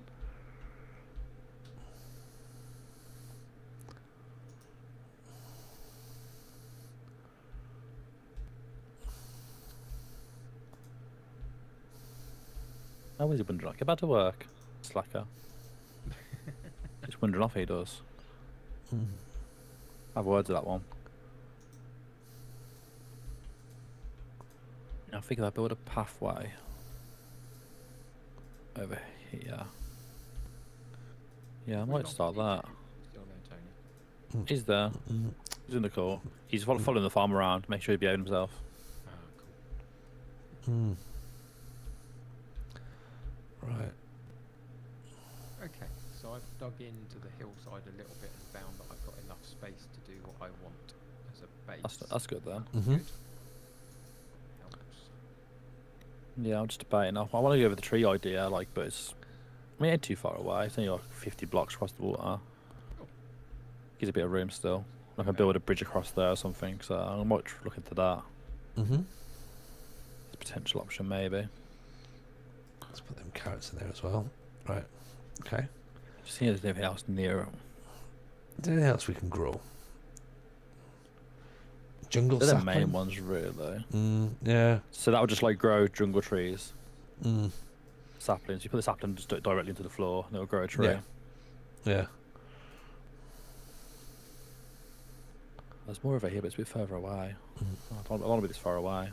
How is he wandering off? Get back to work. Slacker. Just wandering off, he does. Have words of that one. I think if I build a pathway over here. Yeah, I might start that. Still there, Tony. He's there. He's in the core. He's following the farm around, make sure he behaves himself. Ah, cool. Right. Okay, so I've dug into the hillside a little bit and found that I've got enough space to do what I want as a base. That's good then. Mm-hmm. Helps. Yeah, I'm just debating. I want to go with the tree idea, like, but it's. I mean, it ain't too far away. It's only like 50 blocks across the water. Cool. Gives a bit of room still. I can build a bridge across there or something. So I might look into that. Mm-hmm. It's a potential option, maybe. Let's put them carrots in there as well. Right. Okay. Just see if there's anything else near it. Is there anything else we can grow? Jungle They're the sapling? main ones, really. Yeah. So that would just like grow jungle trees, Mm. saplings. You put the sapling just directly into the floor, and it'll grow a tree. Yeah. Yeah. There's more over here, but it's a bit further away. Mm. I don't want to be this far away.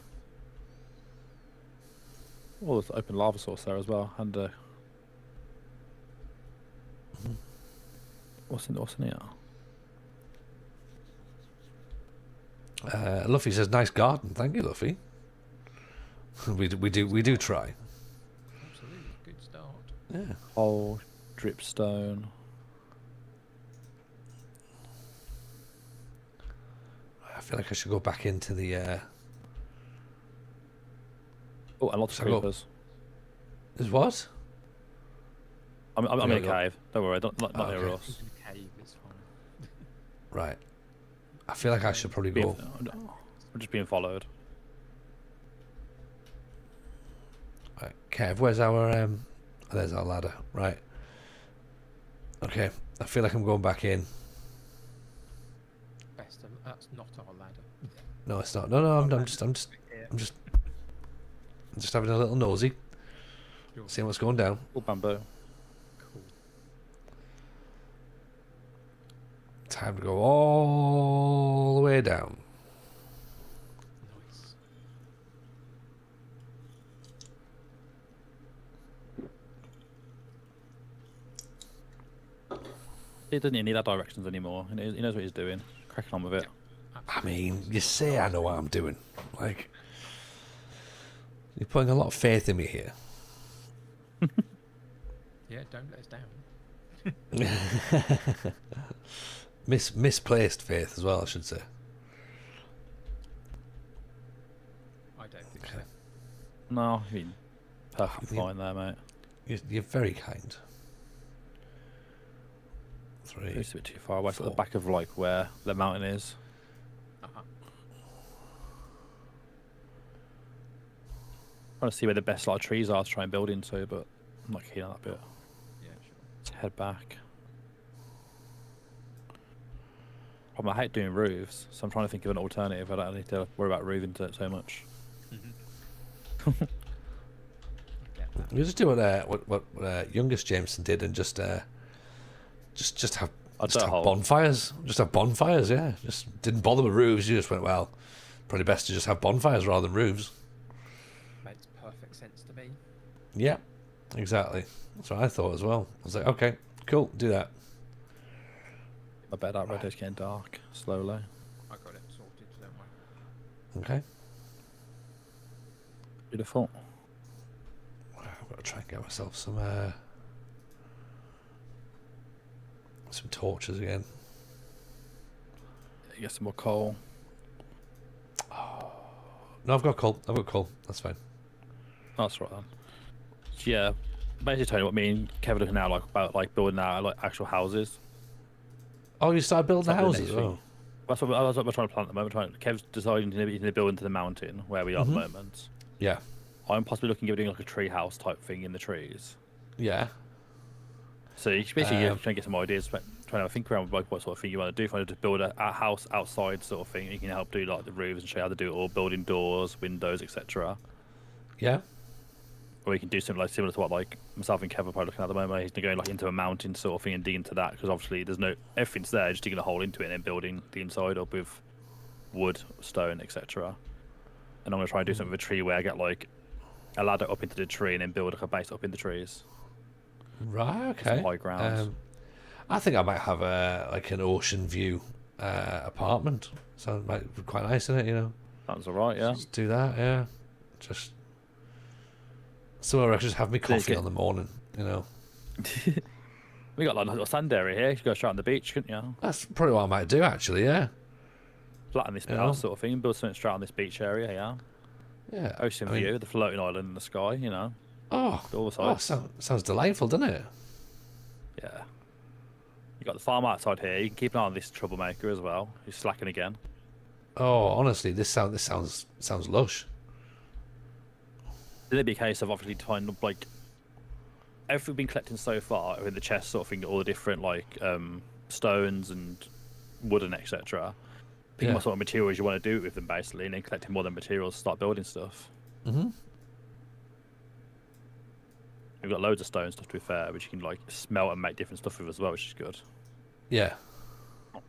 Oh, there's an open lava source there as well, and what's in here? Luffy says, "Nice garden, thank you, Luffy." we do try. Absolutely, good start. Yeah. Oh, dripstone. I feel like I should go back into the. Oh, and lots of Shall I go- creepers. Is what? I'm Yeah, in a go- cave. Don't worry, not Oh, near okay. us. In the cave, it's fine. Right. I feel like I should probably go. I'm just being followed. Right. Kev, where's our there's our ladder. Right. Okay. I feel like I'm going back in. That's not our ladder. No, it's not. No, I'm just having a little nosy, Sure. seeing what's going down. Oh, bamboo. Cool. Time to go all the way down. Nice. He doesn't even need that directions anymore. He knows what he's doing. Cracking on with it. I mean, you say I know what I'm doing. Like, you're putting a lot of faith in me here. Yeah, don't let us down. Misplaced faith as well, I should say. I don't think Okay. No, I mean, perfectly Yeah. fine there, mate. You're very kind. 3. It's a bit too far away. It's at the 4. back of like where the mountain is. so. Uh-huh. Trying to see where the best like trees are to try and build into, but I'm not keen on that bit. Yeah, sure. Let's head back. I hate doing roofs, so I'm trying to think of an alternative. I don't need to worry about roofing so much. Mm-hmm. Get that. You just do what youngest Jameson did and just have I'd just do a have hole. bonfires. Just have bonfires, yeah. Just didn't bother with roofs. You just went, well, probably best to just have bonfires rather than roofs. Makes perfect sense to me. Yeah, exactly. That's what I thought as well. I was like, okay, cool, do that. I bet that red is getting dark slowly. I got it sorted, don't worry. Okay. Beautiful. I've got to try and get myself some torches again. Get some more coal. No, I've got coal. That's fine. Oh, that's right then. So, yeah, basically telling you what me and Kevin are looking now like about like building out like actual houses. Oh, you started building the Start doing houses? next Oh. week. That's what we're trying to plan at the moment. Kev's deciding to build into the mountain where we are at the moment. Yeah. I'm possibly looking at doing like a tree house type thing in the trees. Yeah. So you basically trying to get some ideas, but trying to think around like what sort of thing you want to do. If you want to just build a house outside sort of thing, you can help do like the roofs and show you how to do it all, building doors, windows, etc. Yeah. Or you can do something like similar to what like myself and Kev are probably looking at the moment. He's going like into a mountain sort of thing and dig into that because obviously there's no everything's there, just digging a hole into it and then building the inside up with wood, stone, etc. And I'm gonna try and do something with a tree where I get like a ladder up into the tree and then build like a base up in the trees. Right. Okay. Some high ground. I think I might have like an ocean view apartment. So it might be quite nice, isn't it? You know. Sounds alright, yeah. Just do that. Yeah. Just Somewhere I could just have my coffee get- on the morning, you know. We got like a little sand area here. You could go straight on the beach, couldn't you? That's probably what I might do, actually, yeah. Flatten this bit Yeah. out, sort of thing. Build something straight on this beach area, yeah. Yeah. Ocean I mean, view, the floating island in the sky, you know. Oh, All the oh sides. sounds delightful, doesn't it? Yeah. You got the farm outside here. You can keep an eye on this troublemaker as well. He's slacking again. Oh, honestly, this sounds lush. It'd be a case of obviously trying to like everything we've been collecting so far in the chest, sort of thing, all the different like stones and wood and etc. Picking Yeah. what sort of materials you want to do with them basically, and then collecting more than materials to start building stuff. Mhm. We've got loads of stone stuff to be fair, which you can like smelt and make different stuff with as well, which is good. Yeah. I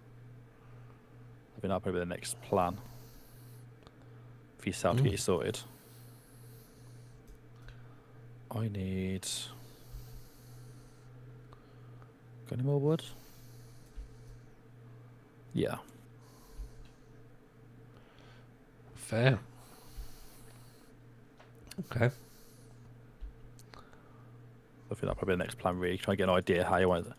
think that'll probably be the next plan for yourself to get you sorted. I need. Got any more wood? Yeah. Fair. Okay. I think that'll probably be the next plan. Really, try and get an idea how you want it.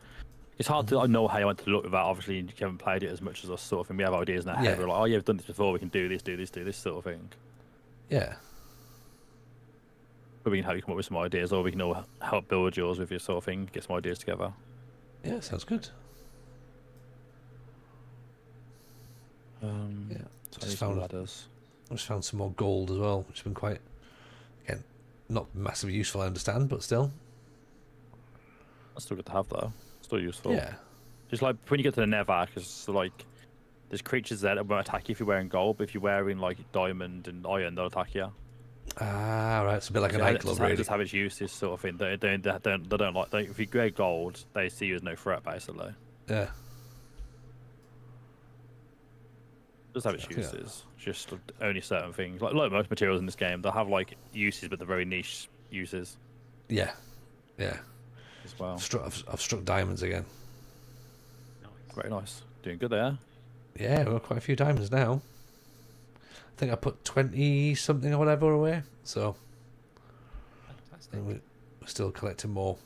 It's hard to know how you want it to look without obviously you haven't played it as much as us sort of thing. We have ideas in our head. Yeah. We're like, oh yeah, we've done this before. We can do this sort of thing. Yeah. But we can help you come up with some ideas, or we can all help build yours with your sort of thing. Get some ideas together. Yeah, sounds good. Yeah. So I Just need some found ladders. I just found some more gold as well, which has been quite, again, not massively useful, I understand, but still. That's still good to have though. Still useful. Yeah. Just like when you get to the Nether, because like there's creatures there that won't attack you if you're wearing gold, but if you're wearing like diamond and iron, they'll attack you. Ah, right. It's a bit like a nightclub, really. Just have its uses sort of thing. They don't like. If you wear gold, they see you as no threat basically. Yeah. Just have its Yeah. uses. Just only certain things. Like most materials in this game, they'll have like uses, but they're very niche uses Yeah. Yeah. as well. I've struck diamonds again. Very nice. Doing good there. Yeah, we've got quite a few diamonds now. I think I put 20 something or whatever away. So Fantastic. we're still collecting more.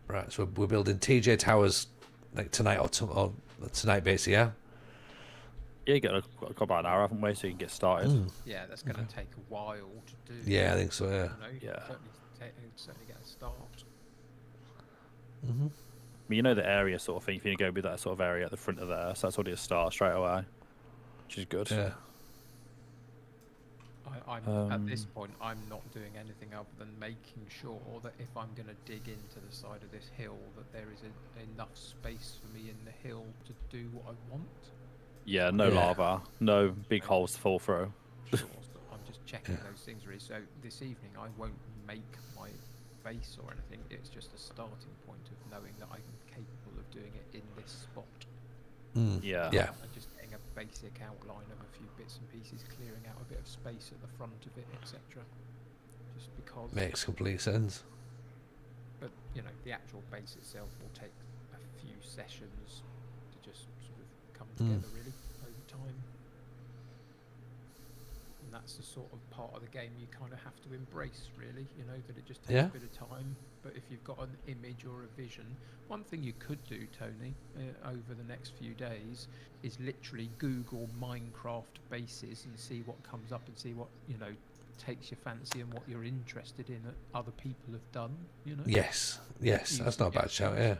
Right, so we're building TJ Towers like tonight or tonight, basically, yeah? Yeah, you got about an hour, haven't we? So you can get started. Yeah, that's going to take a while to do. Yeah, I think so, yeah. You know, Yeah. certainly get a start. I mean, you know the area sort of thing. If you go with that sort of area at the front of there, so that's already a start straight away, which is good. Yeah. I'm at this point, I'm not doing anything other than making sure that if I'm going to dig into the side of this hill, that there is enough space for me in the hill to do what I want. Yeah, no Yeah. lava, no big holes to fall through. Sure, so I'm just checking those things really. So this evening, I won't make my base or anything. It's just a starting point of knowing that I'm capable of doing it in this spot. Yeah. Yeah. And just getting a basic outline of a few bits and pieces, clearing out a bit of space at the front of it, etc. Just because. Makes complete sense. But you know, the actual base itself will take a few sessions to just sort of come together really over time. And that's the sort of part of the game you kind of have to embrace really, you know, that it just takes Yeah. a bit of time. But if you've got an image or a vision, one thing you could do, Tony, over the next few days is literally Google Minecraft bases and see what comes up and see what, you know, takes your fancy and what you're interested in that other people have done, you know? Yes. Yes, that's not a bad shout, yeah.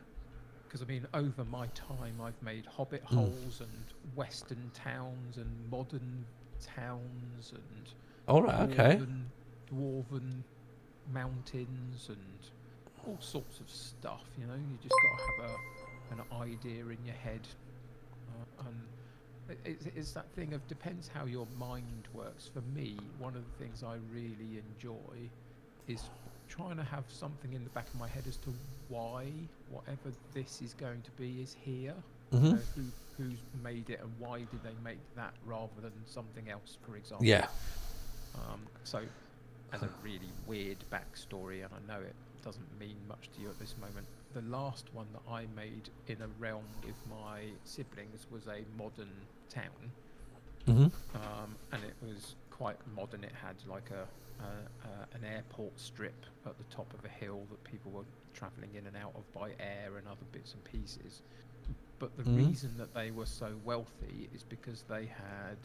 Because I mean, over my time, I've made hobbit holes and western towns and modern towns and All right, okay. dwarven mountains and all sorts of stuff. You know, you just got to have an idea in your head, and it's that thing of depends how your mind works. For me, one of the things I really enjoy is trying to have something in the back of my head as to why whatever this is going to be is here. You know, who's made it and why did they make that rather than something else, for example. Yeah. So, as a really weird backstory, and I know it doesn't mean much to you at this moment, the last one that I made in a realm with my siblings was a modern town, Mm-hmm. And it was quite modern. It had like an airport strip at the top of a hill that people were travelling in and out of by air and other bits and pieces. But the reason that they were so wealthy is because they had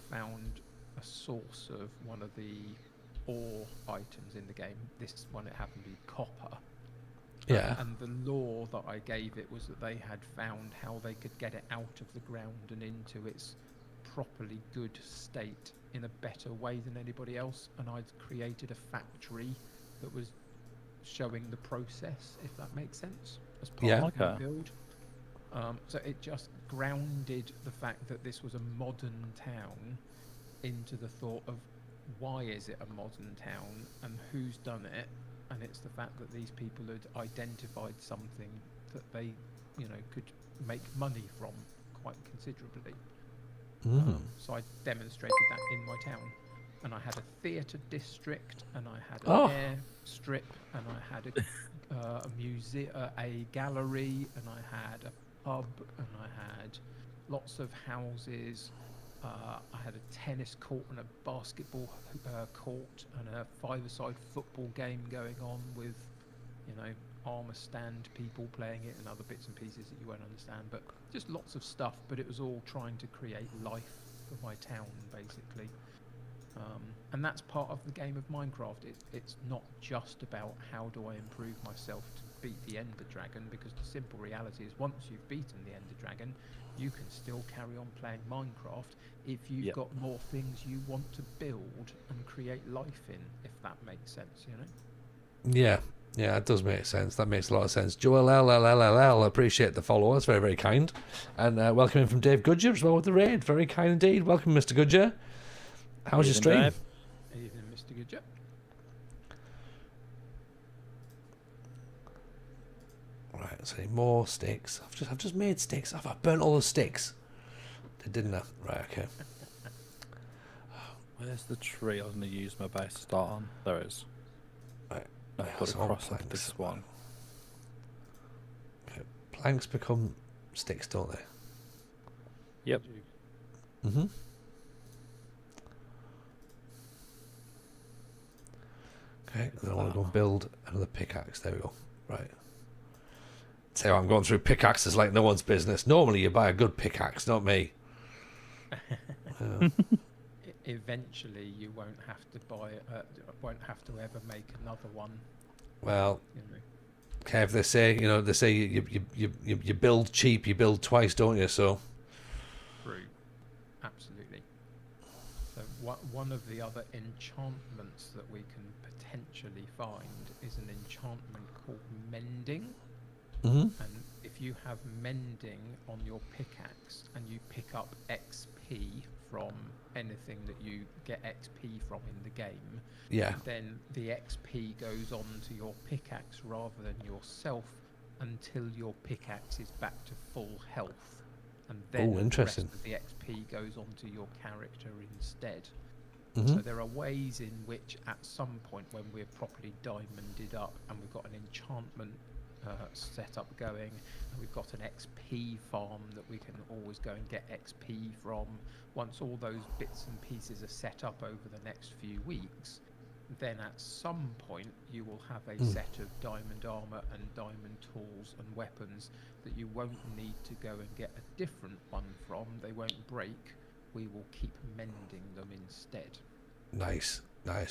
found a source of one of the ore items in the game. This one, it happened to be copper. Yeah. And the lore that I gave it was that they had found how they could get it out of the ground and into its properly good state in a better way than anybody else. And I'd created a factory that was showing the process, if that makes sense, as part of my build. So it just grounded the fact that this was a modern town into the thought of why is it a modern town and who's done it. And it's the fact that these people had identified something that they, could make money from quite considerably. So I demonstrated that in my town. And I had a theatre district, and I had an air strip, and I had a museum, a gallery, and I had a pub, and I had lots of houses. I had a tennis court and a basketball court and a five-a-side football game going on with, armour stand people playing it and other bits and pieces that you won't understand. But just lots of stuff. But it was all trying to create life for my town, basically. And that's part of the game of Minecraft. It's not just about how do I improve myself to beat the Ender Dragon, because the simple reality is once you've beaten the Ender Dragon, you can still carry on playing Minecraft if you've got more things you want to build and create life in, if that makes sense, Yeah, it does make sense. That makes a lot of sense. Joel LLLLL, appreciate the follow. That's very, very kind. And welcome in from Dave Goodger as well with the raid. Very kind indeed. Welcome, Mr. Goodger. How was your stream? Evening, Mr. Goodger. Right, so more sticks. I've just made sticks. I've burnt all the sticks. Didn't I? Right, okay. Where's the tree I was going to use my base to start on? There it is. Right. I've got to cross off this one. Okay. Planks become sticks, don't they? Yep. Mm-hmm. Okay, then I want to go and build another pickaxe. There we go. Right. So I'm going through pickaxes like no one's business. Normally you buy a good pickaxe, not me. Eventually you won't have to won't have to ever make another one. Well, Kev, they say you build cheap, you build twice, don't you? So True. Absolutely. So one of the other enchantments that we can potentially find is an enchantment called mending. Mm-hmm. And if you have mending on your pickaxe and you pick up XP from anything that you get XP from in the game, then the XP goes on to your pickaxe rather than yourself until your pickaxe is back to full health. And then the rest of the XP goes on to your character instead. Mm-hmm. So there are ways in which at some point when we're properly diamonded up and we've got an enchantment set up going, and we've got an XP farm that we can always go and get XP from. Once all those bits and pieces are set up over the next few weeks, then at some point you will have a set of diamond armor and diamond tools and weapons that you won't need to go and get a different one from. They won't break. We will keep mending them instead. Nice.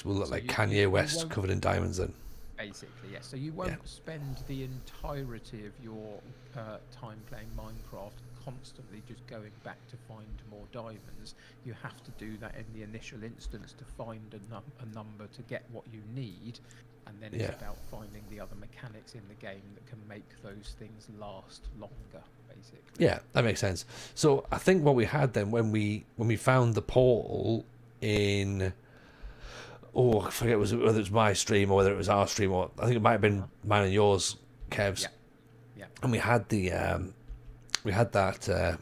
We'll look like Kanye West covered in diamonds then. Basically, yes. So you won't spend the entirety of your time playing Minecraft constantly just going back to find more diamonds. You have to do that in the initial instance to find a number to get what you need, and then it's about finding the other mechanics in the game that can make those things last longer, basically. Yeah, that makes sense. So I think what we had then when we found the portal in... Oh, I forget whether it was my stream or whether it was our stream, or I think it might have been mine and yours, Kev's. Yeah. And we had that.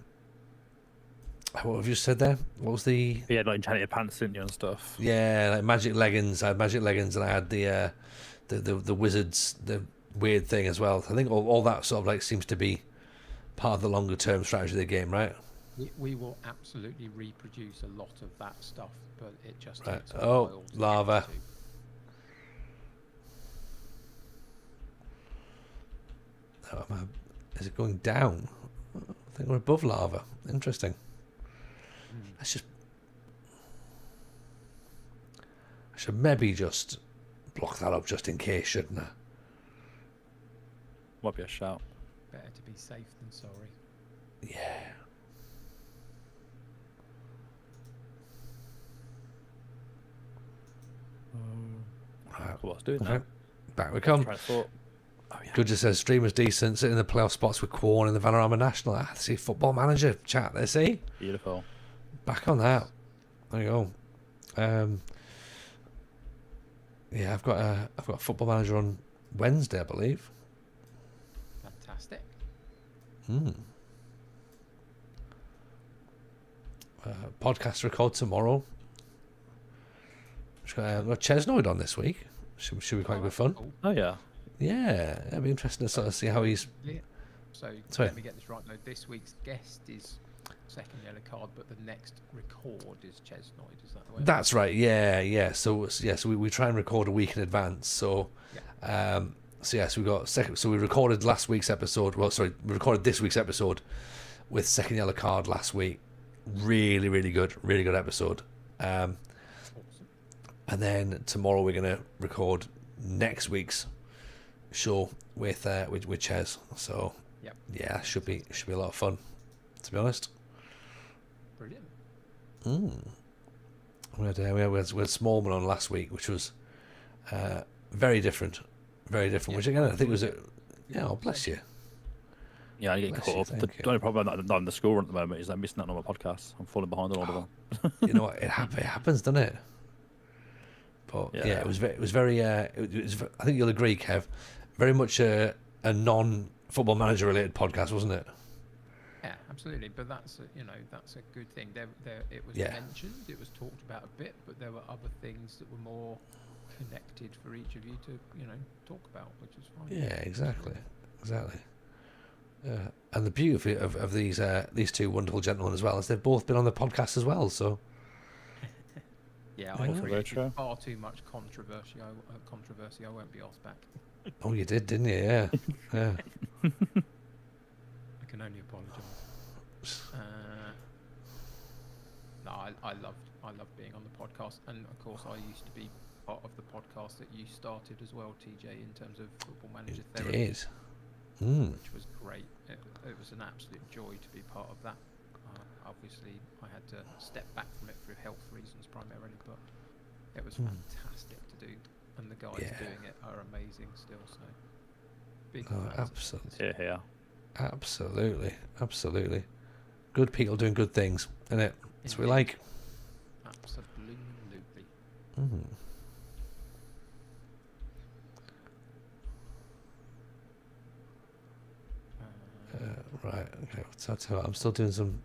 What have you said there? What was the? Yeah, like enchanted pants, didn't you, and stuff. Yeah, like magic leggings. I had magic leggings, and I had the wizards, the weird thing as well. I think all that sort of like seems to be part of the longer term strategy of the game, right? We will absolutely reproduce a lot of that stuff, but it just Right. takes a Oh, while to lava. get to. Is it going down? I think we're above lava. Interesting. Let's just. I should maybe just block that up just in case, shouldn't I? Might be a shout. Better to be safe than sorry. Yeah. Right. Cool, I was doing Okay. that. Back we come. Trying to thought. Oh yeah. Good just says stream was decent, sitting in the playoff spots with Quorn in the Vanarama National. I see Football Manager chat there, see? Beautiful. Back on that. There you go. Yeah, I've got Football Manager on Wednesday, I believe. Fantastic. Podcast record tomorrow. We've got Chesnoid on this week. Should be quite good fun. Cool. Oh yeah. Yeah, it'll be interesting to sort of see how he's. Yeah. So Sorry. let me get this right. No, this week's guest is second yellow card, but the next record is Chesnoid. Is that the way? That's right. Yeah. So we try and record a week in advance. So, so we got second. So we recorded last week's episode. Well, sorry, we recorded this week's episode with second yellow card last week. Really good episode. Awesome. And then tomorrow we're gonna record next week's show with Ches. So Yep. yeah, should be a lot of fun. To be honest. Brilliant. We had Smallman on last week, which was very different, Yeah. Which again, I think was a oh bless you. Yeah, I get Bless caught you, up. The thank you. only problem I'm not in the school run at the moment is I'm missing out on my podcast. I'm falling behind on all of them. You know what? It happens, doesn't it? But yeah, it was very. I think you'll agree, Kev. Very much a non-football manager related podcast, wasn't it? Yeah, absolutely. But that's that's a good thing. It was Yeah. mentioned, it was talked about a bit, but there were other things that were more connected for each of you to talk about, which is fine. Yeah, exactly. And the beauty of these two wonderful gentlemen as well is they've both been on the podcast as well. So Yeah, Yeah. I Very created true. far too much controversy. I won't be asked back. oh, you did, didn't you? Yeah, yeah. I can only apologise. No, I loved being on the podcast, and of course I used to be part of the podcast that you started as well, TJ, in terms of Football Manager It Therapy, did. Mm. which was great. It was an absolute joy to be part of that. Obviously, I had to step back from it for health reasons primarily, but it was fantastic to do, and the guys Yeah. doing it are amazing still. So big Oh, fans. absolutely. Yeah. Absolutely. Good people doing good things, innit? That's what we like. Absolutely. Mm. Right, okay. So I'll tell you what, I'm still doing some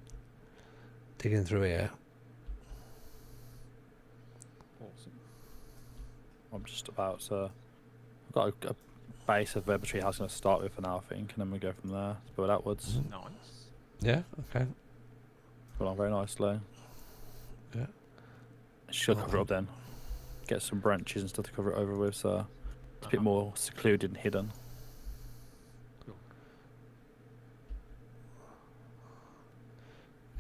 digging through here. Awesome. I'm just about to. I've got a base of Verbatory House I'm going to start with for now, I think, and then we go from there. Build outwards. Nice. Yeah, okay. Going on very nicely. Yeah. Should Well cover it up then. Get some branches and stuff to cover it over with, so it's a bit more secluded and hidden. Cool.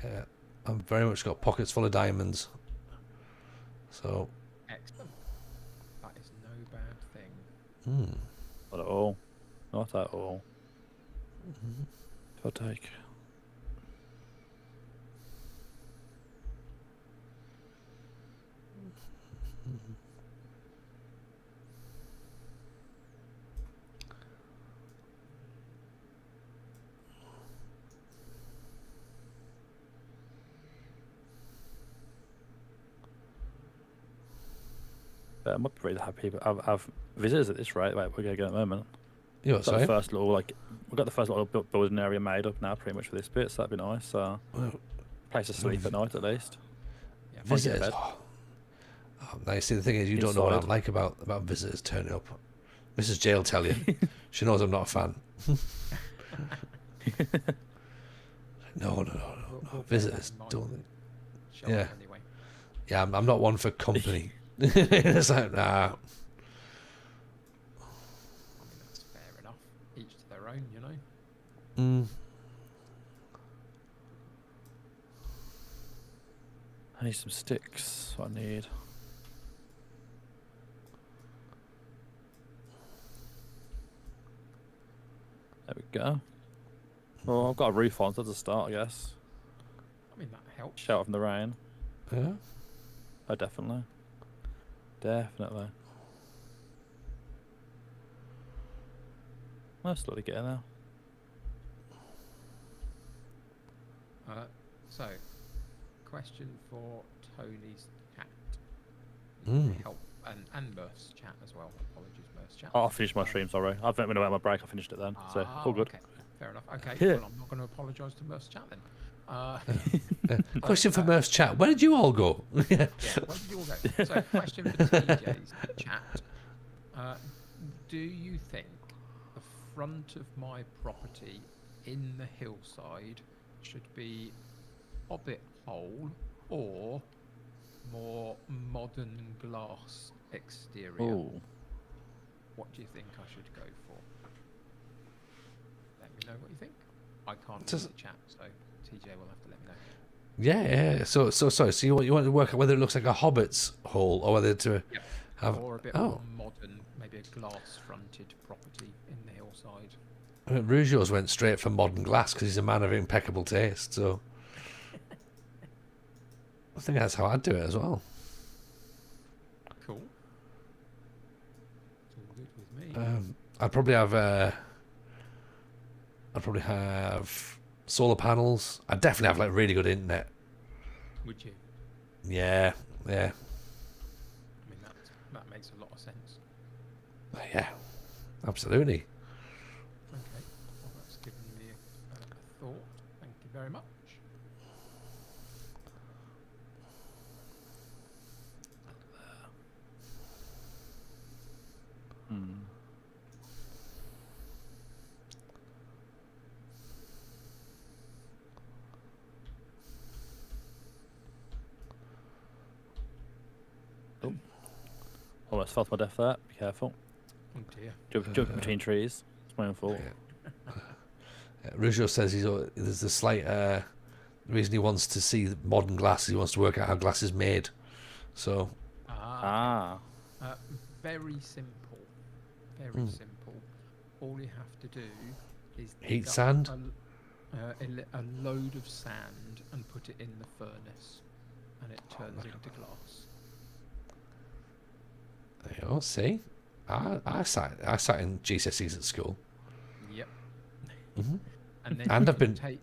Yeah. I'm very much got pockets full of diamonds. So, Excellent. That is no bad thing. Not at all. Not at all. I'll take. I might be really happy, but I've visitors at this rate. Wait, we're going to go at the moment. you know, Got the sorry. first little we've got the first little building area made up now, pretty much for this bit. So that'd be nice. Well, Place to sleep at night at least. Yeah, Might get a visitors. bed. Oh, now you see, the thing is, you don't know what I Inside. like about visitors turning up. Mrs. J will tell you. She knows I'm not a fan. No. We'll bear Visitors that in mind. don't. Show Yeah. up anyway. Yeah, I'm not one for company. It's like, nah. I mean, that's fair enough. Each to their own, you know. Mm. I need some sticks. What I need. There we go. Well, I've got a roof on, so that's a start, I guess. I mean, that helps. Shelter from the rain. Yeah. Oh, definitely. Definitely. I'll slowly get in there. So, question for Tony's chat. Mm. Help and Murph's chat as well. Apologies, Murph's chat. Oh, I finished my stream, sorry. I've been away on my break, I finished it then. So, all good. Okay, fair enough. Okay, Yeah. well, I'm not going to apologise to Murph's chat then. Question for Murph's chat. Where did you all go? Yeah, where did you all go? So, question for TJ's chat. Do you think the front of my property in the hillside should be hobbit hole or more modern glass exterior? Ooh. What do you think I should go for? Let me know what you think. I can't Does- read the chat, so TJ will have to let me know. Yeah. So sorry. So you want to work out whether it looks like a hobbit's hole or whether to Yep. have. Or a bit Oh. more modern, maybe a glass-fronted property in the hillside. Rougeau's went straight for modern glass because he's a man of impeccable taste. So I think that's how I'd do it as well. Cool. It's all good with me. I'd probably have solar panels. I'd definitely have like really good internet. Would you? Yeah. I mean, that makes a lot of sense. Yeah. Absolutely. Okay. Well, that's given me a thought. Thank you very much. Hmm. Oh. Almost fell to my death there. Be careful. Oh dear. Jump between trees. It's my own fault. Rougeau says there's a slight reason he wants to see modern glass. He wants to work out how glass is made. So Ah. Very simple. Very simple. All you have to do is Heat dig up sand? a load of sand and put it in the furnace, and it turns into glass. there you go. See, I sat in GCSEs at school. Yep. Hmm. And then And you I've can been-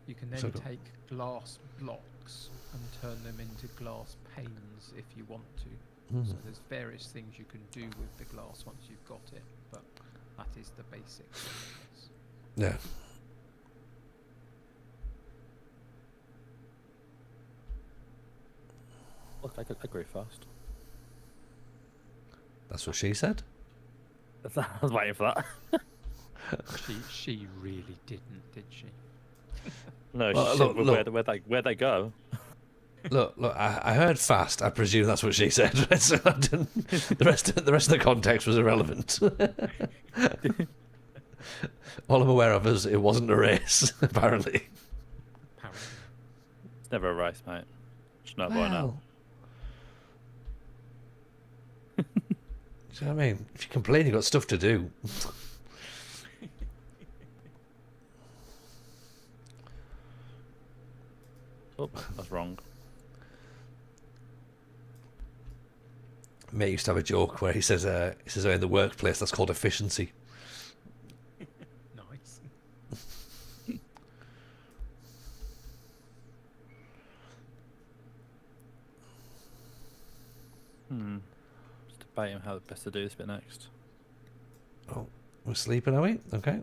you can then So go- take glass blocks and turn them into glass panes if you want to. So there's various things you can do with the glass once you've got it, but that is the basic thing, yes. Yeah. Look, I grew fast. That's what she said. I was waiting for that. She really didn't, did she? No, Well, shit, look. where'd they go? Look, I heard fast. I presume that's what she said. So I didn't, the rest of the context was irrelevant. All I'm aware of is it wasn't a race, apparently. Apparently. It's never a race, mate. Just know by now. Do you know what I mean? If you complain, you've got stuff to do. Oh, that's wrong. Mate used to have a joke where he says in the workplace that's called efficiency. Nice. Just debating how best to do this bit next. Oh, we're sleeping, are we? Okay.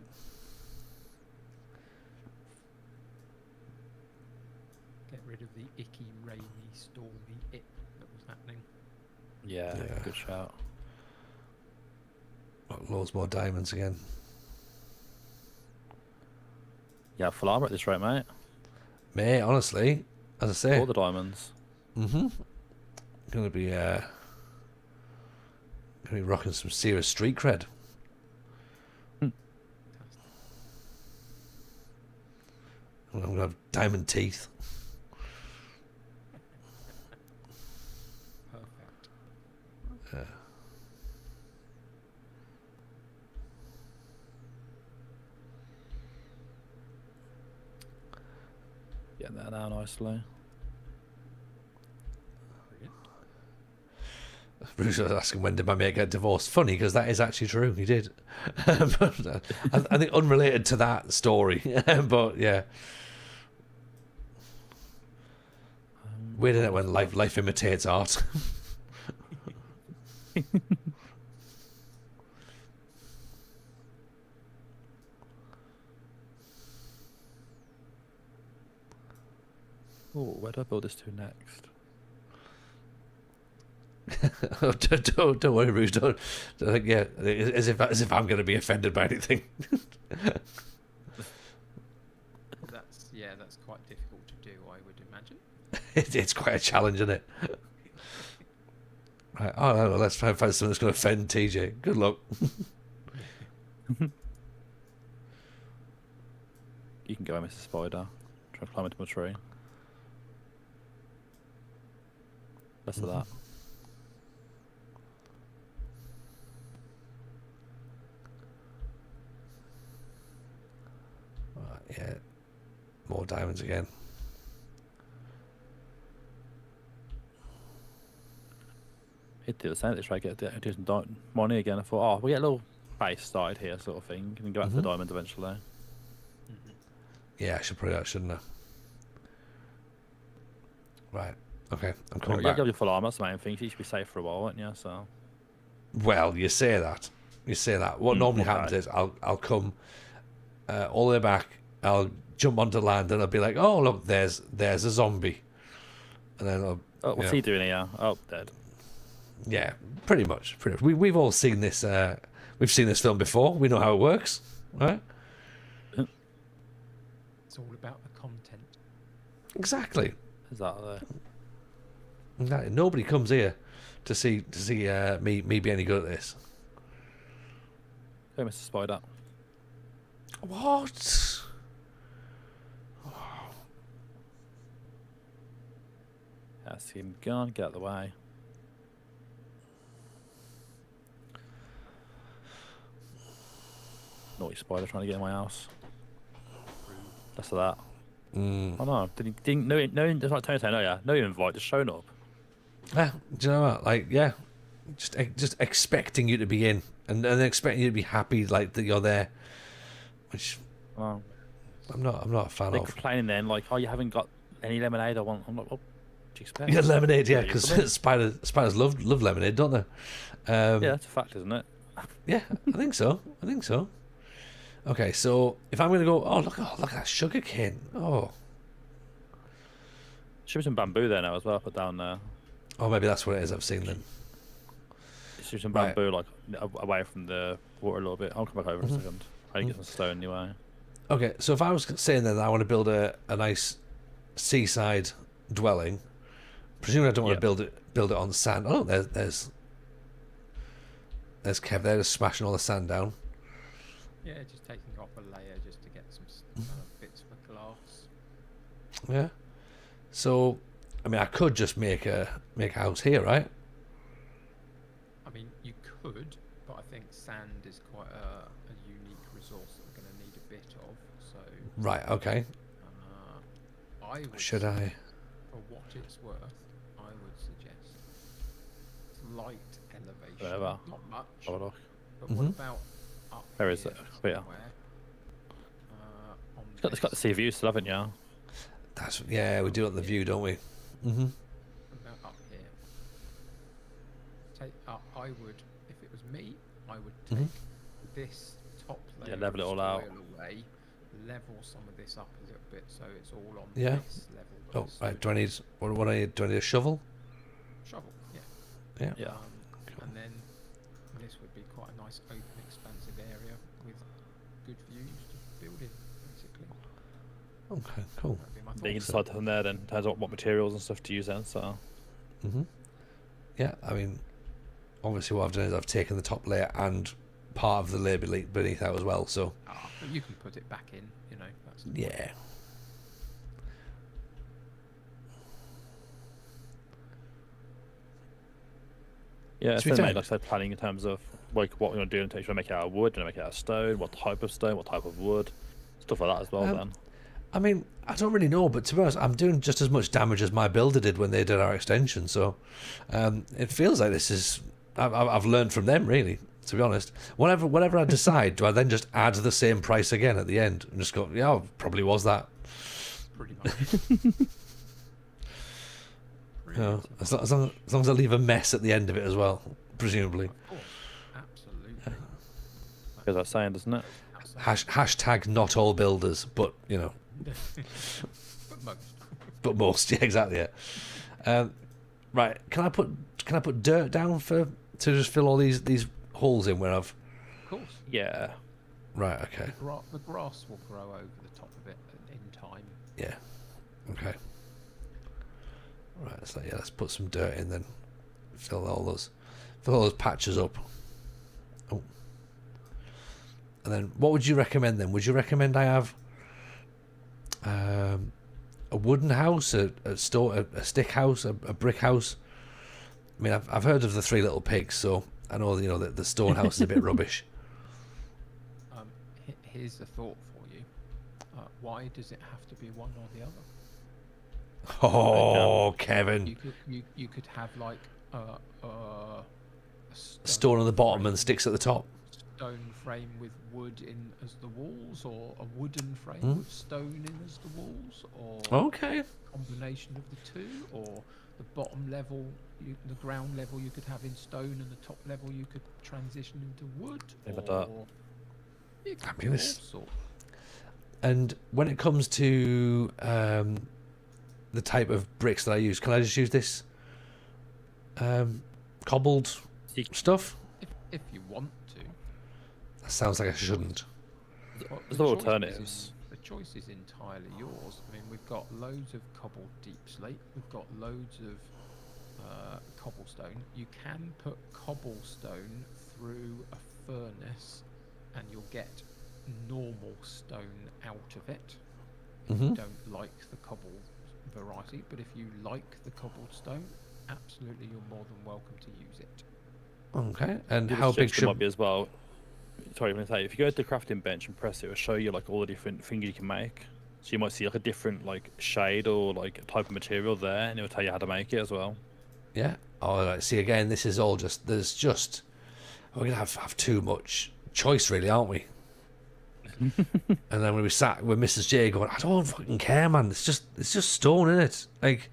Get rid of the icky, rainy, stormy it that was happening. Yeah, Yeah. good shout. Got loads more diamonds again. Yeah, full armor at this rate, mate. Mate, honestly, as I say, All the diamonds. gonna be rocking some serious street cred. I'm gonna have diamond teeth. Perfect. Getting that now nicely. Bruce was asking when did my mate get divorced. Funny because that is actually true. He did. But, I think unrelated to that story. But yeah, weird isn't it when life imitates art. Oh, where do I build this to next? Don't worry, Bruce. Don't yeah, as if I'm going to be offended by anything. That's quite difficult to do, I would imagine. It's quite a challenge, isn't it? Right. Oh, no, let's try and find something that's going to offend TJ. Good luck. You can go, Mr. Spider. Try to climb into my tree. Less of that. Right, yeah. More diamonds again. He'd do the same. Let's try to do some money again. I thought, oh, we get a little base started here, sort of thing. And go back to the diamonds eventually. Yeah, I should probably that, shouldn't I? Right. Okay, I'm coming You back. have your full armor. That's the main thing. You should be safe for a while, won't you? So. Well, you say that. You say that. What normally happens is I'll come all the way back. I'll jump onto land and I'll be like, oh look, there's a zombie, and then What's he doing here? Oh, dead. Yeah, pretty much. We've all seen this. We've seen this film before. We know how it works, right? It's all about the content. Exactly. Exactly. Nobody comes here to see me be any good at this. Hey, Mr. Spider. What? That's him gone. Get out of the way. Naughty spider trying to get in my house. Less of that. Oh no! Didn't no, it's like Tony saying, oh yeah, no invite, just showing up. Yeah, do you know what? Like, yeah, just expecting you to be in, and expecting you to be happy, like that you're there. Which Oh. I'm not a fan They're of. complaining then, like, oh, you haven't got any lemonade. I'm like, what do you expect? Yeah, lemonade, yeah, you because come in. spiders love lemonade, don't they? Yeah, that's a fact, isn't it? Yeah, I think so. Okay, so if I'm gonna go, look at that sugar cane. Oh, Should be some bamboo there now as well. Put down there. maybe that's what it is. I've seen then. Should be some Right. bamboo like away from the water a little bit. I'll come back over in a second. I need to get some stone anyway. Okay, so if I was saying then that I want to build a nice seaside dwelling, presumably I don't want to build it on sand. Oh, there's Kev there, just smashing all the sand down. Yeah, just taking off a layer just to get some bits for glass. Yeah. So, I mean, I could just make a house here, right? I mean, you could, but I think sand is quite a unique resource that we're going to need a bit of. So, Right. Okay. I would Should I? For what it's worth, I would suggest slight elevation. Whatever. Not much. Have a look. But what about up Where is here it? Here. somewhere? On It's got the sea view still, haven't you? We do it on the view, don't we? Mm-hmm. About up here. I would, if it was me, I would take this top layer level it of all out. soil away, level some of this up a little bit so it's all on Yeah. this level. Oh, So right. Do I need what I need? Do I need a shovel? shovel, yeah. Yeah. Yeah. And then this would be quite a nice open, expansive area with good views to build in, basically. Okay, cool. That'd be my Then you can thoughts. decide from there then in terms of what materials and stuff to use then. So Yeah, I mean, obviously what I've done is I've taken the top layer and part of the layer beneath out as well. So But you can put it back in, you know. That's the point. yeah. yeah, To it's be then fair- made like I said, planning in terms of like what you want to do. Do you want to make it out of wood? Do you want to make it out of stone? What type of stone? What type of wood? Stuff like that as well. Then I mean, I don't really know, but to be honest, I'm doing just as much damage as my builder did when they did our extension. So it feels like this is. I've learned from them, really. To be honest, whatever I decide, do I then just add the same price again at the end and just go, yeah, probably was that. Pretty much. You know, as long as I leave a mess at the end of it as well, presumably. Of course. Absolutely. goes without saying, doesn't it? Hashtag not all builders, but you know, But most. but most. Yeah, exactly. Yeah. Right. Can I put dirt down to just fill all these holes in where I've. Of course. Yeah. Right. Okay. The grass will grow over the top of it in time. Yeah. Okay. Right. So yeah, let's put some dirt in then. Fill all those patches up. Oh. And then, what would you recommend then? Would you recommend I have a wooden house, a stick house, a brick house? I mean, I've heard of the Three Little Pigs, so I know that the stone house is a bit rubbish. Here's a thought for you. Why does it have to be one or the other? Oh, Kevin! You could have like a Stone on the bottom frame, and sticks at the top. stone frame with wood in as the walls, or a wooden frame with stone in as the walls, or Okay. a combination of the two, or the bottom level, the ground level you could have in stone, and the top level you could transition into wood. Never done. Or you could I mean, do all this- sorts. And when it comes to the type of bricks that I use, can I just use this cobbled stuff? If you want to. That sounds like I shouldn't. Well, There's the no choice is alternatives. the choice is entirely yours. I mean, we've got loads of cobbled deep slate. We've got loads of cobblestone. You can put cobblestone through a furnace, and you'll get normal stone out of it. If Mm-hmm. you don't like the cobble variety, but if you like the cobbled stone, absolutely, you're more than welcome to use it. Okay. And The how big suggestion might should? be as well. Sorry, I'm going to say, if you go to the crafting bench and press it, it'll show you like all the different things you can make. So you might see like a different like shade or like type of material there, and it'll tell you how to make it as well. Yeah. Oh, right. See again. This is all just. We're gonna have too much choice, really, aren't we? And then when we sat with Mrs. J going, I don't fucking care, man. It's just stone, in it. Like,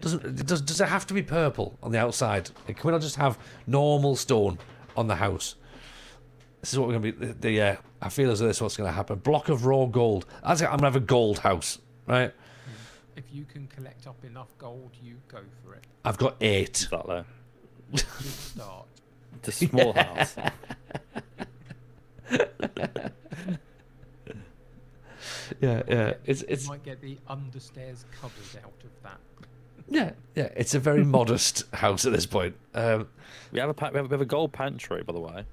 does it have to be purple on the outside? Like, can we not just have normal stone on the house? This is what we're gonna be. I feel as though this is what's gonna happen. Block of raw gold. I'm gonna have a gold house, right? If you can collect up enough gold, you go for it. I've got 8. Exactly. Good start. It's a small house. Yeah. You It's might get the understairs cupboard out of that. yeah. It's a very modest house at this point. We have a gold pantry, by the way.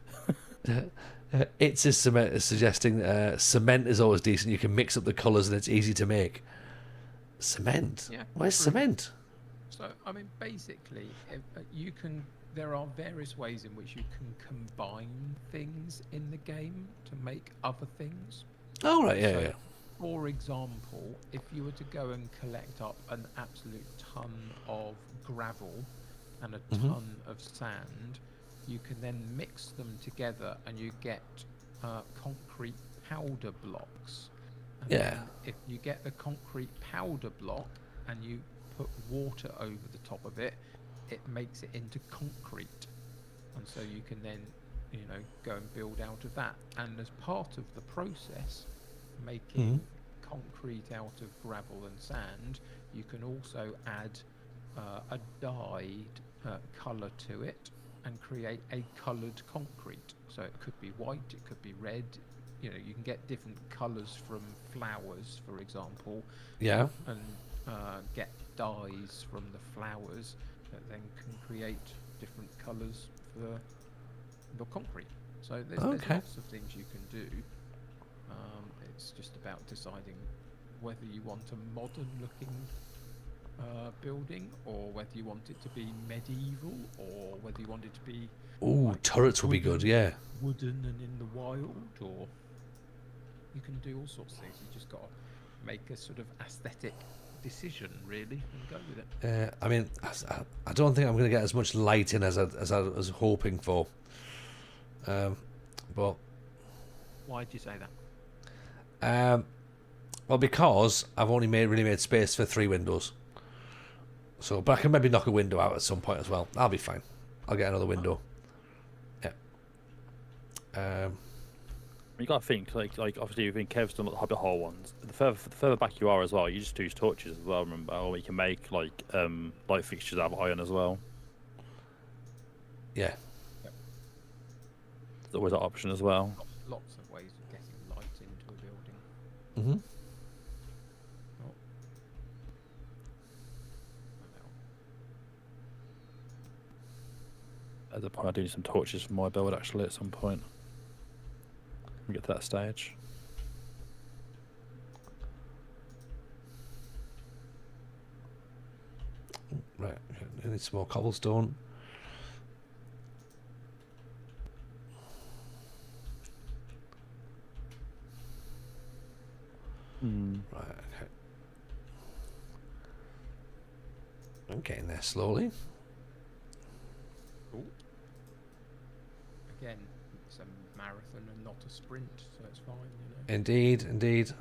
It's is suggesting cement is always decent. You can mix up the colours and it's easy to make. Cement? Yeah, Where's true. cement? So, I mean, basically, there are various ways in which you can combine things in the game to make other things. Oh, right, So, yeah. For example, if you were to go and collect up an absolute ton of gravel and a Mhm. ton of sand, you can then mix them together and you get concrete powder blocks. And Yeah. then if you get the concrete powder block and you put water over the top of it, it makes it into concrete. And so you can then, go and build out of that. And as part of the process, making concrete out of gravel and sand, you can also add a dyed colour to it and create a coloured concrete. So it could be white, it could be red, you know, you can get different colours from flowers, for example, Yeah. and get dyes from the flowers that then can create different colours for your concrete. So there's Okay. lots of things you can do. It's just about deciding whether you want a modern-looking building, or whether you want it to be medieval, or whether you want it to be Ooh, like turrets would be good. Yeah. wooden and in the wild, or you can do all sorts of things. You just got to make a sort of aesthetic decision, really, and go with it. I mean, I don't think I'm going to get as much lighting as I was hoping for. But Why did you say that? well, because I've only really made space for 3 windows. So, but I can maybe knock a window out at some point as well. I'll be fine. I'll get another window. Yeah. You got to think like obviously you've been Kev's done the Hobbit hole ones. The further back you are as well, you just use torches as well. Remember, or you can make like light fixtures out of iron as well. Yeah. There's always that option as well. Lots of ways of getting light into a building. Mhm. Oh. At the point, I do need some torches for my build actually at some point. We get to that stage. Right. I need some more cobblestone. Right. Okay. I'm getting there slowly. Cool. Again, it's a marathon and not a sprint, so it's fine, you know. Indeed, indeed.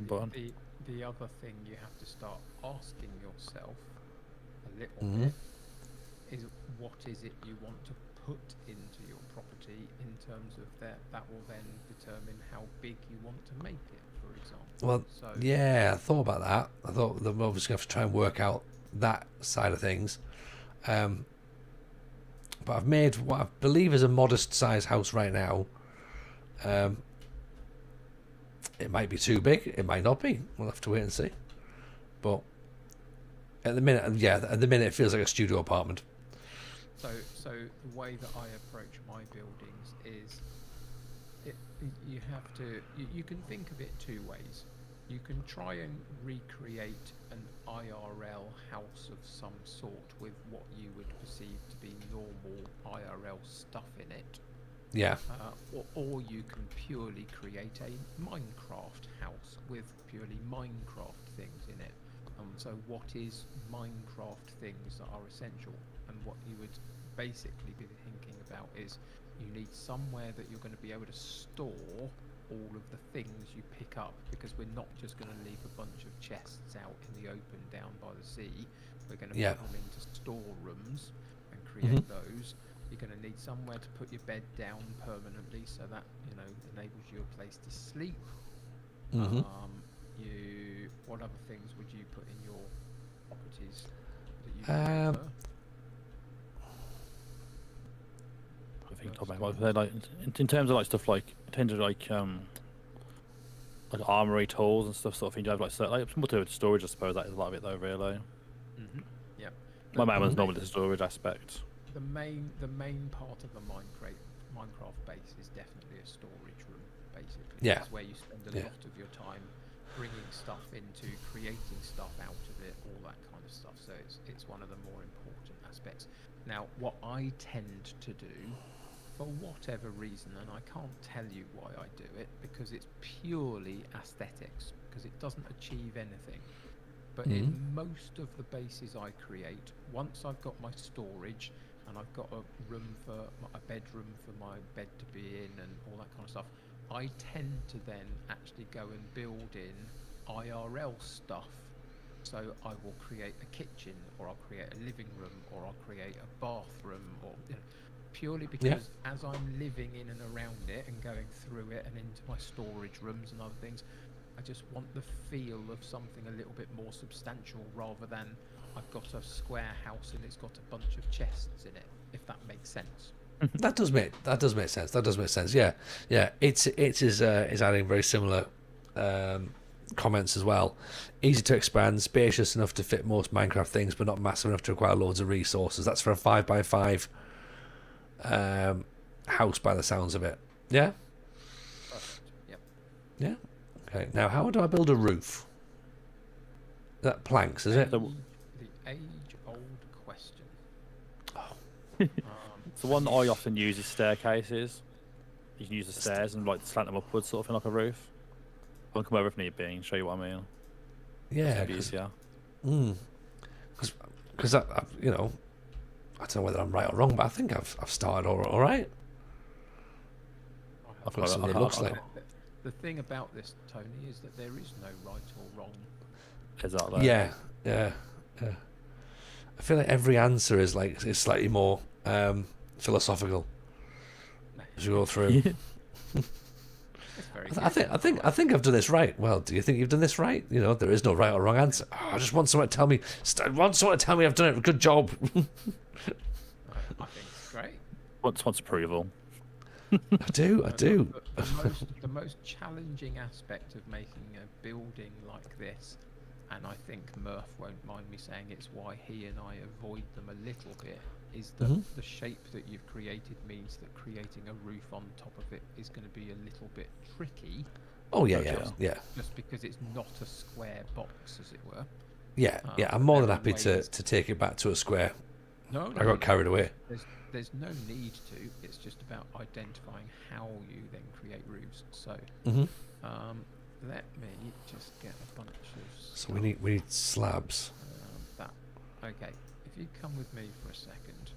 But The other thing you have to start asking yourself a little Mhm. bit is, what is it you want to put into your property in terms of that will then determine how big you want to make it, for example. Well, So yeah, I thought about that. I thought that we're obviously going to have to try and work out that side of things. But I've made what I believe is a modest size house right now. It might be too big. It might not be. We'll have to wait and see. But at the minute, it feels like a studio apartment. So the way that I approach my buildings is, you have to, you can think of it 2 ways. You can try and recreate an IRL house of some sort with what you would perceive to be normal IRL stuff in it. Yeah. Or you can purely create a Minecraft house with purely Minecraft things in it. So what is Minecraft things that are essential? And what you would basically be thinking about is, you need somewhere that you're going to be able to store all of the things you pick up, because we're not just going to leave a bunch of chests out in the open down by the sea. We're going to Yeah. put them into storerooms and create those. You're going to need somewhere to put your bed down permanently, so that, you know, enables you a place to sleep. Mhm. What other things would you put in your properties that you prefer? I think like in terms of like stuff like like armory tools and stuff, sort of thing. You have like more to do with storage, I suppose. That is a lot of it though, really. Yeah. My mammoth's normally the storage aspect. The main part of the Minecraft base is definitely a storage room, basically. Yeah. It's where you spend a Yeah. lot of your time bringing stuff into, creating stuff out of it, all that kind of stuff. So it's one of the more important aspects. Now, what I tend to do, for whatever reason, and I can't tell you why I do it, because it's purely aesthetics, because it doesn't achieve anything. But in most of the bases I create, once I've got my storage and I've got a bedroom for my bed to be in and all that kind of stuff, I tend to then actually go and build in IRL stuff. So I will create a kitchen, or I'll create a living room, or I'll create a bathroom, or purely because as I'm living in and around it and going through it and into my storage rooms and other things, I just want the feel of something a little bit more substantial rather than I've got a square house and it's got a bunch of chests in it, if that makes sense. That does make sense. That does make sense. Yeah, yeah. It is adding very similar comments as well. Easy to expand, spacious enough to fit most Minecraft things, but not massive enough to require loads of resources. That's for a 5x5 house, by the sounds of it. Yeah. Perfect. Yep. Yeah. Okay. Now, how do I build a roof? That planks, is it? The age-old question. So one that I often use is staircases. You can use the stairs and like slant them upwards, sort of thing, like a roof. I'll come over if need be and show you what I mean. Yeah. It'd be easier. Because I don't know whether I'm right or wrong, but I think I've started all right. I've got something that looks like. The thing about this, Tony, is that there is no right or wrong. Exactly. Yeah. I feel like every answer is slightly more philosophical as you go through. It's very I think I've done this right. Well, do you think you've done this right? There is no right or wrong answer. Oh, I just want someone to tell me. I want someone to tell me I've done it. Good job. I think it's great. Wants approval. I do. The most challenging aspect of making a building like this, and I think Murph won't mind me saying it's why he and I avoid them a little bit, is that the shape that you've created means that creating a roof on top of it is going to be a little bit tricky. Oh yeah. Just because it's not a square box, as it were. Yeah. I'm more than there are happy to ways- take it back to a square. No, I got carried away. There's no need to. It's just about identifying how you then create roofs. So, let me just get a bunch of. So we need slabs. Okay. If you come with me for a second.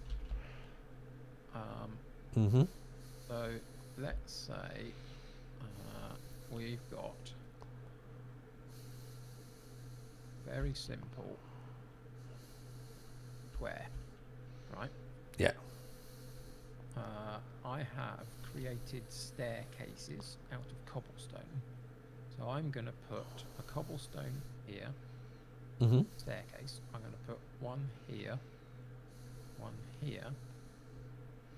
So let's say we've got very simple square, right? Yeah. I have created staircases out of cobblestone. So I'm going to put a cobblestone here, staircase. I'm going to put one here,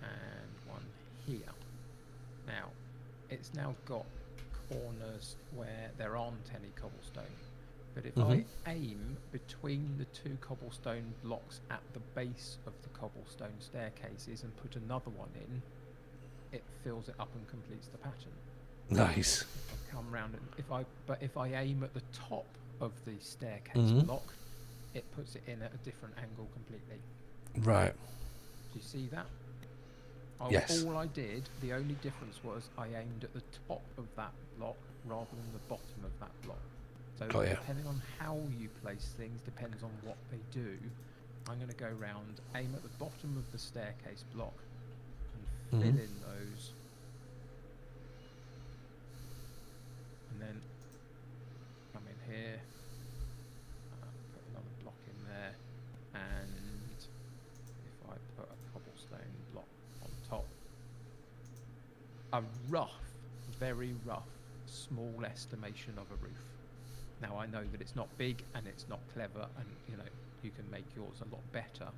and one here. Now, it's now got corners where there aren't any cobblestone. But if I aim between the two cobblestone blocks at the base of the cobblestone staircases and put another one in, it fills it up and completes the pattern. Nice. I come round and if I aim at the top of the staircase block, it puts it in at a different angle completely. Right. Do you see that? Yes. All I did, the only difference was I aimed at the top of that block rather than the bottom of that block. So depending on how you place things, depends on what they do. I'm going to go round, aim at the bottom of the staircase block, and fill in those. And then come in here, put another block in there, and if I put a cobblestone block on top, a rough, very rough, small estimation of a roof. Now I know that it's not big and it's not clever, and you can make yours a lot better,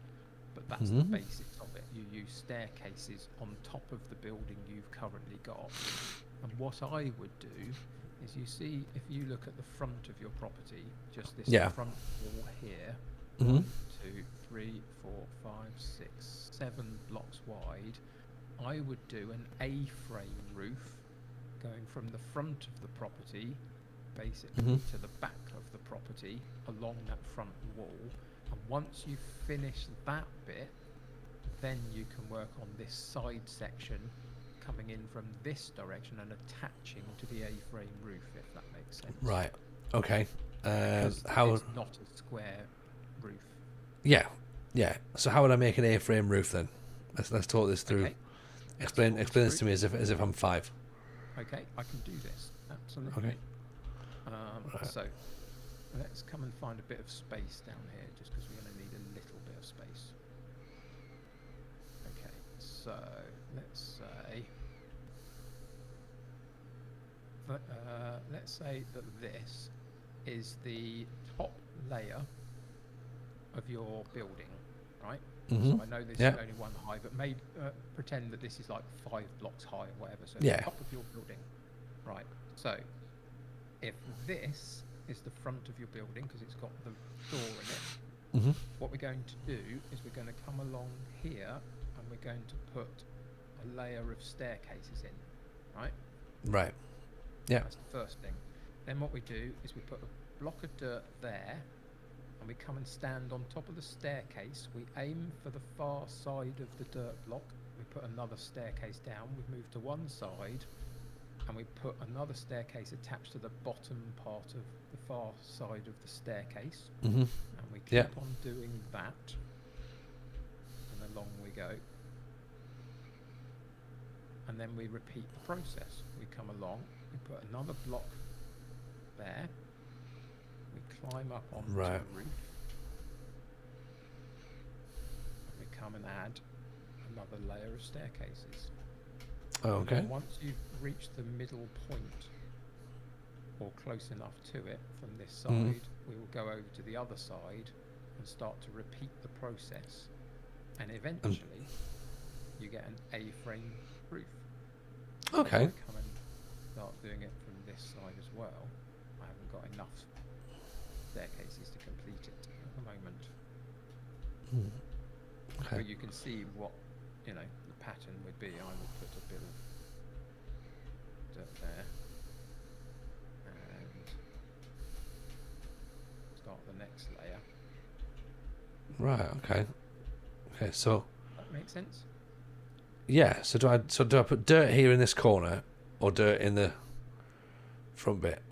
but that's the basics of it. You use staircases on top of the building you've currently got, and what I would do is, you see, if you look at the front of your property, just this front wall here, 1, 2, 3, 4, 5, 6, 7 blocks wide, I would do an A-frame roof going from the front of the property basically to the back of the property along that front wall, and once you finish that bit, then you can work on this side section coming in from this direction and attaching to the A-frame roof, if that makes sense. Right. Okay. Because how? it's not a square roof. Yeah. So how would I make an A-frame roof then? Let's talk this through. Okay. Explain this to me as if I'm 5. Okay, I can do this. Absolutely. Okay. So let's come and find a bit of space down here, just because we're going to need a little bit of space. Okay, so let's say let's say that this is the top layer of your building, right? Mhm. So I know this Yeah. is only one high, but maybe pretend that this is like 5 blocks high or whatever. So Yeah. the top of your building, right? So if this is the front of your building because it's got the door in it, Mhm. what we're going to do is we're going to come along here and we're going to put a layer of staircases in, right? Right. Yeah. That's the first thing. Then what we do is we put a block of dirt there and we come and stand on top of the staircase. We aim for the far side of the dirt block. We put another staircase down. We move to one side and we put another staircase attached to the bottom part of the far side of the staircase. Mhm. And we keep Yeah. on doing that. And along we go. And then we repeat the process. We come along, we put another block there, we climb up onto Right. the roof, and we come and add another layer of staircases. Oh, And okay. then once you've reached the middle point, or close enough to it from this side, Mhm. we will go over to the other side and start to repeat the process. And eventually, you get an A-frame roof. Okay. If I come and start doing it from this side as well. I haven't got enough staircases to complete it at the moment. Okay. But you can see what, the pattern would be. I would put a bit of dirt there and start the next layer. Right. Okay. Okay. So That makes sense? yeah. So do I put dirt here in this corner, or dirt in the front bit?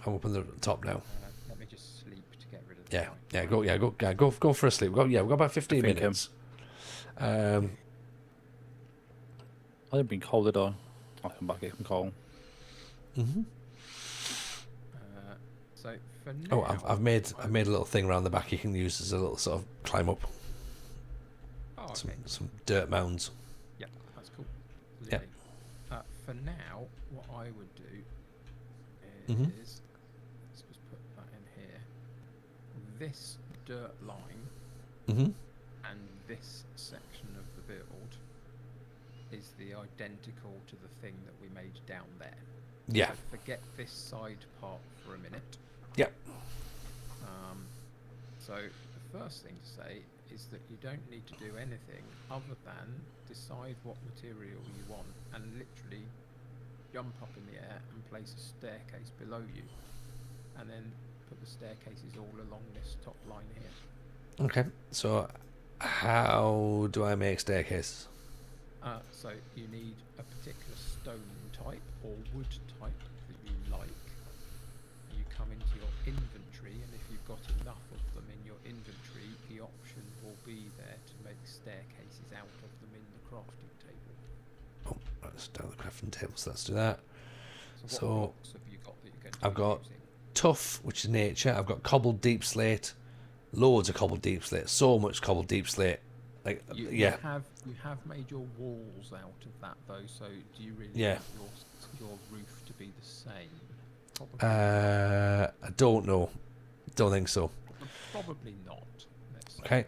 I'm up on the top now. Let me just sleep to get rid of the Yeah. light. Yeah. Go for a sleep. We've got about 15 think, minutes. I haven't been cold, did I? I'll come back, get some coal. Mhm. So for now, Oh, I've made a little thing around the back you can use as a little sort of climb up. Oh, okay. Some dirt mounds. Yeah, that's cool. Yeah. Lovely. For now, what I would do Mhm. is, let's just put that in here. This dirt line Mhm. and this section of the build is the identical to the thing that we made down there. Yeah. So forget this side part for a minute. Yep. So the first thing to say is that you don't need to do anything other than decide what material you want and literally jump up in the air and place a staircase below you, and then put the staircases all along this top line here. Okay. So how do I make staircases? So you need a particular stone type or wood type that you like. You come into your inventory, and if you've got enough of them in your inventory, the option will be there to make staircases out of them in the crafting table. Oh, let's down the crafting table. So let's do that. So what So, blocks have you got that you're going to I've be got using? Tough, which is nature. I've got cobbled deep slate, loads of cobbled deep slate, so much cobbled deep slate. Like, You yeah, you have made your walls out of that though. So do you really Yeah. want your roof to be the same? Probably, I don't know. Don't think so. probably not. Let's say. Okay.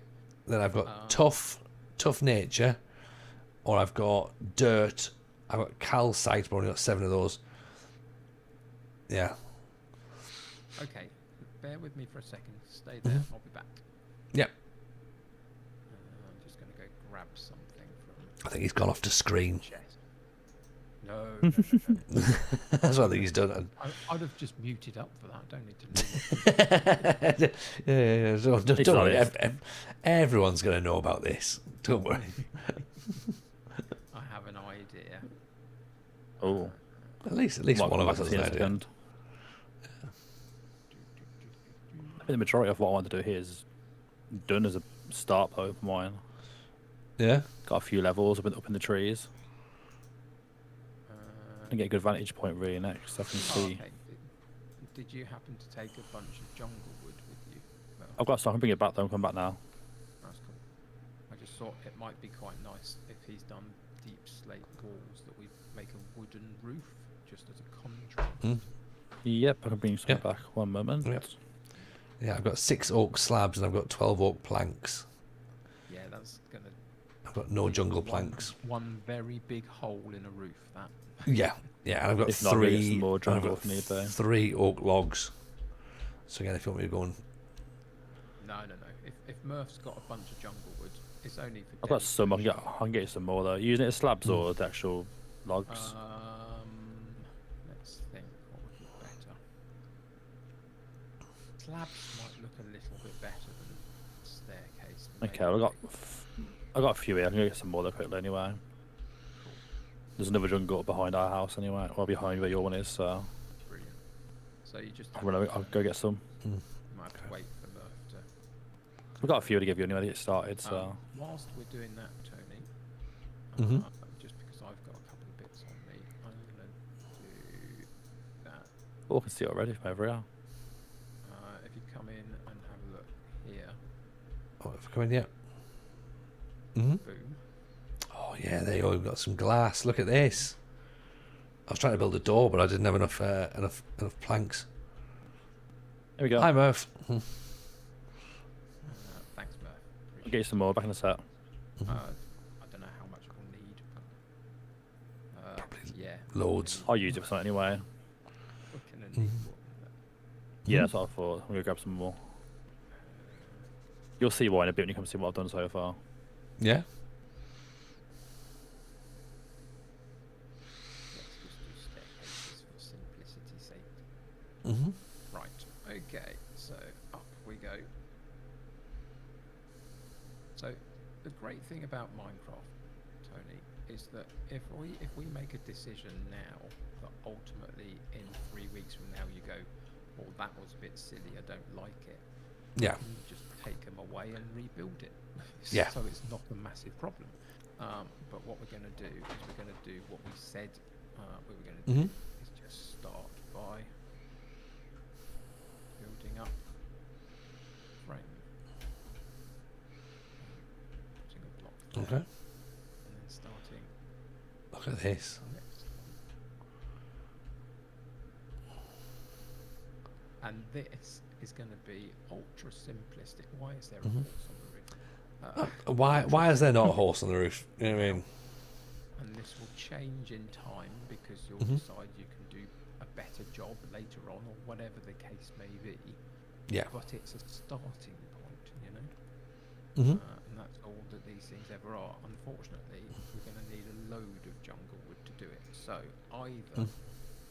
Then I've got Um, tough nature, or I've got dirt. I've got calcite, but I've only got 7 of those. Yeah. Okay, bear with me for a second. Stay there. Mm-hmm. I'll be back. Yep. I'm just going to go grab something I think he's gone off to screen. from chest. No. That's what I think he's done. I'd have just muted up for that. Don't need to leave. Yeah. Don't He's worry. honest. Everyone's going to know about this. Don't worry. I have an idea. Oh, At least one of us has an idea. I think the majority of what I want to do here is done as a start point for mine. Yeah. Got a few levels up in the trees. Uh, And get a good vantage point really next. I can see. okay. Did you happen to take a bunch of jungle wood with you? No, I've got stuff. I can bring it back though. Come back now. that's cool. I just thought it might be quite nice if he's done deep slate walls that we make a wooden roof just as a contrast. natural. Yep, I can bring you some Yeah. back. One moment. Yep. Yeah, I've got 6 oak slabs and I've got 12 oak planks. Yeah, that's gonna. I've got no leave jungle one- planks. One very big hole in a roof. That. Yeah, yeah, and I've got If not, we'll get 3. some more and I've jungle got if need be. 3 oak logs. So again, if you want me to go and No. If Murph's got a bunch of jungle wood, it's only for. I've got daily some. I use. can get you some more though. Using it as slabs or the actual logs. Let's think. What would be better? Slabs might look a little bit better than staircase. Okay, well, I got a few here. I'm gonna get some more though quickly anyway. There's another jungle behind our house anyway, or behind where your one is. So Brilliant. So you just. I'll go get some. Might have to wait for Murph to. We've got a few to give you anyway to get started. So Whilst we're doing that, Tony, Mhm. just because I've got a couple of bits on me, I'm going to do that. I can see it already from over here. If you come in and have a look here, oh, if I come in, yeah. Mhm. boom. Oh yeah, there you go. We've got some glass. Look at this. I was trying to build a door, but I didn't have enough planks. Here we go. Hi, Murph. Thanks, Murph. I'll get you some more back in the set. I don't know how much we'll need. But, Probably yeah. loads. I'll use it for something anyway. We're gonna need more. Yeah, that's what I thought. I'm gonna grab some more. You'll see why in a bit when you come see what I've done so far. Yeah. Let's just do staircases for simplicity's sake. Mhm. Right. Okay. So up we go. So the great thing about Minecraft, Tony, is that if we make a decision now that ultimately in 3 weeks from now you go, well, that was a bit silly, I don't like it. Yeah. You just take them away and rebuild it. Yeah. So it's not a massive problem. But what we're going to do is we're going to do what we said we were going to do. Mhm. Is just start by building up frame. Putting a block there, Okay. and then starting Look at this. the next one. And this is going to be ultra simplistic. Why is there a Mhm. horse on the roof? Why is there not a horse on the roof? You know what I mean? And this will change in time because you'll Mhm. decide you can do a better job later on, or whatever the case may be. Yeah. But it's a starting point, you know. Mhm. And that's all that these things ever are. Unfortunately, we're going to need a load of jungle wood to do it. So either I'm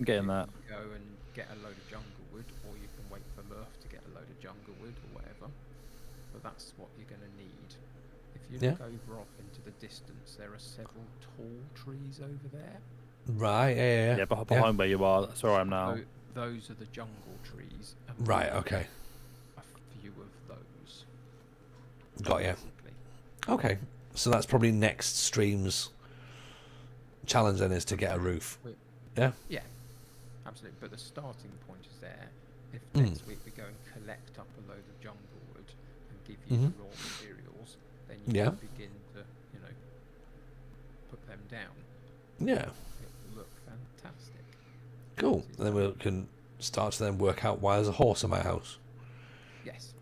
getting you that. can go and get a load of jungle wood, or you can wait for Murph to get a load of jungle wood or whatever. But that's what you're going to need. If you Yeah. look over off into the distance, there are several tall trees over there. Right. Yeah. Yeah, behind where you are. That's where I am now. Those are the jungle trees. And Right. we Okay. have a few of those. Got ya. basically. Okay. So that's probably next stream's challenge then is to get a roof. We- Yeah. Yeah, absolutely. But the starting point is there. If Mm. next week we go and collect up a load of jungle wood and give you Mhm. the raw materials, then you Yeah. can begin to, put them down. Yeah. It will look fantastic. Cool. And then we can start to then work out why there's a horse in my house. Yes.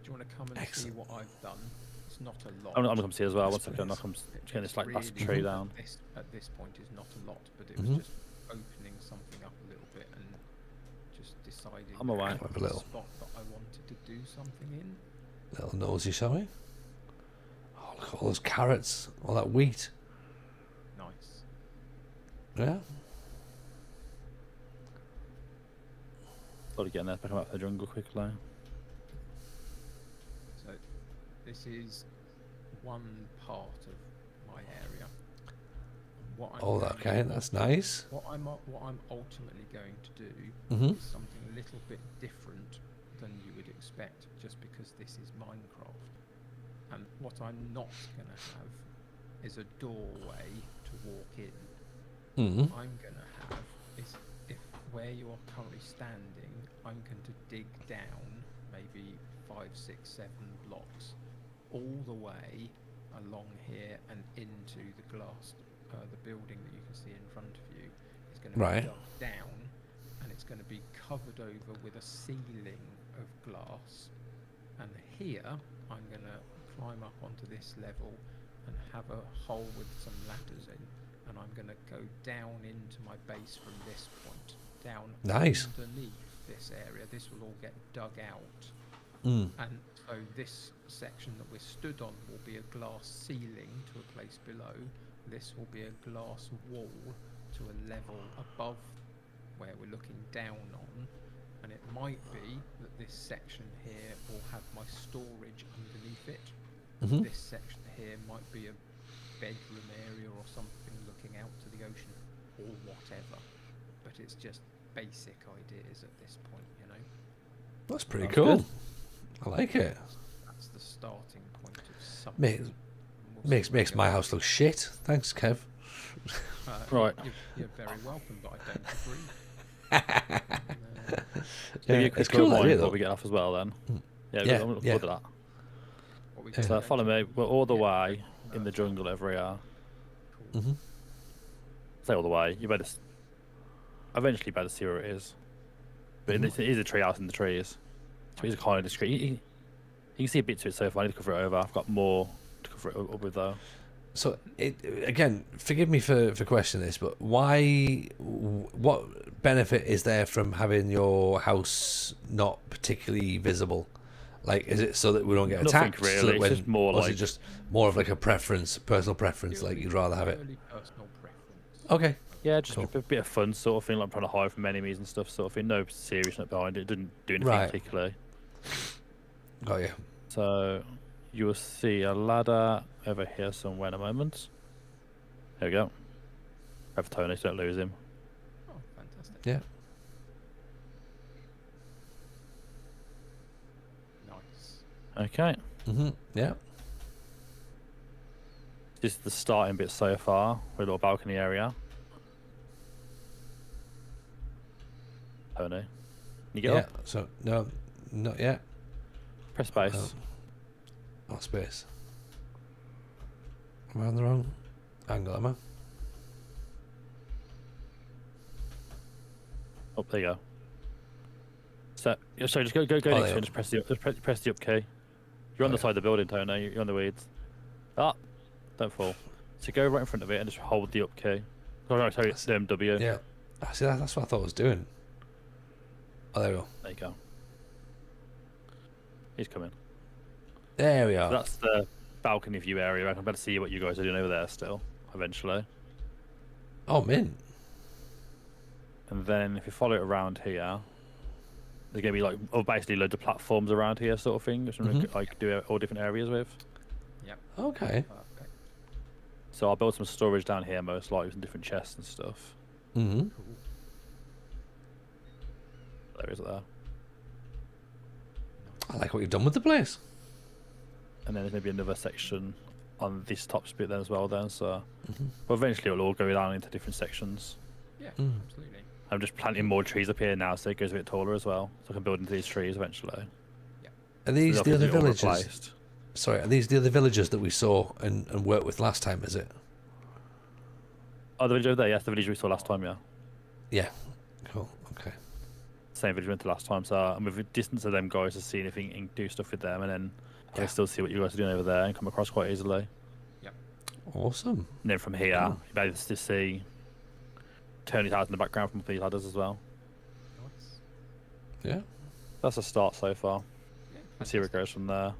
Do you want to come and Excellent. see what I've done? It's not a lot. I'm gonna come see as well. Yes, One second. I'll please. come get this It's like massive really tree at down. At this point is not a lot, but it was Mhm. just opening something up a little bit and just deciding I'm away. Have a little. spot that I wanted to do something in. Little nosy, shall we? Oh, look at all those carrots, all that wheat. Nice. Yeah. Got to get in there. Back up the jungle quickly. So this is one part of my area. What I'm Oh, going okay. to- That's nice. What I'm ultimately going to do Mhm. is something a little bit different than you would expect, just because this is Minecraft. And what I'm not going to have is a doorway to walk in. Mhm. I'm going to have is if where you are currently standing, I'm going to dig down maybe 5, 6, 7 blocks all the way along here and into the glass, the building that you can see in front of you is going to Right. be dug down, it's going to be covered over with a ceiling of glass. And here, I'm going to climb up onto this level and have a hole with some ladders in. And I'm going to go down into my base from this point, down Nice. underneath this area. This will all get dug out. Mm. And so this section that we're stood on will be a glass ceiling to a place below. This will be a glass wall to a level above where we're looking down on. And it might be that this section here will have my storage underneath it. Mhm. This section here might be a bedroom area or something looking out to the ocean or whatever. But it's just basic ideas at this point, you know. That's pretty Sounds cool. good. I like it. That's the starting point of something. Makes And we'll makes see where makes we my go. house look shit. Thanks, Kev. Right. You're very welcome, but I don't agree. So Yeah, you it's could cool cool idea, before though. we get off as well then. Yeah, Yeah, I'm looking yeah. forward to that. What we Yeah. can So do follow me. We're all the Yeah. way in the jungle over here. Cool. Hmm. Say all the way. You better eventually better see where it is. But it is a tree house in the trees. So it's kind of discreet. You can see a bit to it so far. I need to cover it over. I've got more to cover it up with though. So again, forgive me for questioning this, but why? What benefit is there from having your house not particularly visible? Like, is it so that we don't get Nothing attacked? really, So that it's when, just more or is it like- just more of like a preference, personal preference? Like you'd rather have it. Purely personal preference. Okay. Yeah, just Cool. a bit of fun sort of thing, like trying to hide from enemies and stuff sort of thing. No seriousness behind it. It didn't do anything Right. particularly. Oh yeah. So you will see a ladder over here somewhere in a moment. There we go. Have Tony, so don't lose him. Oh, fantastic. Yeah. Nice. Okay. Mhm. Yeah. This is the starting bit so far, with a little balcony area. Tony. You get Yeah. up, So no, not yet. press space. Not space. Am I on the wrong angle? Am I? Oh, there you go. So, yeah, sorry, just go next there to you it go. and just press the up key. You're on the Okay. side of the building, Tony. You're on the weeds. Ah, don't fall. So go right in front of it and just hold the up key. Sorry, it's the MW. Yeah. Ah, see, that's what I thought I was doing. Oh, there we go. There you go. He's coming. There we are. So that's the balcony view area. I can better see what you guys are doing over there still, eventually. Oh, mint. And then if you follow it around here, there's going to be like basically loads of platforms around here sort of thing, which I'm gonna, like do all different areas with. Yep. Okay. Perfect. So I'll build some storage down here most likely, some different chests and stuff. Mm-hmm. Cool. There is there. I like what you've done with the place. And then there's maybe another section on this top bit then as well then, so Mhm. but eventually it'll all go down into different sections. Yeah, Mm. absolutely. I'm just planting more trees up here now so it goes a bit taller as well. So I can build into these trees eventually. Are these So the they'll other be all villagers? replaced. Sorry, are these the other villagers that we saw and worked with last time? Is it? Oh, the village over there, yes, the village we saw last time, yeah. Yeah. Cool. Okay. Same village we went to last time, so I'm with a distance of them guys to see anything and do stuff with them, and then I Yeah. can still see what you guys are doing over there and come across quite easily. Awesome. And then from here, Cool. you'll be able to see Tony's house in the background from these ladders as well. Nice. Yeah. That's a start so far. Yeah, Let's see where it goes from there.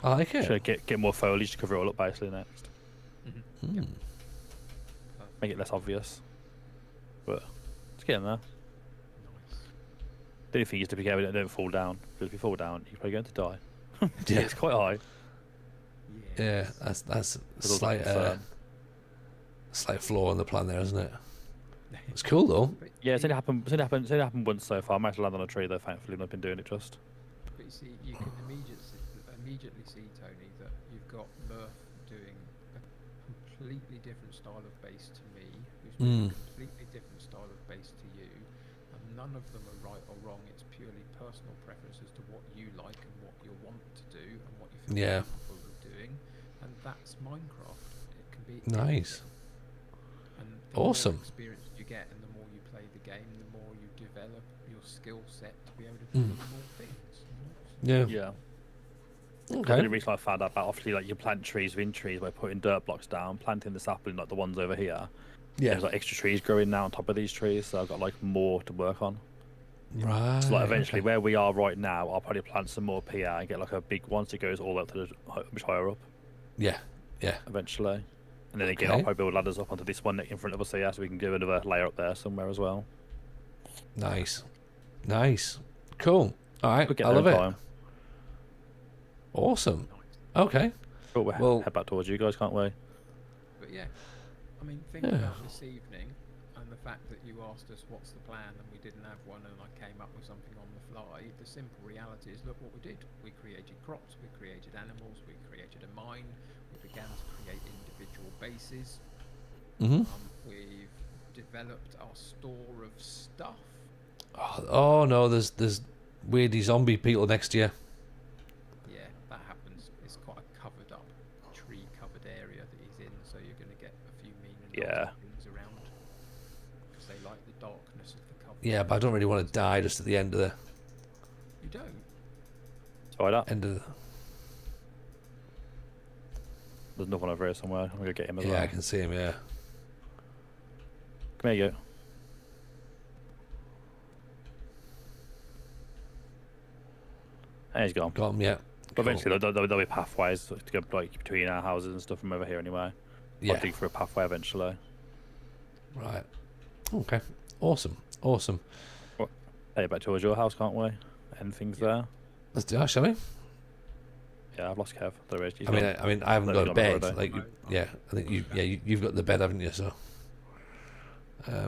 I like it. Should get more foliage to cover it all up basically next. Mm-hmm. Mm. Perfect. Make it less obvious. But it's getting there. Nice. The only thing is to be careful that it don't fall down. Because if you fall down, you're probably going to die. Yeah. It's quite high. Yeah. That's a With all that slight concern. slight flaw in the plan there, isn't it? It's cool though. But Yeah, it's you- only happened once so far. I managed to land on a tree though, thankfully, and I've been doing it just. But you see, you can immediately see, Tony, that you've got Murph doing a completely different style of base to me, who's doing a completely different style of base to you, and none of them are right or wrong. It's purely personal preference as to what you like and what you want to do and what you feel Yeah. comfortable with doing, and that's Minecraft. It can be Nice. anything. And the Awesome. more experience you get and the more you play the game, the more you develop skill set to be able to do more things. Yeah. Yeah. The Okay. only reason I found out about, obviously, like you plant trees within trees by putting dirt blocks down, planting the sapling like the ones over here. Yeah. There's like extra trees growing now on top of these trees, so I've got like more to work on. Right. So like eventually, okay. where we are right now, I'll probably plant some more PR and get like a big one that goes all the way up to much higher up Yeah. Yeah. eventually. And then again, Okay. I'll probably build ladders up onto this one in front of us, so we can do another layer up there somewhere as well. Nice. Nice. Cool. All right. We'll get I there love in it. time. Awesome. Okay. But we'll Well- head back towards you guys, can't we? But yeah, I mean, think Yeah. about this evening and the fact that you asked us what's the plan and we didn't have one, and I came up with something on the fly. The simple reality is, look what we did. We created crops, we created animals, we created a mine, we began to create individual bases. Mm-hmm. We've developed our store of stuff. Oh no, there's weirdy zombie people next to you. Yeah, that happens. It's quite a covered up, tree covered area that he's in, so you're going to get a few mean and Yeah. nasty things around because they like the darkness of the cover. Yeah, but I don't really want to die just at the end of the You don't. Try that. end of the. There's another one over here somewhere. I'm gonna get him as Yeah, well. I can see him. Yeah. Come here, you go. And he's gone. Got him. Yeah. But eventually there'll be pathways to go like between our houses and stuff from over here anyway. Yeah. I'll dig for a pathway eventually. Right. Okay. Awesome. Awesome. Head back towards your house, can't we? End things there. Let's do that, shall we? Yeah, I've lost Kev. There he is. He's I mean, gone. I haven't Let got me a go bed. already. Like, yeah, I think you've got the bed, haven't you? So.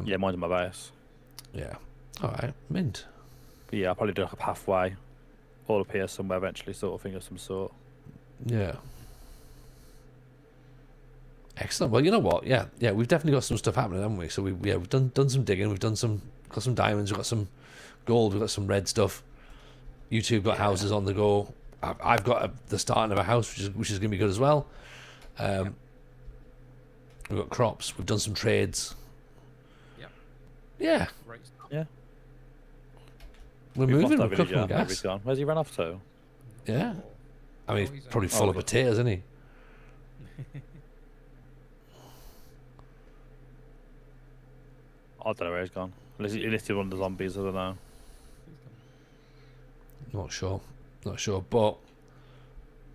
Yeah, mine's in my base. Yeah. All right. Mint. But yeah, I'll probably do like a pathway all up here somewhere eventually, sort of thing of some sort. Yeah. Excellent. Well, you know what? Yeah, we've definitely got some stuff happening, haven't we? So we've done some digging. We've got some diamonds. We've got some gold. We've got some red stuff. You two got houses on the go. I've got the starting of a house, which is going to be good as well. We've got crops. We've done some trades. Yep. Yeah, Great stuff. Yeah. we're We've lost moving. our We're cooking villager. with He's gas. gone. Where's he run off to? Yeah. I mean, Oh, he's he's probably on- full of okay. potatoes, isn't he? I don't know where he's gone. Unless he's one of the zombies, I don't know. Not sure. But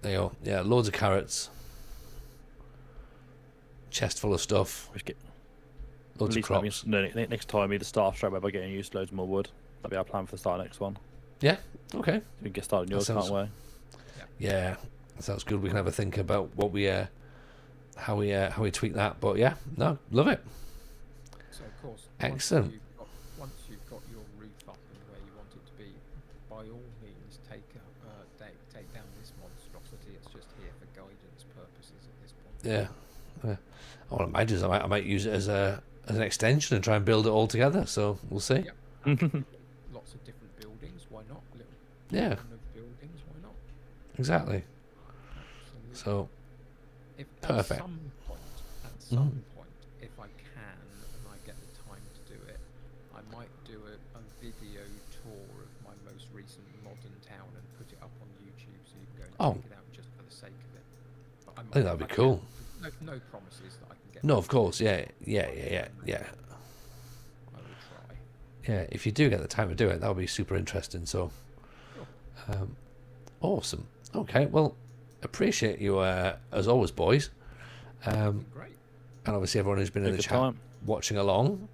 there you go. Yeah, loads of carrots. Chest full of stuff. We should get, Loads of at least crops. maybe- no, next time, either start straight away by getting used to loads more wood. That'll be our plan for the start of next one. Yeah. Okay. We can get started on That yours, sounds- can't we? Yeah, that sounds good. We can have a think about what we how we tweak that. But yeah, no, love it. So of course, Excellent. Once you've got your roof up and where you want it to be, by all means take down this monstrosity. It's just here for guidance purposes at this point. Yeah. What I might do is I might use it as an extension and try and build it all together. So we'll see. Yep. Lots of different buildings. Why not? Little Yeah, run of buildings. Why not? exactly. Absolutely. So If perfect. at some point, if I can and I get the time to do it, I might do a video tour of my most recent modern town and put it up on YouTube so you can go and Oh. check it out just for the sake of it. But I think that'd be cool. No promises that I can get. No, of course. Yeah. I will try. Yeah, if you do get the time to do it, that would be super interesting. So, Sure. awesome. Okay, well, appreciate you as always, boys. And Great. obviously everyone who's been in Good the chat time. watching along.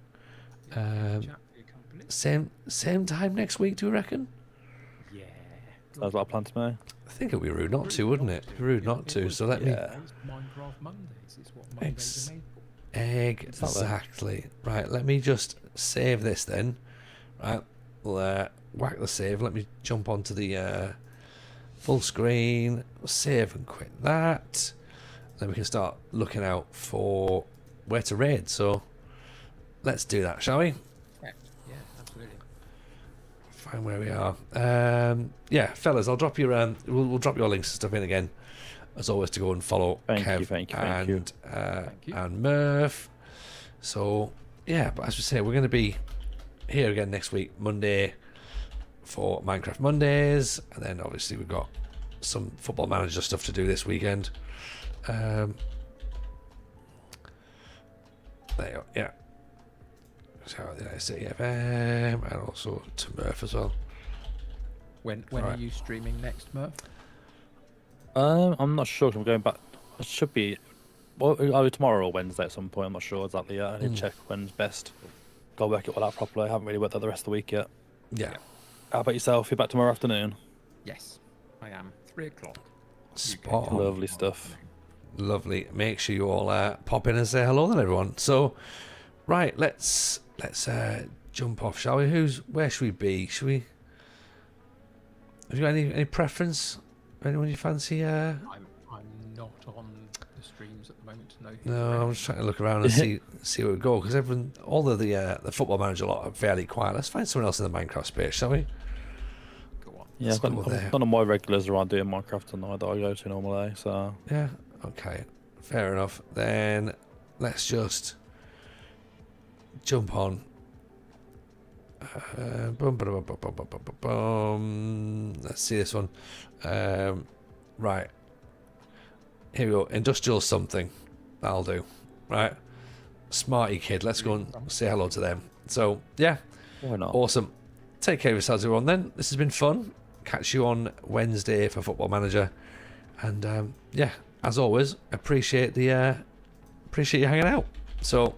Chat for your company. Same time next week, do you reckon? Yeah. Sounds like a plan to me. I think it'd be rude not to, wouldn't it? It'd be rude not to. So let me Yeah. It's Minecraft Mondays. It's what Mondays are made for. exactly right. Let me just save this then. Right, we'll whack the save. Let me jump onto the full screen. Save and quit that. Then we can start looking out for where to raid. So let's do that, shall we? Yeah, absolutely. Find where we are. Yeah, fellas, I'll drop your we'll drop your links and stuff in again, as always, to go and follow Thank Kev you, thank you. Thank you. and Murph. So yeah, but as we say, we're going to be here again next week, Monday, for Minecraft Mondays, and then obviously we've got some Football Manager stuff to do this weekend. There you go, yeah. So did I say FM, and also to Murph as well. When Right. are you streaming next, Murph? I'm not sure. 'Cause I'm going back. It should be either tomorrow or Wednesday at some point. I'm not sure exactly yet. I need to check when's best. Got to work it all out properly. I haven't really worked out the rest of the week yet. Yeah, How about yourself? You're back tomorrow afternoon. Yes, I am. 3 o'clock. spot on. Lovely stuff. Lovely. Make sure you all pop in and say hello then, everyone. So, right, let's jump off, shall we? Where should we be? Should we? Have you got any preference? Anyone you fancy? I'm not on the streams at the moment. No, I'm just trying to look around and see where we go, because all of the Football Manager lot are fairly quiet. Let's find someone else in the Minecraft space, shall we? Go on. Yeah, Let's I've got go there. none of my regulars around doing Minecraft tonight that I go to normally. So Yeah. Okay. Fair enough. Then let's just jump on. Boom, boom, boom, boom, boom, boom, boom, boom. Let's see this one. Right. Here we go. Industrial something. That'll do. Right. Smarty Kid. Let's go and say hello to them. So, yeah. why not? Awesome. Take care of yourselves, everyone, then. This has been fun. Catch you on Wednesday for Football Manager. And, yeah, as always, appreciate you hanging out. So,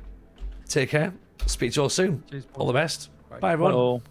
take care. Speak to you all soon. Cheers, All the best. Bye. Bye, everyone. Bye all.